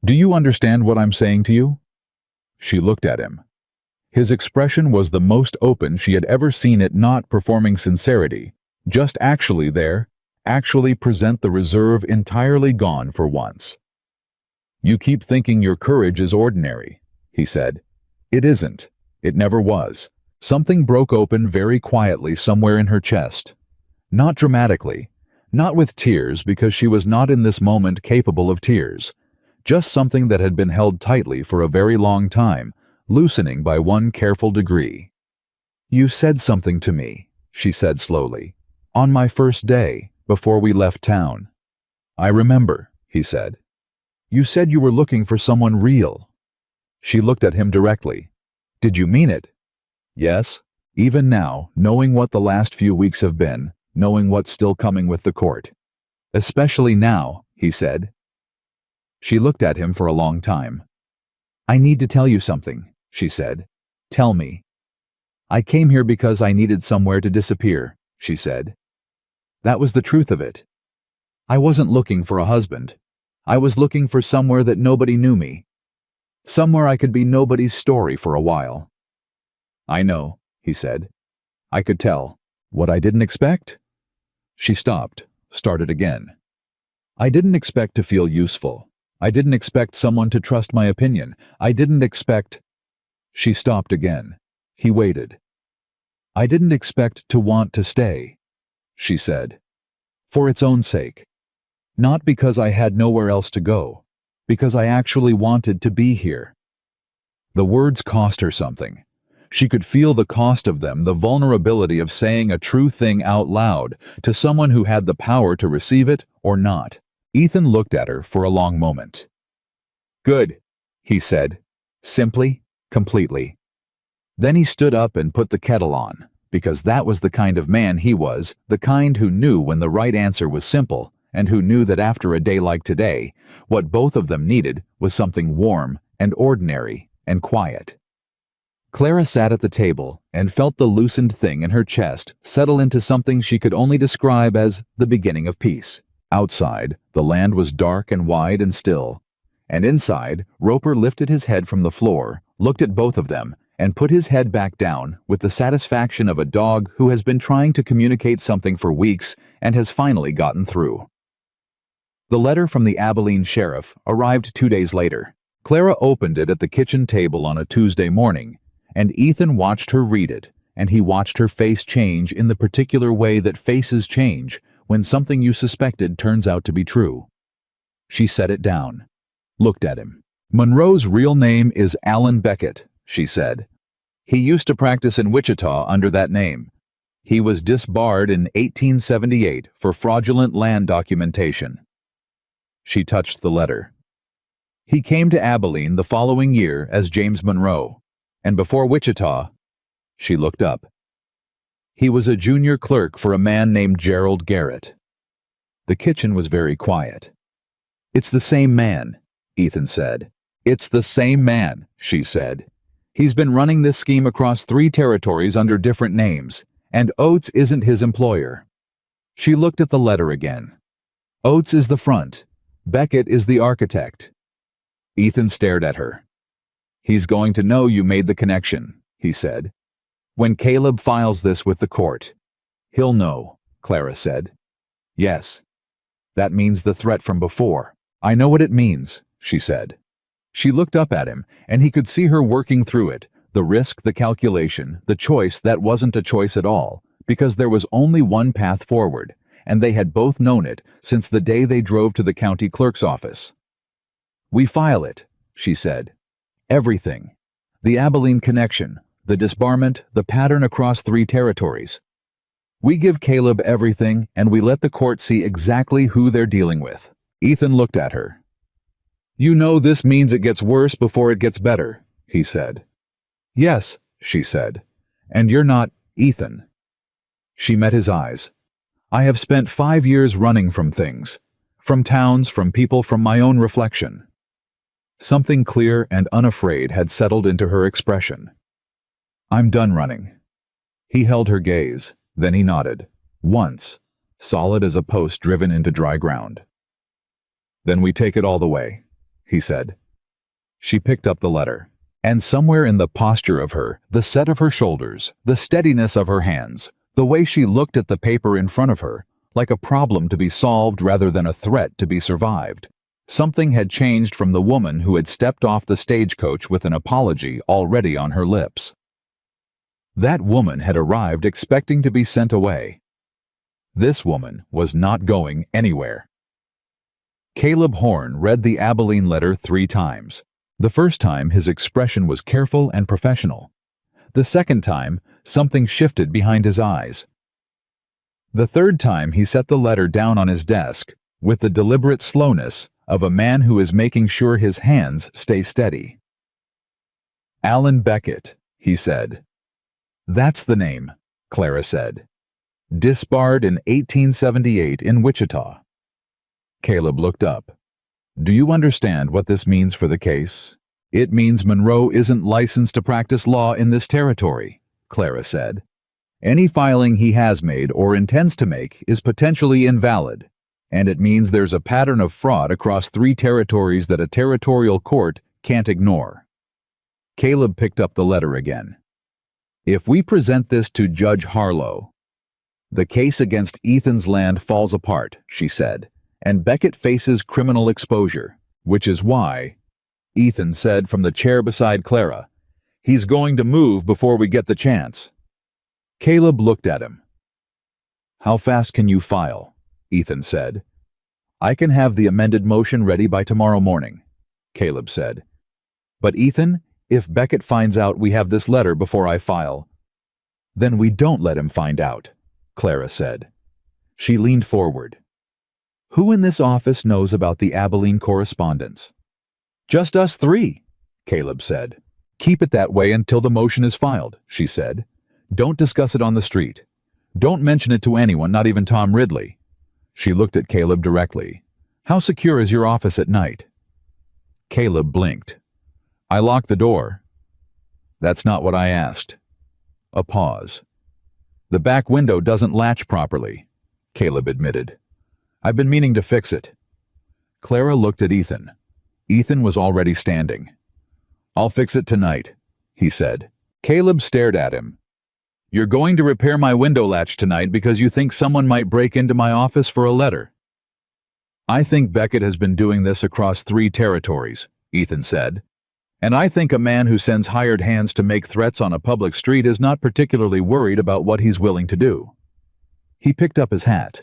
do you understand what I'm saying to you?" She looked at him. His expression was the most open she had ever seen it, not performing sincerity, just actually there, actually present, the reserve entirely gone for once. "You keep thinking your courage is ordinary," he said. "It isn't. It never was." Something broke open very quietly somewhere in her chest. Not dramatically, not with tears, because she was not in this moment capable of tears. Just something that had been held tightly for a very long time, loosening by one careful degree. "You said something to me," she said slowly, "on my first day, before we left town." "I remember," he said. "You said you were looking for someone real." She looked at him directly. "Did you mean it?" "Yes. Even now, knowing what the last few weeks have been, knowing what's still coming with the court." "Especially now," he said. She looked at him for a long time. "I need to tell you something," she said. "Tell me." "I came here because I needed somewhere to disappear," she said. That was the truth of it. "I wasn't looking for a husband. I was looking for somewhere that nobody knew me. Somewhere I could be nobody's story for a while." "I know," he said. "I could tell. What I didn't expect?" She stopped, started again. "I didn't expect to feel useful. I didn't expect someone to trust my opinion. I didn't expect—" She stopped again. He waited. "I didn't expect to want to stay," she said. "For its own sake. Not because I had nowhere else to go. Because I actually wanted to be here." The words cost her something. She could feel the cost of them, the vulnerability of saying a true thing out loud to someone who had the power to receive it or not. Ethan looked at her for a long moment. "Good," he said, simply, completely. Then he stood up and put the kettle on, because that was the kind of man he was, the kind who knew when the right answer was simple, and who knew that after a day like today, what both of them needed was something warm and ordinary and quiet. Clara sat at the table and felt the loosened thing in her chest settle into something she could only describe as the beginning of peace. Outside, the land was dark and wide and still, and inside, Roper lifted his head from the floor, looked at both of them, and put his head back down with the satisfaction of a dog who has been trying to communicate something for weeks and has finally gotten through. The letter from the Abilene sheriff arrived 2 days later. Clara opened it at the kitchen table on a Tuesday morning, and Ethan watched her read it, and he watched her face change in the particular way that faces change when something you suspected turns out to be true. She set it down, looked at him. "Monroe's real name is Alan Beckett," she said. "He used to practice in Wichita under that name. He was disbarred in 1878 for fraudulent land documentation." She touched the letter. "He came to Abilene the following year as James Monroe, and before Wichita—" She looked up. "He was a junior clerk for a man named Gerald Garrett." The kitchen was very quiet. "It's the same man," Ethan said. "It's the same man," she said. "He's been running this scheme across 3 territories under different names, and Oates isn't his employer." She looked at the letter again. "Oates is the front. Beckett is the architect." Ethan stared at her. "He's going to know you made the connection," he said. "When Caleb files this with the court." "He'll know," Clara said. "Yes. That means the threat from before." "I know what it means," she said. She looked up at him, and he could see her working through it, the risk, the calculation, the choice that wasn't a choice at all, because there was only one path forward, and they had both known it since the day they drove to the county clerk's office. "We file it," she said. "Everything. The Abilene connection, the disbarment, the pattern across 3 territories. We give Caleb everything, and we let the court see exactly who they're dealing with." Ethan looked at her. "You know this means it gets worse before it gets better," he said. "Yes," she said. "And you're not Ethan." She met his eyes. "I have spent 5 years running from things. From towns, from people, from my own reflection." Something clear and unafraid had settled into her expression. "I'm done running." He held her gaze, then he nodded, once, solid as a post driven into dry ground. "Then we take it all the way," he said. She picked up the letter, and somewhere in the posture of her, the set of her shoulders, the steadiness of her hands, the way she looked at the paper in front of her, like a problem to be solved rather than a threat to be survived, something had changed from the woman who had stepped off the stagecoach with an apology already on her lips. That woman had arrived expecting to be sent away. This woman was not going anywhere. Caleb Horn read the Abilene letter 3 times. The first time his expression was careful and professional. The second time, something shifted behind his eyes. The third time he set the letter down on his desk with the deliberate slowness of a man who is making sure his hands stay steady. "Alan Beckett," he said. "That's the name," Clara said. "Disbarred in 1878 in Wichita." Caleb looked up. "Do you understand what this means for the case?" "It means Monroe isn't licensed to practice law in this territory," Clara said. "Any filing he has made or intends to make is potentially invalid, and it means there's a pattern of fraud across 3 territories that a territorial court can't ignore." Caleb picked up the letter again. "If we present this to Judge Harlow, the case against Ethan's land falls apart," she said, "and Beckett faces criminal exposure. Which is why, Ethan said from the chair beside Clara, he's going to move before we get the chance. Caleb looked at him. How fast can you file? Ethan said. I can have the amended motion ready by tomorrow morning, Caleb said. But Ethan, if Beckett finds out we have this letter before I file, then we don't let him find out, Clara said. She leaned forward. Who in this office knows about the Abilene correspondence? Just us three, Caleb said. Keep it that way until the motion is filed, she said. Don't discuss it on the street. Don't mention it to anyone, not even Tom Ridley. She looked at Caleb directly. How secure is your office at night? Caleb blinked. I locked the door. That's not what I asked. A pause. The back window doesn't latch properly, Caleb admitted. I've been meaning to fix it. Clara looked at Ethan. Ethan was already standing. I'll fix it tonight, he said. Caleb stared at him. You're going to repair my window latch tonight because you think someone might break into my office for a letter. I think Beckett has been doing this across 3 territories, Ethan said. And I think a man who sends hired hands to make threats on a public street is not particularly worried about what he's willing to do. He picked up his hat.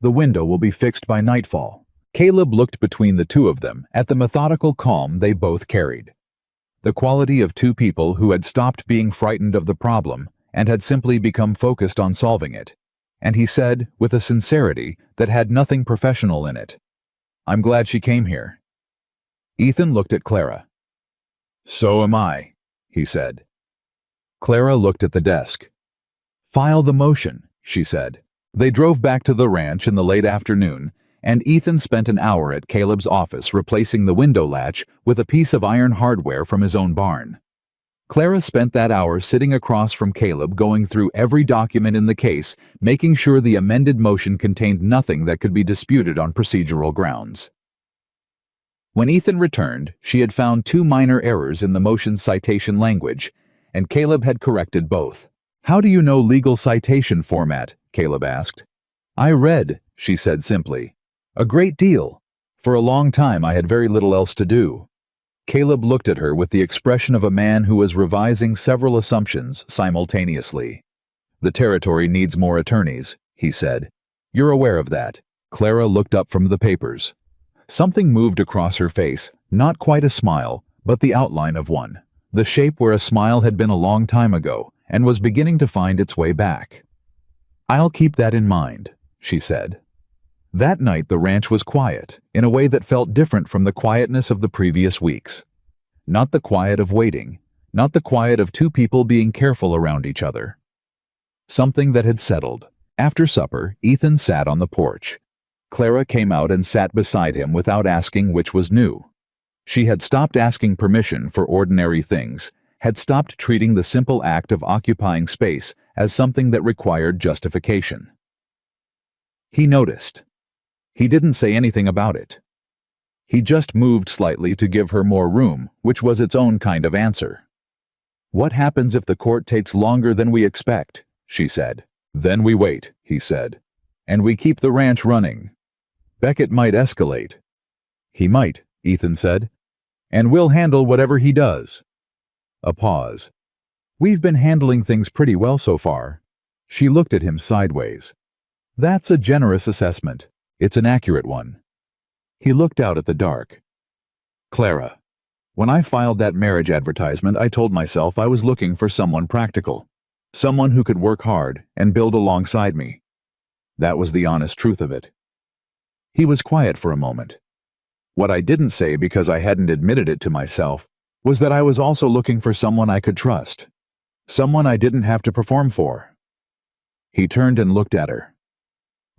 The window will be fixed by nightfall. Caleb looked between the two of them at the methodical calm they both carried. The quality of 2 people who had stopped being frightened of the problem and had simply become focused on solving it. And he said, with a sincerity that had nothing professional in it, I'm glad she came here. Ethan looked at Clara. So am I, he said. Clara looked at the desk. File the motion, she said. They drove back to the ranch in the late afternoon, and Ethan spent an hour at Caleb's office replacing the window latch with a piece of iron hardware from his own barn. Clara spent that hour sitting across from Caleb going through every document in the case, making sure the amended motion contained nothing that could be disputed on procedural grounds. When Ethan returned, she had found 2 minor errors in the motion's citation language, and Caleb had corrected both. How do you know legal citation format? Caleb asked. I read, she said simply. A great deal. For a long time I had very little else to do. Caleb looked at her with the expression of a man who was revising several assumptions simultaneously. The territory needs more attorneys, he said. You're aware of that. Clara looked up from the papers. Something moved across her face, not quite a smile, but the outline of one, the shape where a smile had been a long time ago and was beginning to find its way back. I'll keep that in mind, she said. That night the ranch was quiet, in a way that felt different from the quietness of the previous weeks. Not the quiet of waiting, not the quiet of 2 people being careful around each other. Something that had settled. After supper, Ethan sat on the porch. Clara came out and sat beside him without asking which was new. She had stopped asking permission for ordinary things, had stopped treating the simple act of occupying space as something that required justification. He noticed. He didn't say anything about it. He just moved slightly to give her more room, which was its own kind of answer. What happens if the court takes longer than we expect? She said. Then we wait, he said. And we keep the ranch running. Beckett might escalate. He might, Ethan said. And we'll handle whatever he does. A pause. We've been handling things pretty well so far. She looked at him sideways. That's a generous assessment. It's an accurate one. He looked out at the dark. Clara, when I filed that marriage advertisement, I told myself I was looking for someone practical, someone who could work hard and build alongside me. That was the honest truth of it. He was quiet for a moment. What I didn't say because I hadn't admitted it to myself was that I was also looking for someone I could trust, someone I didn't have to perform for. He turned and looked at her.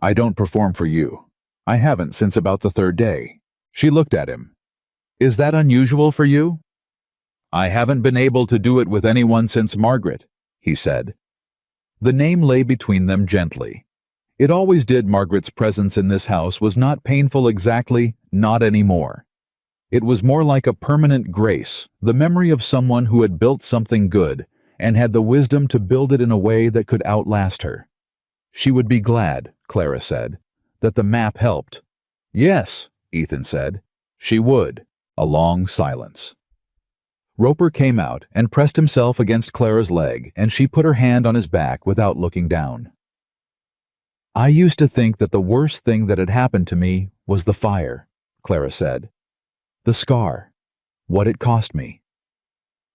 I don't perform for you. I haven't since about the 3rd day. She looked at him. Is that unusual for you? I haven't been able to do it with anyone since Margaret, he said. The name lay between them gently. It always did. Margaret's presence in this house was not painful exactly, not anymore. It was more like a permanent grace, the memory of someone who had built something good and had the wisdom to build it in a way that could outlast her. She would be glad, Clara said, that the map helped. Yes, Ethan said. She would. A long silence. Roper came out and pressed himself against Clara's leg, and she put her hand on his back without looking down. I used to think that the worst thing that had happened to me was the fire, Clara said. The scar. What it cost me.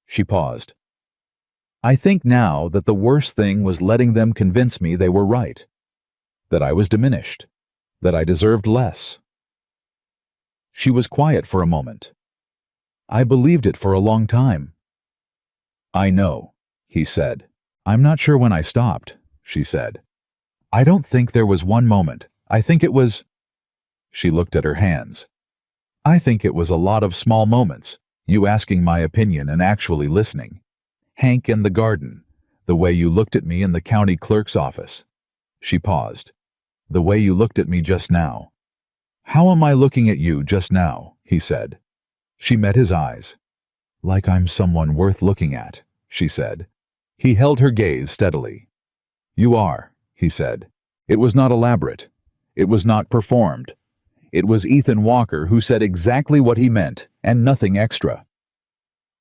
She paused. I think now that the worst thing was letting them convince me they were right. That I was diminished. That I deserved less. She was quiet for a moment. I believed it for a long time. I know, he said. I'm not sure when I stopped, she said. I don't think there was one moment. I think it was... She looked at her hands. I think it was a lot of small moments, you asking my opinion and actually listening. Hank in the garden, the way you looked at me in the county clerk's office. She paused. The way you looked at me just now. How am I looking at you just now? He said. She met his eyes. Like I'm someone worth looking at, she said. He held her gaze steadily. You are, he said. It was not elaborate. It was not performed. It was Ethan Walker who said exactly what he meant, and nothing extra.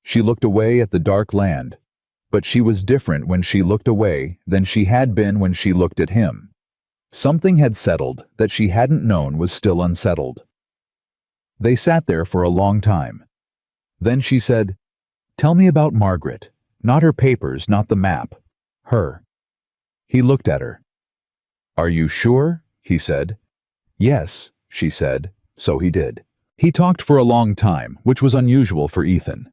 She looked away at the dark land, but she was different when she looked away than she had been when she looked at him. Something had settled that she hadn't known was still unsettled. They sat there for a long time. Then she said, Tell me about Margaret. Not her papers, not the map. Her. He looked at her. Are you sure? He said. Yes, she said. So he did. He talked for a long time, which was unusual for Ethan.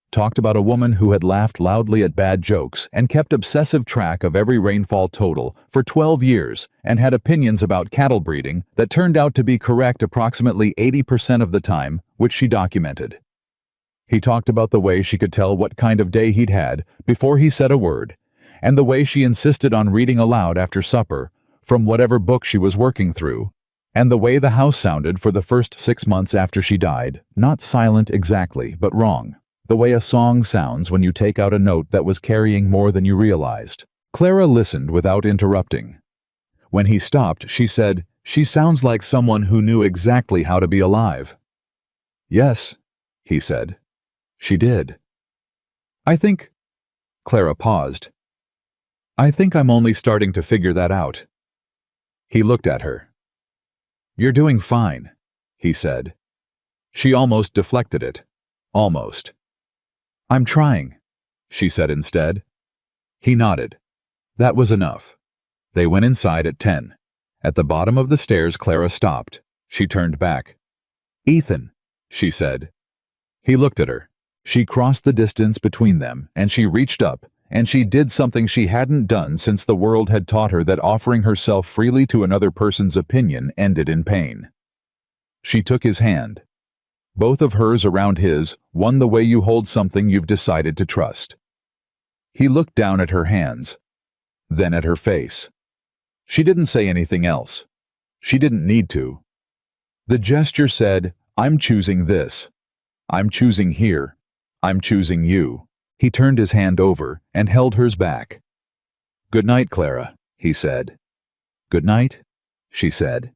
Talked about a woman who had laughed loudly at bad jokes and kept obsessive track of every rainfall total for 12 years and had opinions about cattle breeding that turned out to be correct approximately 80% of the time, which she documented. He talked about the way she could tell what kind of day he'd had before he said a word, and the way she insisted on reading aloud after supper from whatever book she was working through, and the way the house sounded for the first 6 months after she died, not silent exactly, but wrong. The way a song sounds when you take out a note that was carrying more than you realized. Clara listened without interrupting. When he stopped, she said, She sounds like someone who knew exactly how to be alive. Yes, he said. She did. I think... Clara paused. I think I'm only starting to figure that out. He looked at her. You're doing fine, he said. She almost deflected it. Almost. I'm trying, she said instead. He nodded. That was enough. They went inside at 10. At the bottom of the stairs, Clara stopped. She turned back. Ethan, she said. He looked at her. She crossed the distance between them, and she reached up, and she did something she hadn't done since the world had taught her that offering herself freely to another person's opinion ended in pain. She took his hand. Both of hers around his, one the way you hold something you've decided to trust. He looked down at her hands, then at her face. She didn't say anything else. She didn't need to. The gesture said, I'm choosing this. I'm choosing here. I'm choosing you. He turned his hand over and held hers back. Good night, Clara, he said. Good night, she said.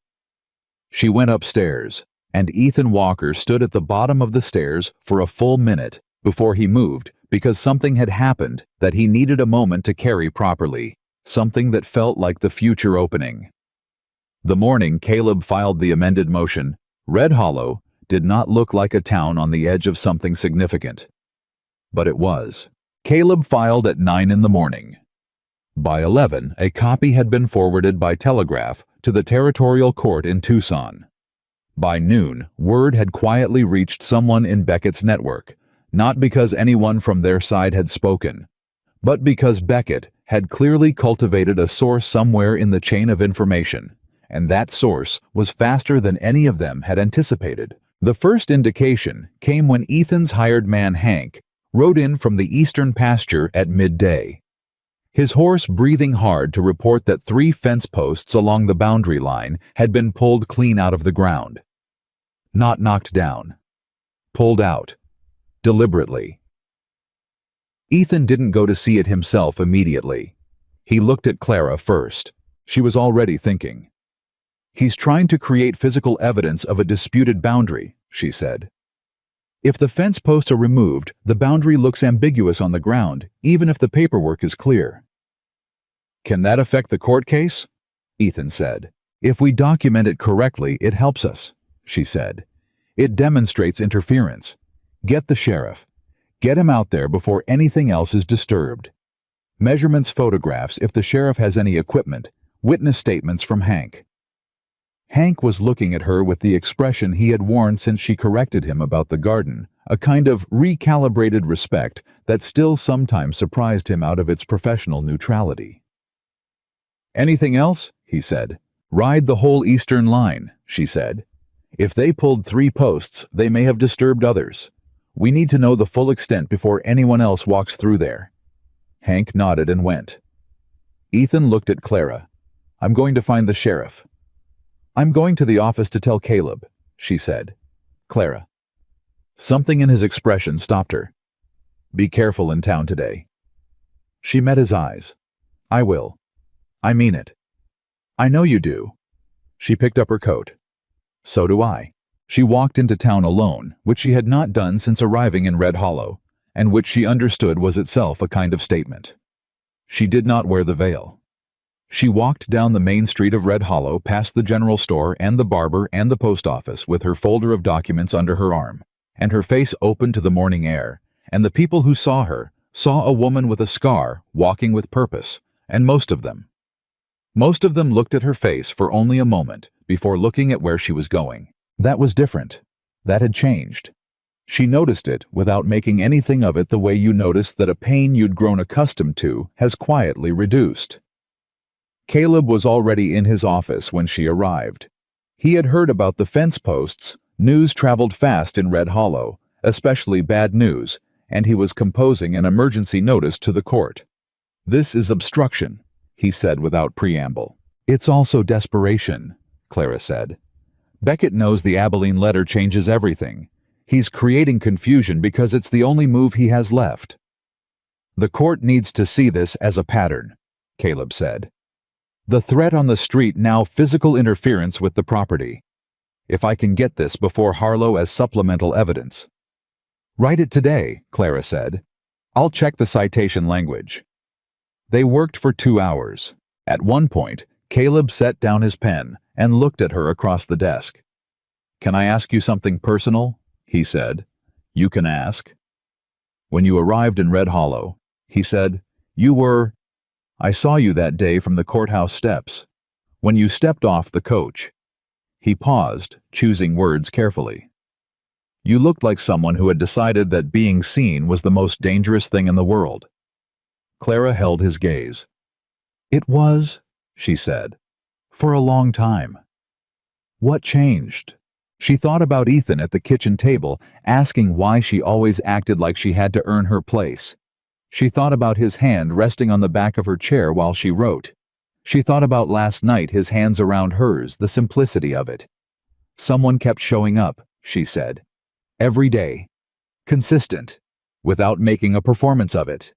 She went upstairs, and Ethan Walker stood at the bottom of the stairs for a full minute before he moved because something had happened that he needed a moment to carry properly, something that felt like the future opening. The morning Caleb filed the amended motion, Red Hollow did not look like a town on the edge of something significant. But it was. Caleb filed at 9 in the morning. By 11, a copy had been forwarded by telegraph to the territorial court in Tucson. By noon, word had quietly reached someone in Beckett's network, not because anyone from their side had spoken, but because Beckett had clearly cultivated a source somewhere in the chain of information, and that source was faster than any of them had anticipated. The first indication came when Ethan's hired man Hank rode in from the eastern pasture at midday. His horse breathing hard to report that 3 fence posts along the boundary line had been pulled clean out of the ground. Not knocked down. Pulled out. Deliberately. Ethan didn't go to see it himself immediately. He looked at Clara first. She was already thinking. He's trying to create physical evidence of a disputed boundary, she said. If the fence posts are removed, the boundary looks ambiguous on the ground, even if the paperwork is clear. Can that affect the court case? Ethan said. If we document it correctly, it helps us, she said. It demonstrates interference. Get the sheriff. Get him out there before anything else is disturbed. Measurements, photographs if the sheriff has any equipment, witness statements from Hank. Hank was looking at her with the expression he had worn since she corrected him about the garden, a kind of recalibrated respect that still sometimes surprised him out of its professional neutrality. Anything else? He said. Ride the whole eastern line, she said. If they pulled 3 posts, they may have disturbed others. We need to know the full extent before anyone else walks through there. Hank nodded and went. Ethan looked at Clara. I'm going to find the sheriff. I'm going to the office to tell Caleb, she said. Clara. Something in his expression stopped her. Be careful in town today. She met his eyes. I will. I mean it. I know you do. She picked up her coat. So do I. She walked into town alone, which she had not done since arriving in Red Hollow, and which she understood was itself a kind of statement. She did not wear the veil. She walked down the main street of Red Hollow past the general store and the barber and the post office with her folder of documents under her arm, and her face open to the morning air, and the people who saw her saw a woman with a scar walking with purpose, and most of them looked at her face for only a moment before looking at where she was going. That was different. That had changed. She noticed it without making anything of it the way you notice that a pain you'd grown accustomed to has quietly reduced. Caleb was already in his office when she arrived. He had heard about the fence posts. News traveled fast in Red Hollow, especially bad news, and he was composing an emergency notice to the court. This is obstruction, he said without preamble. It's also desperation, Clara said. Beckett knows the Abilene letter changes everything. He's creating confusion because it's the only move he has left. The court needs to see this as a pattern, Caleb said. The threat on the street now physical interference with the property. If I can get this before Harlow as supplemental evidence. Write it today, Clara said. I'll check the citation language. They worked for 2 hours. At one point, Caleb set down his pen and looked at her across the desk. Can I ask you something personal? He said. You can ask. When you arrived in Red Hollow, he said, I saw you that day from the courthouse steps. When you stepped off the coach. He paused, choosing words carefully. You looked like someone who had decided that being seen was the most dangerous thing in the world. Clara held his gaze. It was, she said, for a long time. What changed? She thought about Ethan at the kitchen table, asking why she always acted like she had to earn her place. She thought about his hand resting on the back of her chair while she wrote. She thought about last night, his hands around hers, the simplicity of it. Someone kept showing up, she said. Every day. Consistent. Without making a performance of it.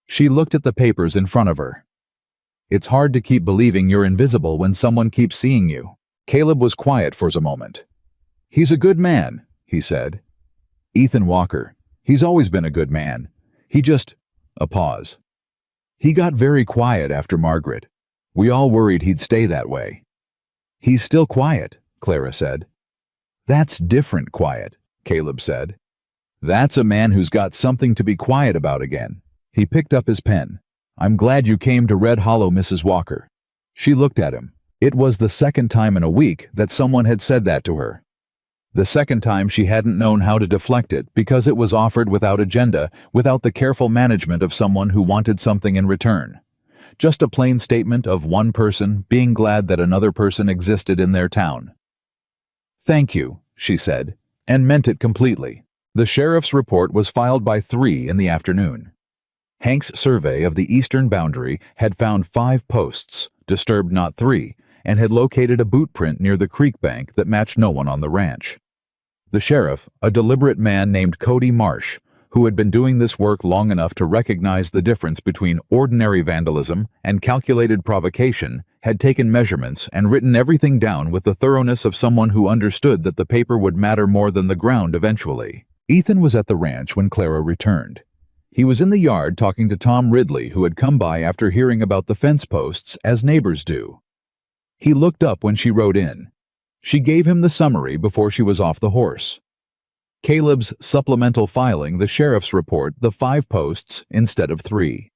She looked at the papers in front of her. It's hard to keep believing you're invisible when someone keeps seeing you. Caleb was quiet for a moment. He's a good man, he said. Ethan Walker. He's always been a good man. He just... A pause. He got very quiet after Margaret. We all worried he'd stay that way. He's still quiet, Clara said. That's different quiet, Caleb said. That's a man who's got something to be quiet about again. He picked up his pen. I'm glad you came to Red Hollow, Mrs. Walker. She looked at him. It was the second time in a week that someone had said that to her. The second time she hadn't known how to deflect it because it was offered without agenda, without the careful management of someone who wanted something in return. Just a plain statement of one person being glad that another person existed in their town. Thank you, she said, and meant it completely. The sheriff's report was filed by 3 in the afternoon. Hank's survey of the eastern boundary had found 5 posts, disturbed not 3, and had located a boot print near the creek bank that matched no one on the ranch. The sheriff, a deliberate man named Cody Marsh, who had been doing this work long enough to recognize the difference between ordinary vandalism and calculated provocation, had taken measurements and written everything down with the thoroughness of someone who understood that the paper would matter more than the ground eventually. Ethan was at the ranch when Clara returned. He was in the yard talking to Tom Ridley, who had come by after hearing about the fence posts, as neighbors do. He looked up when she rode in. She gave him the summary before she was off the horse. Caleb's supplemental filing the sheriff's report, the 5 posts instead of 3.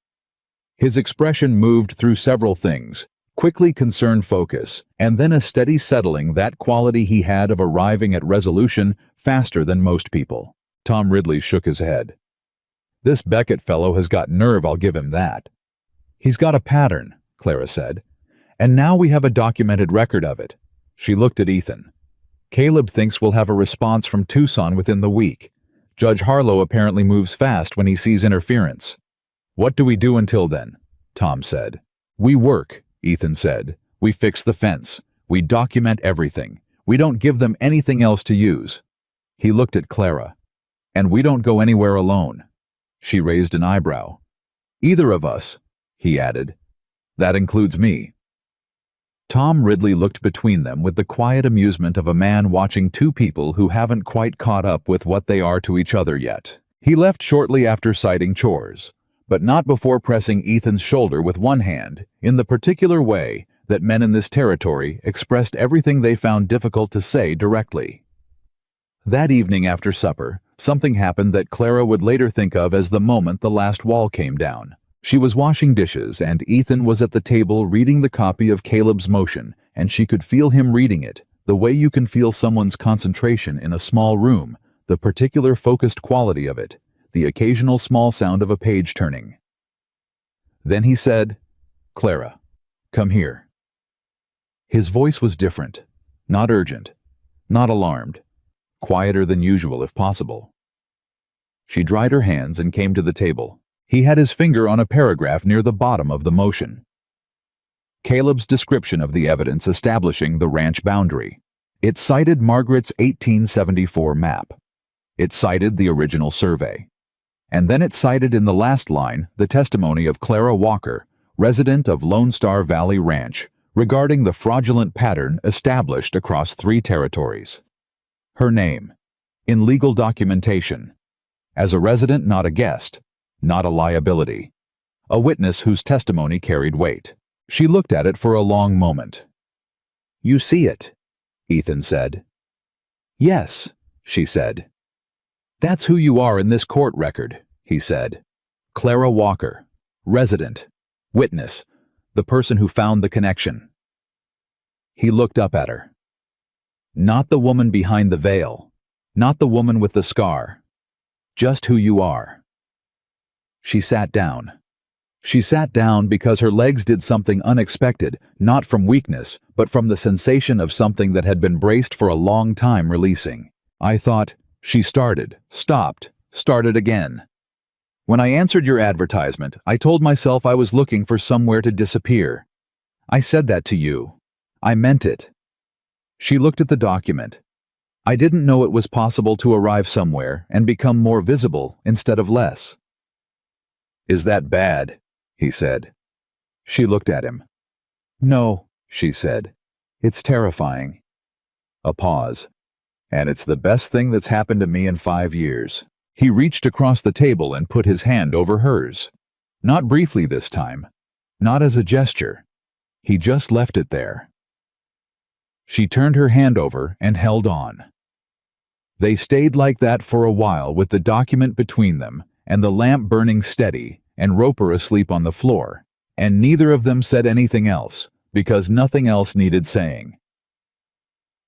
His expression moved through several things: quickly concerned focus, and then a steady settling, that quality he had of arriving at resolution faster than most people. Tom Ridley shook his head. "This Beckett fellow has got nerve, I'll give him that." "He's got a pattern," Clara said. "And now we have a documented record of it." She looked at Ethan. "Caleb thinks we'll have a response from Tucson within the week. Judge Harlow apparently moves fast when he sees interference." "What do we do until then?" Tom said. "We work," Ethan said. "We fix the fence. We document everything. We don't give them anything else to use." He looked at Clara. "And we don't go anywhere alone." She raised an eyebrow. "Either of us," he added. "That includes me." Tom Ridley looked between them with the quiet amusement of a man watching two people who haven't quite caught up with what they are to each other yet. He left shortly after citing chores, but not before pressing Ethan's shoulder with one hand, in the particular way that men in this territory expressed everything they found difficult to say directly. That evening after supper, something happened that Clara would later think of as the moment the last wall came down. She was washing dishes, and Ethan was at the table reading the copy of Caleb's motion, and she could feel him reading it, the way you can feel someone's concentration in a small room, the particular focused quality of it, the occasional small sound of a page turning. Then he said, "Clara, come here." His voice was different, not urgent, not alarmed, quieter than usual if possible. She dried her hands and came to the table. He had his finger on a paragraph near the bottom of the motion. Caleb's description of the evidence establishing the ranch boundary. It cited Margaret's 1874 map. It cited the original survey. And then it cited in the last line the testimony of Clara Walker, resident of Lone Star Valley Ranch, regarding the fraudulent pattern established across 3 territories. Her name, in legal documentation, as a resident, not a guest, not a liability, a witness whose testimony carried weight. She looked at it for a long moment. "You see it," Ethan said. "Yes," she said. "That's who you are in this court record," he said. "Clara Walker, resident, witness, the person who found the connection." He looked up at her. "Not the woman behind the veil, not the woman with the scar, just who you are." She sat down. She sat down because her legs did something unexpected, not from weakness, but from the sensation of something that had been braced for a long time releasing. "I thought," she started, stopped, started again. "When I answered your advertisement, I told myself I was looking for somewhere to disappear. I said that to you. I meant it." She looked at the document. "I didn't know it was possible to arrive somewhere and become more visible instead of less." "Is that bad?" he said. She looked at him. "No," she said. "It's terrifying." A pause. "And it's the best thing that's happened to me in 5 years." He reached across the table and put his hand over hers. Not briefly this time. Not as a gesture. He just left it there. She turned her hand over and held on. They stayed like that for a while with the document between them, and the lamp burning steady, and Roper asleep on the floor, and neither of them said anything else, because nothing else needed saying.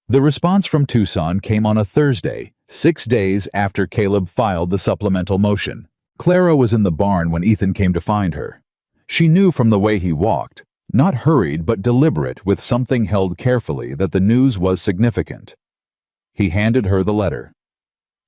The response from Tucson came on a Thursday, 6 days after Caleb filed the supplemental motion. Clara was in the barn when Ethan came to find her. She knew from the way he walked, not hurried but deliberate with something held carefully, that the news was significant. He handed her the letter.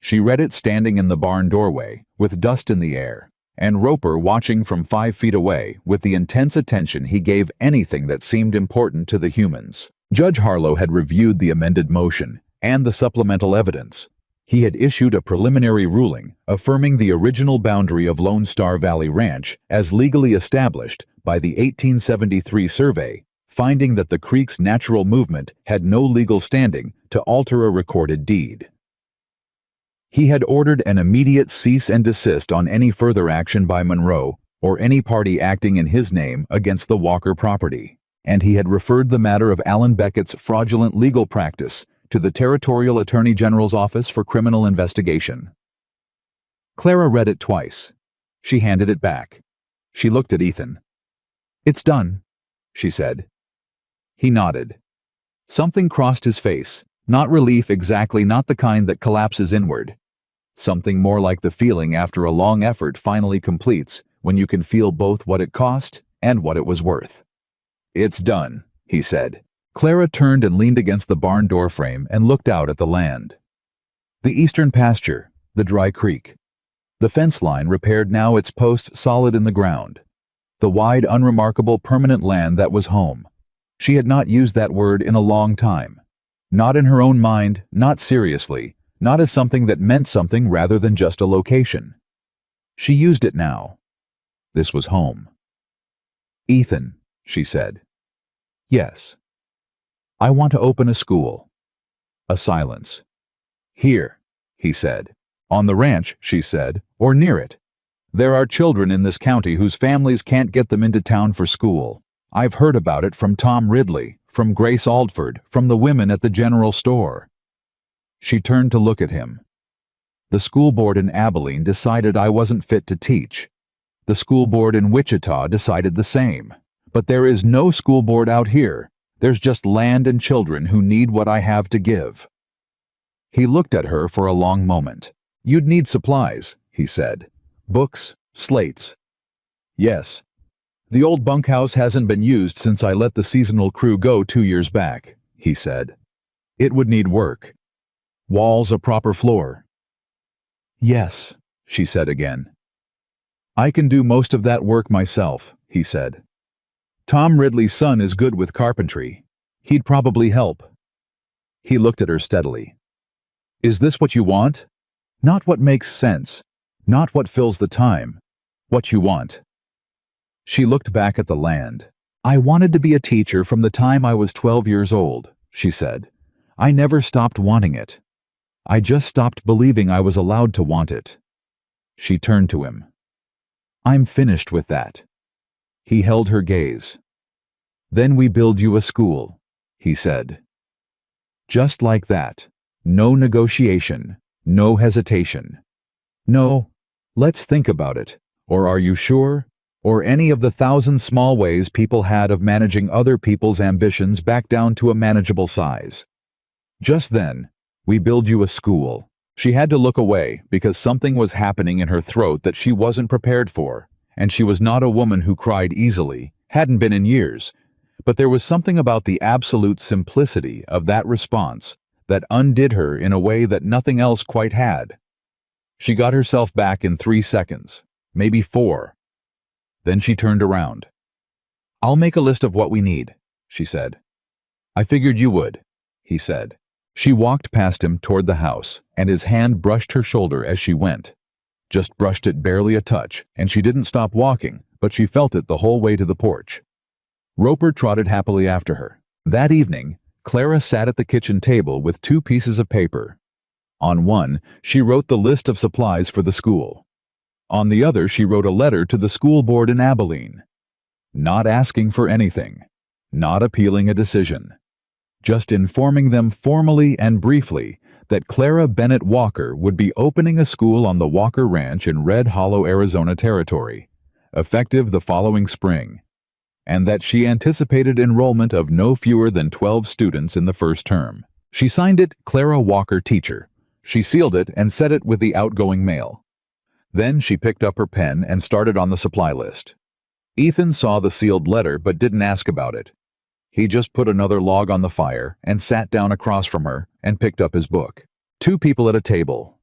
She read it standing in the barn doorway, with dust in the air, and Roper watching from 5 feet away with the intense attention he gave anything that seemed important to the humans. Judge Harlow had reviewed the amended motion and the supplemental evidence. He had issued a preliminary ruling affirming the original boundary of Lone Star Valley Ranch as legally established by the 1873 survey, finding that the creek's natural movement had no legal standing to alter a recorded deed. He had ordered an immediate cease and desist on any further action by Monroe or any party acting in his name against the Walker property, and he had referred the matter of Alan Beckett's fraudulent legal practice to the Territorial Attorney General's Office for Criminal Investigation. Clara read it twice. She handed it back. She looked at Ethan. "It's done," she said. He nodded. Something crossed his face, not relief exactly, not the kind that collapses inward. Something more like the feeling after a long effort finally completes, when you can feel both what it cost and what it was worth. "It's done," he said. Clara turned and leaned against the barn door frame and looked out at the land. The eastern pasture, the dry creek. The fence line repaired, now its posts solid in the ground. The wide, unremarkable, permanent land that was home. She had not used that word in a long time. Not in her own mind, not seriously, not as something that meant something rather than just a location. She used it now. This was home. "Ethan," she said. "Yes." "I want to open a school." A silence. "Here," he said. "On the ranch," she said, "or near it. There are children in this county whose families can't get them into town for school. I've heard about it from Tom Ridley, from Grace Aldford, from the women at the general store." She turned to look at him. "The school board in Abilene decided I wasn't fit to teach. The school board in Wichita decided the same. But there is no school board out here. There's just land and children who need what I have to give." He looked at her for a long moment. "You'd need supplies," he said. "Books, slates." "Yes. The old bunkhouse hasn't been used since I let the seasonal crew go 2 years back," he said. "It would need work. Walls, a proper floor." "Yes," she said again. "I can do most of that work myself," he said. "Tom Ridley's son is good with carpentry. He'd probably help." He looked at her steadily. "Is this what you want? Not what makes sense, not what fills the time, what you want." She looked back at the land. "I wanted to be a teacher from the time I was 12 years old," she said. "I never stopped wanting it. I just stopped believing I was allowed to want it." She turned to him. "I'm finished with that." He held her gaze. "Then we build you a school," he said. Just like that. No negotiation, no hesitation. "No, let's think about it," or "Are you sure?" or any of the thousand small ways people had of managing other people's ambitions back down to a manageable size. Just then, "We build you a school." She had to look away because something was happening in her throat that she wasn't prepared for, and she was not a woman who cried easily, hadn't been in years, but there was something about the absolute simplicity of that response that undid her in a way that nothing else quite had. She got herself back in 3 seconds, maybe 4. Then she turned around. "I'll make a list of what we need," she said. "I figured you would," he said. She walked past him toward the house, and his hand brushed her shoulder as she went. Just brushed it barely a touch, and she didn't stop walking, but she felt it the whole way to the porch. Roper trotted happily after her. That evening, Clara sat at the kitchen table with 2 pieces of paper. On one, she wrote the list of supplies for the school. On the other, she wrote a letter to the school board in Abilene. Not asking for anything. Not appealing a decision. Just informing them formally and briefly that Clara Bennett Walker would be opening a school on the Walker Ranch in Red Hollow, Arizona Territory, effective the following spring, and that she anticipated enrollment of no fewer than 12 students in the first term. She signed it Clara Walker, teacher. She sealed it and set it with the outgoing mail. Then she picked up her pen and started on the supply list. Ethan saw the sealed letter but didn't ask about it. He just put another log on the fire and sat down across from her and picked up his book. 2 people at a table.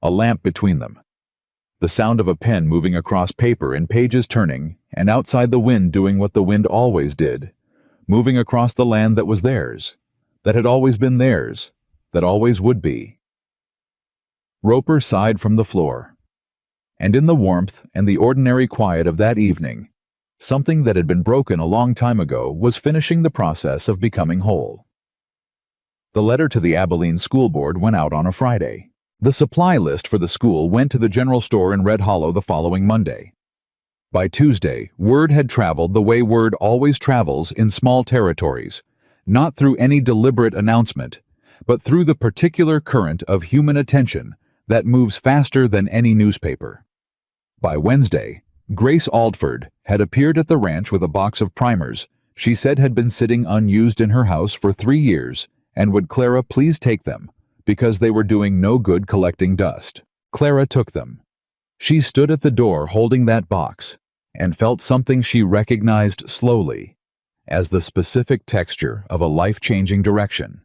A lamp between them. The sound of a pen moving across paper and pages turning, and outside the wind doing what the wind always did, moving across the land that was theirs, that had always been theirs, that always would be. Roper sighed from the floor. And in the warmth and the ordinary quiet of that evening, Something that had been broken a long time ago was finishing the process of becoming whole. The letter to the Abilene School Board went out on a Friday. The supply list for the school went to the general store in Red Hollow the following Monday. By Tuesday, word had traveled the way word always travels in small territories, not through any deliberate announcement, but through the particular current of human attention that moves faster than any newspaper. By Wednesday, Grace Aldford had appeared at the ranch with a box of primers she said had been sitting unused in her house for 3 years, and would Clara please take them, because they were doing no good collecting dust. Clara took them. She stood at the door holding that box, and felt something she recognized slowly as the specific texture of a life-changing direction.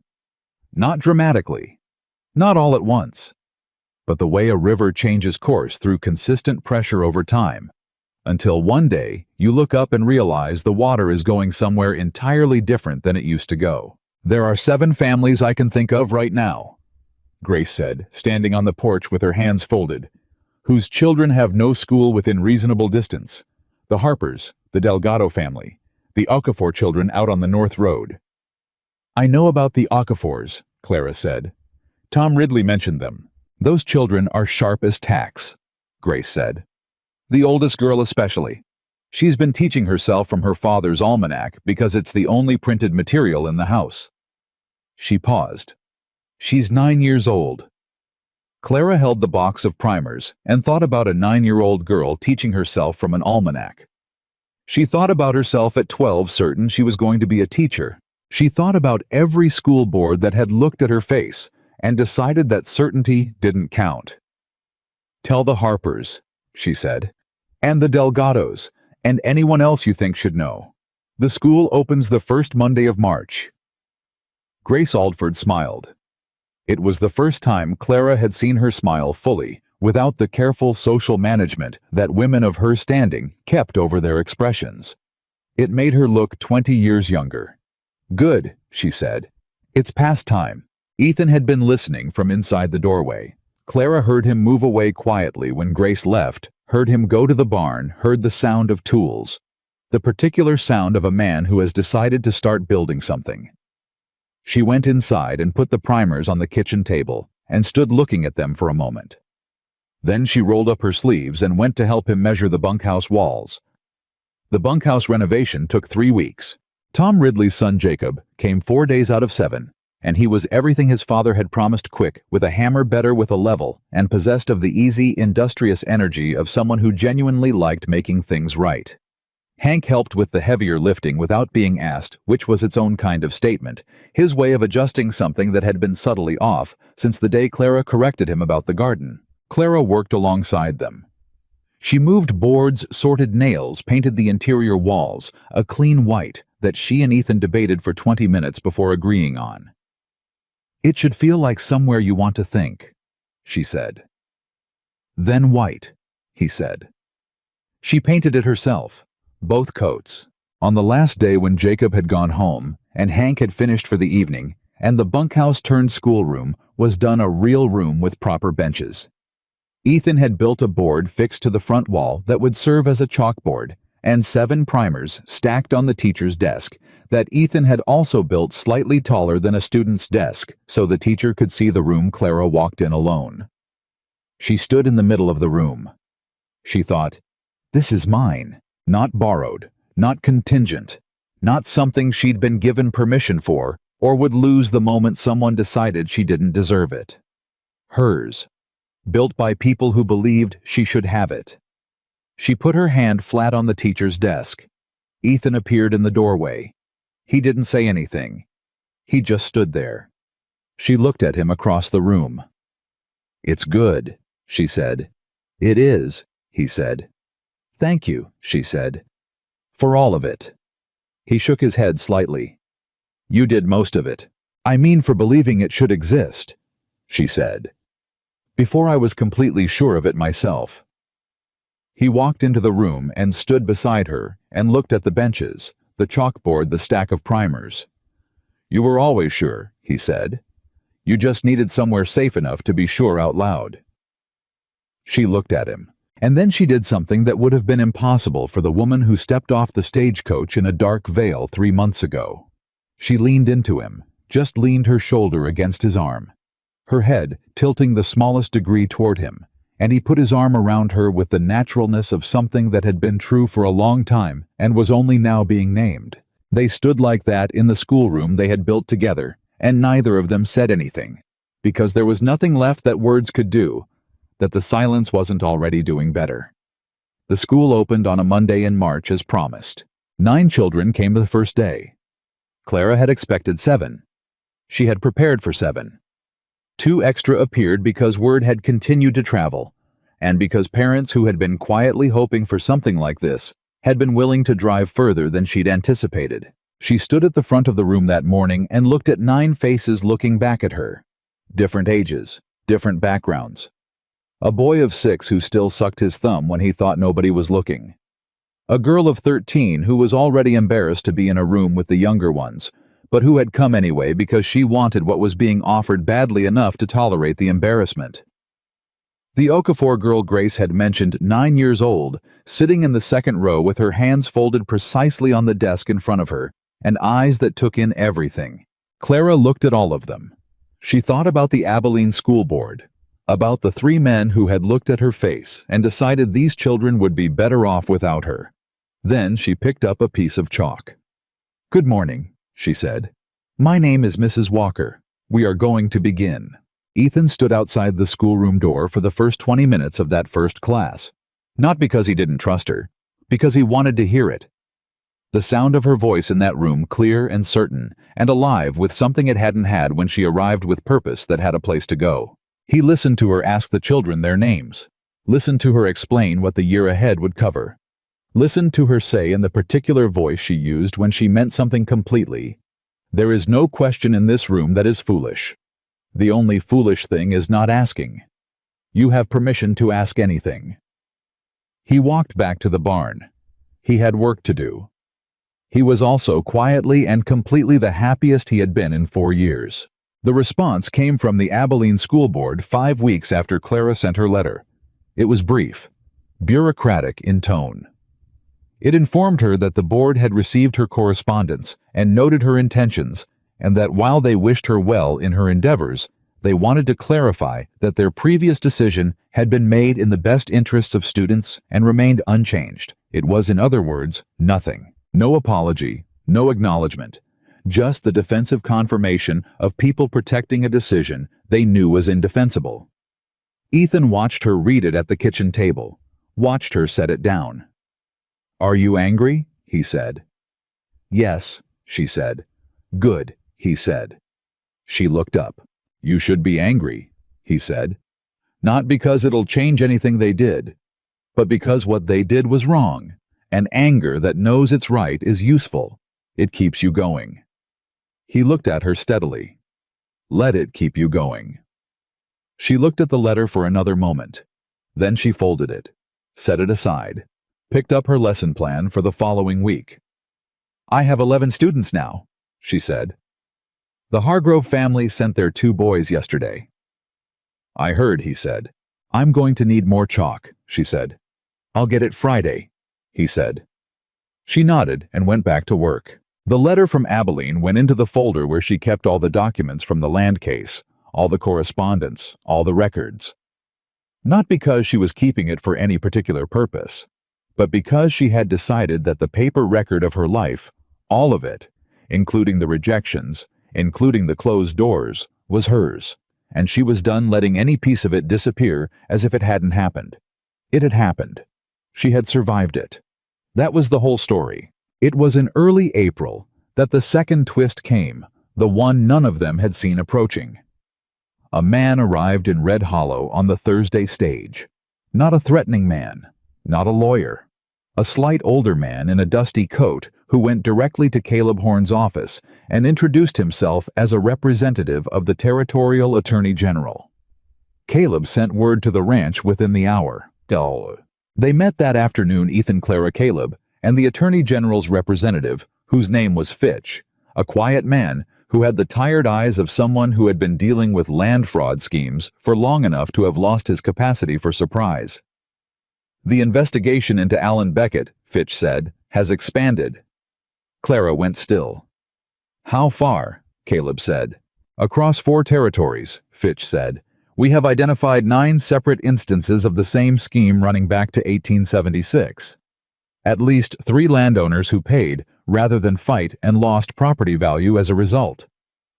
Not dramatically, not all at once, but the way a river changes course through consistent pressure over time, until one day you look up and realize the water is going somewhere entirely different than it used to go. "There are 7 families I can think of right now," Grace said, standing on the porch with her hands folded, "whose children have no school within reasonable distance. The Harpers, the Delgado family, the Okafor children out on the North Road." "I know about the Okafors," Clara said. "Tom Ridley mentioned them. Those children are sharp as tacks," Grace said. "The oldest girl especially. She's been teaching herself from her father's almanac because it's the only printed material in the house." She paused. "She's 9 years old." Clara held the box of primers and thought about a 9-year-old girl teaching herself from an almanac. She thought about herself at 12 certain she was going to be a teacher. She thought about every school board that had looked at her face and decided that certainty didn't count. "Tell the Harpers," she said, "and the Delgados, and anyone else you think should know. The school opens the first Monday of March." Grace Aldford smiled. It was the first time Clara had seen her smile fully, without the careful social management that women of her standing kept over their expressions. It made her look 20 years younger. "Good," she said. "It's past time." Ethan had been listening from inside the doorway. Clara heard him move away quietly when Grace left, heard him go to the barn, heard the sound of tools. The particular sound of a man who has decided to start building something. She went inside and put the primers on the kitchen table and stood looking at them for a moment. Then she rolled up her sleeves and went to help him measure the bunkhouse walls. The bunkhouse renovation took 3 weeks. Tom Ridley's son Jacob came 4 days out of 7, and he was everything his father had promised, quick, with a hammer better with a level, and possessed of the easy, industrious energy of someone who genuinely liked making things right. Hank helped with the heavier lifting without being asked, which was its own kind of statement, his way of adjusting something that had been subtly off since the day Clara corrected him about the garden. Clara worked alongside them. She moved boards, sorted nails, painted the interior walls, a clean white that she and Ethan debated for 20 minutes before agreeing on. "It should feel like somewhere you want to think," she said. "Then white," he said. She painted it herself. Both coats. On the last day when Jacob had gone home, and Hank had finished for the evening, and the bunkhouse turned schoolroom was done a real room with proper benches. Ethan had built a board fixed to the front wall that would serve as a chalkboard, and 7 primers stacked on the teacher's desk that Ethan had also built slightly taller than a student's desk so the teacher could see the room Clara walked in alone. She stood in the middle of the room. She thought, "This is mine. Not borrowed, not contingent, not something she'd been given permission for or would lose the moment someone decided she didn't deserve it. Hers, built by people who believed she should have it." She put her hand flat on the teacher's desk. Ethan appeared in the doorway. He didn't say anything. He just stood there. She looked at him across the room. "It's good," she said. "It is," he said. "Thank you," she said. "For all of it." He shook his head slightly. "You did most of it. I mean for believing it should exist," she said. "Before I was completely sure of it myself." He walked into the room and stood beside her and looked at the benches, the chalkboard, the stack of primers. "You were always sure," he said. "You just needed somewhere safe enough to be sure out loud." She looked at him. And then she did something that would have been impossible for the woman who stepped off the stagecoach in a dark veil 3 months ago. She leaned into him, just leaned her shoulder against his arm, her head tilting the smallest degree toward him, and he put his arm around her with the naturalness of something that had been true for a long time and was only now being named. They stood like that in the schoolroom they had built together, and neither of them said anything, because there was nothing left that words could do, that the silence wasn't already doing better. The school opened on a Monday in March as promised. 9 children came the first day. Clara had expected 7. She had prepared for 7. 2 extra appeared because word had continued to travel, and because parents who had been quietly hoping for something like this had been willing to drive further than she'd anticipated. She stood at the front of the room that morning and looked at 9 faces looking back at her. Different ages, different backgrounds. A boy of 6 who still sucked his thumb when he thought nobody was looking. A girl of 13 who was already embarrassed to be in a room with the younger ones, but who had come anyway because she wanted what was being offered badly enough to tolerate the embarrassment. The Okafor girl Grace had mentioned, 9 years old, sitting in the second row with her hands folded precisely on the desk in front of her, and eyes that took in everything. Clara looked at all of them. She thought about the Abilene School Board, about the 3 men who had looked at her face and decided these children would be better off without her. Then she picked up a piece of chalk. "Good morning," she said. "My name is Mrs. Walker. We are going to begin." Ethan stood outside the schoolroom door for the first 20 minutes of that first class. Not because he didn't trust her, because he wanted to hear it. The sound of her voice in that room, clear and certain, and alive with something it hadn't had when she arrived with purpose that had a place to go. He listened to her ask the children their names, listened to her explain what the year ahead would cover, listened to her say in the particular voice she used when she meant something completely, "There is no question in this room that is foolish. The only foolish thing is not asking. You have permission to ask anything." He walked back to the barn. He had work to do. He was also quietly and completely the happiest he had been in 4 years. The response came from the Abilene School Board 5 weeks after Clara sent her letter. It was brief, bureaucratic in tone. It informed her that the board had received her correspondence and noted her intentions, and that while they wished her well in her endeavors, they wanted to clarify that their previous decision had been made in the best interests of students and remained unchanged. It was, in other words, nothing. No apology, no acknowledgement, just the defensive confirmation of people protecting a decision they knew was indefensible. Ethan watched her read it at the kitchen table, watched her set it down. "Are you angry?" he said. "Yes," she said. "Good," he said. She looked up. "You should be angry," he said. "Not because it'll change anything they did, but because what they did was wrong. And anger that knows it's right is useful. It keeps you going." He looked at her steadily. "Let it keep you going." She looked at the letter for another moment. Then she folded it, set it aside, picked up her lesson plan for the following week. "I have 11 students now," she said. "The Hargrove family sent their 2 boys yesterday." "I heard," he said. "I'm going to need more chalk," she said. "I'll get it Friday," he said. She nodded and went back to work. The letter from Abilene went into the folder where she kept all the documents from the land case, all the correspondence, all the records. Not because she was keeping it for any particular purpose, but because she had decided that the paper record of her life, all of it, including the rejections, including the closed doors, was hers, and she was done letting any piece of it disappear as if it hadn't happened. It had happened. She had survived it. That was the whole story. It was in early April that the second twist came, the one none of them had seen approaching. A man arrived in Red Hollow on the Thursday stage. Not a threatening man, not a lawyer. A slight older man in a dusty coat who went directly to Caleb Horn's office and introduced himself as a representative of the Territorial Attorney General. Caleb sent word to the ranch within the hour. They met that afternoon, Ethan, Clara, Caleb, and the Attorney General's representative, whose name was Fitch, a quiet man who had the tired eyes of someone who had been dealing with land fraud schemes for long enough to have lost his capacity for surprise. The investigation into Alan Beckett, Fitch said, has expanded. Clara went still. How far? Caleb said. Across 4 territories, Fitch said. We have identified 9 separate instances of the same scheme running back to 1876. At least 3 landowners who paid, rather than fight, and lost property value as a result.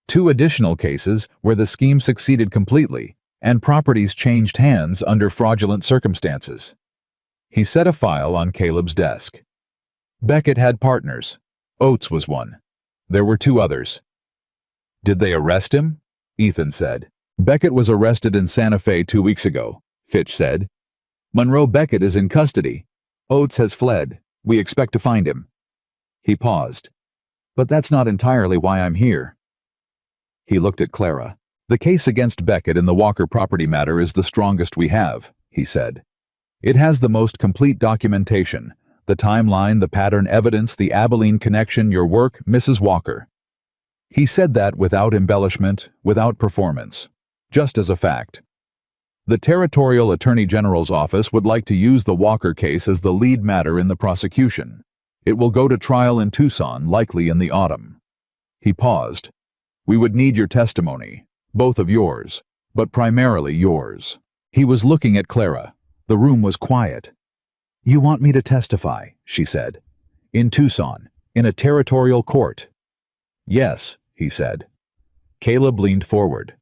2 additional cases where the scheme succeeded completely, and properties changed hands under fraudulent circumstances. He set a file on Caleb's desk. Beckett had partners. Oates was one. There were 2 others. Did they arrest him? Ethan said. Beckett was arrested in Santa Fe 2 weeks ago, Fitch said. Monroe Beckett is in custody. Oates has fled. We expect to find him. He paused. But that's not entirely why I'm here. He looked at Clara. The case against Beckett in the Walker property matter is the strongest we have, he said. It has the most complete documentation, the timeline, the pattern evidence, the Abilene connection, your work, Mrs. Walker. He said that without embellishment, without performance, just as a fact. The Territorial Attorney General's office would like to use the Walker case as the lead matter in the prosecution. It will go to trial in Tucson, likely in the autumn. He paused. We would need your testimony, both of yours, but primarily yours. He was looking at Clara. The room was quiet. You want me to testify, she said. In Tucson, in a territorial court. Yes, he said. Caleb leaned forward.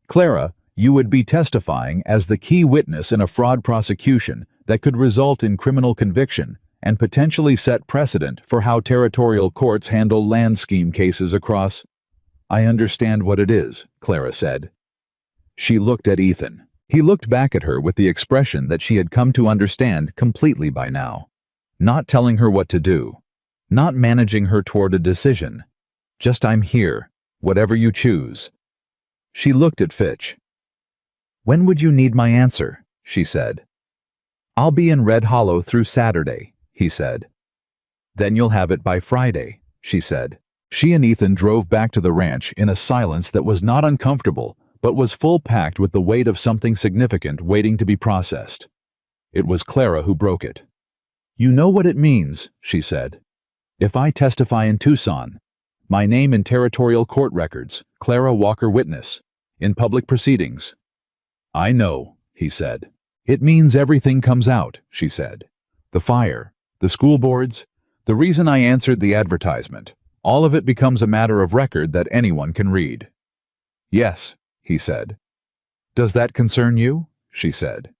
Clara, you would be testifying as the key witness in a fraud prosecution that could result in criminal conviction and potentially set precedent for how territorial courts handle land scheme cases across. I understand what it is, Clara said. She looked at Ethan. He looked back at her with the expression that she had come to understand completely by now. Not telling her what to do. Not managing her toward a decision. Just I'm here, whatever you choose. She looked at Fitch. When would you need my answer? She said. I'll be in Red Hollow through Saturday, he said. Then you'll have it by Friday, she said. She and Ethan drove back to the ranch in a silence that was not uncomfortable, but was full-packed with the weight of something significant waiting to be processed. It was Clara who broke it. You know what it means, she said. If I testify in Tucson, my name in territorial court records, Clara Walker witness, in public proceedings. I know, he said. It means everything comes out, she said. The fire, the school boards, the reason I answered the advertisement, all of it becomes a matter of record that anyone can read. Yes, he said. Does that concern you? She said.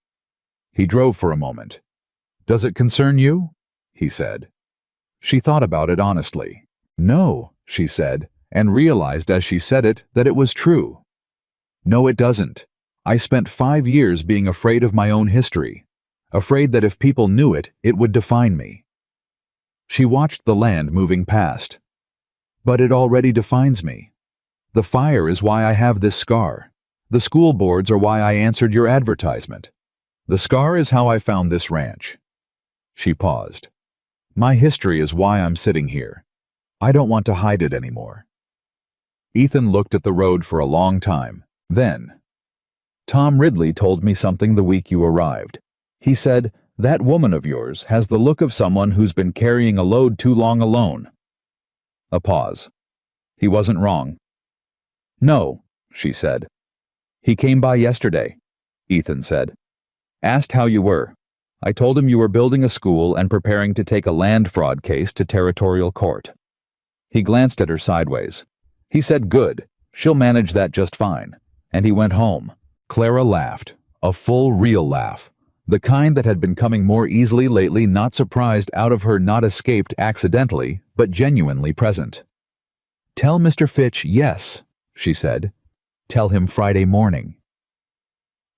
He drove for a moment. Does it concern you? He said. She thought about it honestly. No, she said, and realized as she said it that it was true. No, it doesn't. I spent 5 years being afraid of my own history, afraid that if people knew it, it would define me. She watched the land moving past. But it already defines me. The fire is why I have this scar. The school boards are why I answered your advertisement. The scar is how I found this ranch. She paused. My history is why I'm sitting here. I don't want to hide it anymore. Ethan looked at the road for a long time. Then, Tom Ridley told me something the week you arrived. He said, that woman of yours has the look of someone who's been carrying a load too long alone. A pause. He wasn't wrong. No, she said. He came by yesterday, Ethan said. Asked how you were. I told him you were building a school and preparing to take a land fraud case to territorial court. He glanced at her sideways. He said, good, she'll manage that just fine. And he went home. Clara laughed, a full, real laugh, the kind that had been coming more easily lately, not surprised out of her, not escaped accidentally, but genuinely present. Tell Mr. Fitch yes, she said. Tell him Friday morning.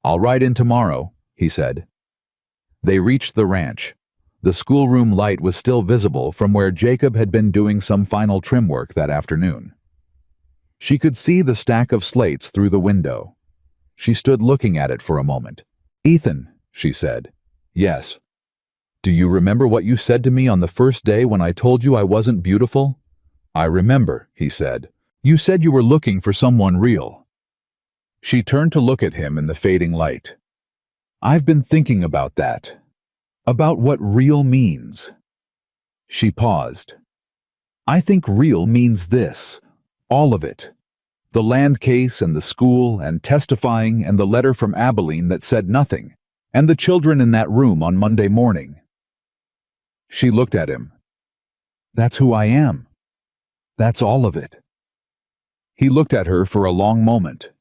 I'll ride in tomorrow, he said. They reached the ranch. The schoolroom light was still visible from where Jacob had been doing some final trim work that afternoon. She could see the stack of slates through the window. She stood looking at it for a moment. Ethan, she said. Yes. Do you remember what you said to me on the first day when I told you I wasn't beautiful? I remember, he said. You said you were looking for someone real. She turned to look at him in the fading light. I've been thinking about that. About what real means. She paused. I think real means this. All of it. The land case and the school and testifying and the letter from Abilene that said nothing, and the children in that room on Monday morning. She looked at him. That's who I am. That's all of it. He looked at her for a long moment.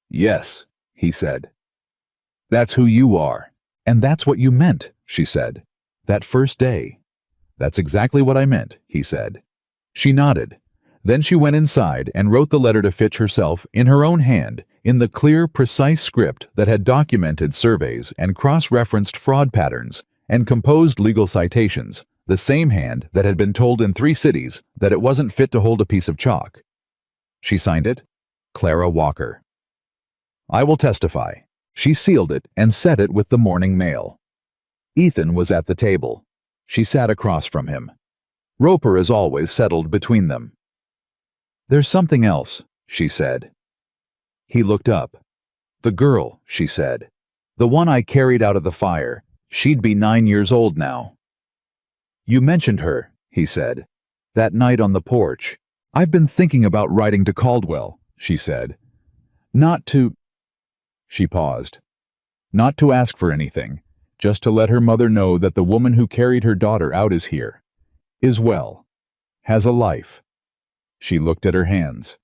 Yes, he said. That's who you are. And that's what you meant, she said. That first day. That's exactly what I meant, he said. She nodded. Then she went inside and wrote the letter to Fitch herself in her own hand, in the clear, precise script that had documented surveys and cross-referenced fraud patterns and composed legal citations, the same hand that had been told in 3 cities that it wasn't fit to hold a piece of chalk. She signed it, Clara Walker. I will testify. She sealed it and set it with the morning mail. Ethan was at the table. She sat across from him. Roper, as always, settled between them. There's something else, she said. He looked up. The girl, she said. The one I carried out of the fire. She'd be 9 years old now. You mentioned her, he said. That night on the porch. I've been thinking about writing to Caldwell, she said. Not to... She paused. Not to ask for anything, just to let her mother know that the woman who carried her daughter out is here. Is well. Has a life. She looked at her hands.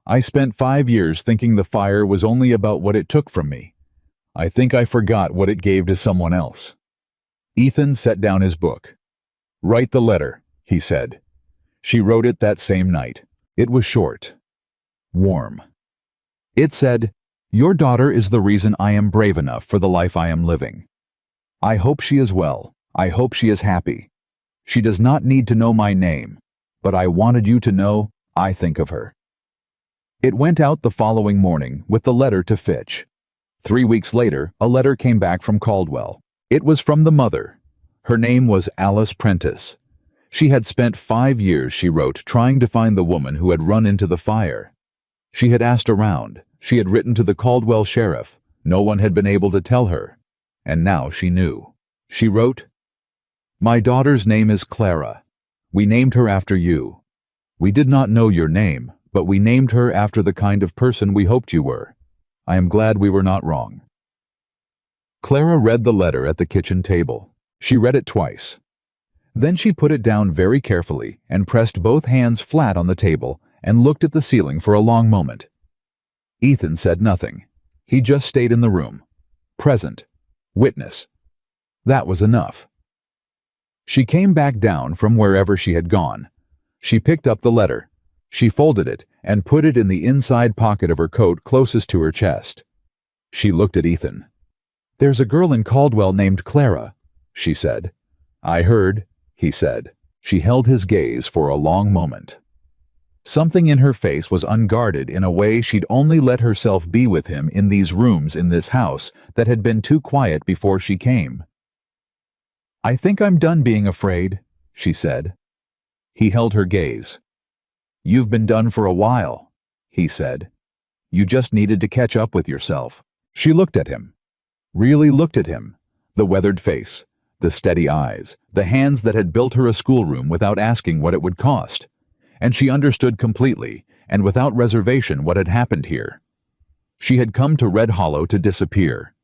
I spent 5 years thinking the fire was only about what it took from me. I think I forgot what it gave to someone else. Ethan set down his book. Write the letter, he said. She wrote it that same night. It was short. Warm. It said, Your daughter is the reason I am brave enough for the life I am living. I hope she is well. I hope she is happy. She does not need to know my name, but I wanted you to know I think of her. It went out the following morning with the letter to Fitch. 3 weeks later, a letter came back from Caldwell. It was from the mother. Her name was Alice Prentice. She had spent 5 years, she wrote, trying to find the woman who had run into the fire. She had asked around. She had written to the Caldwell sheriff. No one had been able to tell her. And now she knew. She wrote, My daughter's name is Clara. We named her after you. We did not know your name, but we named her after the kind of person we hoped you were. I am glad we were not wrong. Clara read the letter at the kitchen table. She read it twice. Then she put it down very carefully and pressed both hands flat on the table and looked at the ceiling for a long moment. Ethan said nothing. He just stayed in the room. Present. Witness. That was enough. She came back down from wherever she had gone. She picked up the letter. She folded it and put it in the inside pocket of her coat closest to her chest. She looked at Ethan. There's a girl in Caldwell named Clara, she said. I heard, he said. She held his gaze for a long moment. Something in her face was unguarded in a way she'd only let herself be with him in these rooms in this house that had been too quiet before she came. I think I'm done being afraid, she said. He held her gaze. You've been done for a while, he said. You just needed to catch up with yourself. She looked at him. Really looked at him. The weathered face, the steady eyes, the hands that had built her a schoolroom without asking what it would cost. And she understood completely, and without reservation, what had happened here. She had come to Red Hollow to disappear.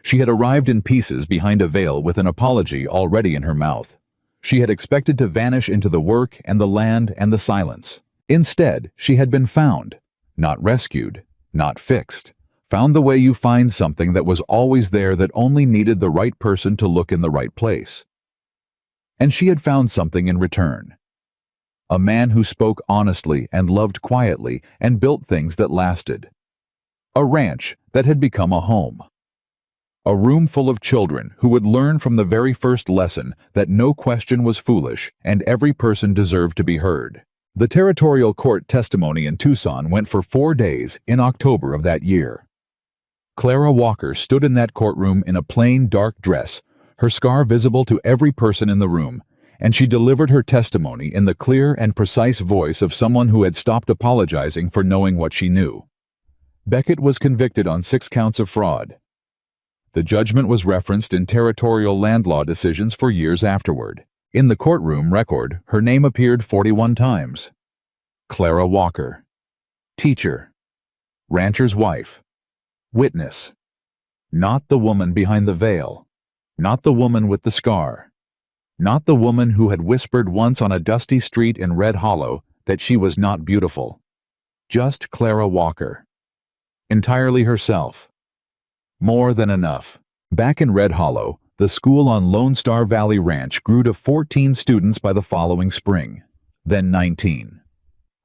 She had arrived in pieces behind a veil with an apology already in her mouth. She had expected to vanish into the work and the land and the silence. Instead, she had been found, not rescued, not fixed. Found the way you find something that was always there that only needed the right person to look in the right place. And she had found something in return. A man who spoke honestly and loved quietly and built things that lasted. A ranch that had become a home. A room full of children who would learn from the very first lesson that no question was foolish and every person deserved to be heard. The territorial court testimony in Tucson went for 4 days in October of that year. Clara Walker stood in that courtroom in a plain, dark dress, her scar visible to every person in the room, and she delivered her testimony in the clear and precise voice of someone who had stopped apologizing for knowing what she knew. Beckett was convicted on 6 counts of fraud. The judgment was referenced in territorial land law decisions for years afterward. In the courtroom record, her name appeared 41 times. Clara Walker. Teacher. Rancher's wife. Witness. Not the woman behind the veil. Not the woman with the scar. Not the woman who had whispered once on a dusty street in Red Hollow that she was not beautiful. Just Clara Walker. Entirely herself. More than enough. Back in Red Hollow, the school on Lone Star Valley Ranch grew to 14 students by the following spring, then 19.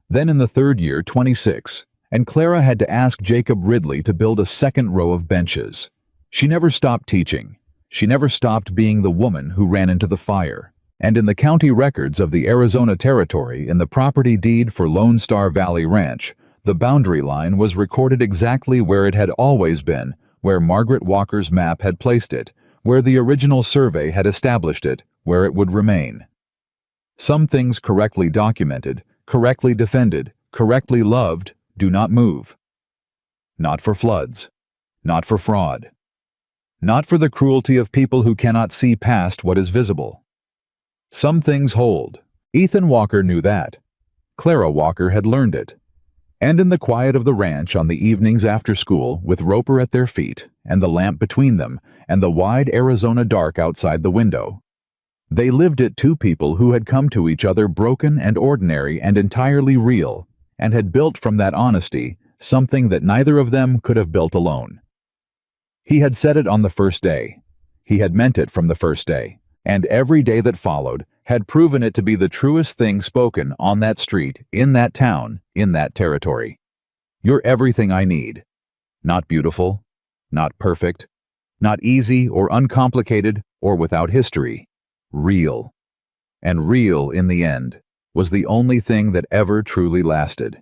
Then in the third year, 26, and Clara had to ask Jacob Ridley to build a second row of benches. She never stopped teaching. She never stopped being the woman who ran into the fire. And in the county records of the Arizona Territory, in the property deed for Lone Star Valley Ranch, the boundary line was recorded exactly where it had always been, where Margaret Walker's map had placed it, where the original survey had established it, where it would remain. Some things correctly documented, correctly defended, correctly loved, do not move. Not for floods. Not for fraud. Not for the cruelty of people who cannot see past what is visible. Some things hold. Ethan Walker knew that. Clara Walker had learned it. And in the quiet of the ranch on the evenings after school, with Roper at their feet, and the lamp between them, and the wide Arizona dark outside the window, they lived it, two people who had come to each other broken and ordinary and entirely real, and had built from that honesty something that neither of them could have built alone. He had said it on the first day. He had meant it from the first day, and every day that followed had proven it to be the truest thing spoken on that street, in that town, in that territory. You're everything I need. Not beautiful, not perfect, not easy or uncomplicated or without history. Real. And real, in the end, was the only thing that ever truly lasted.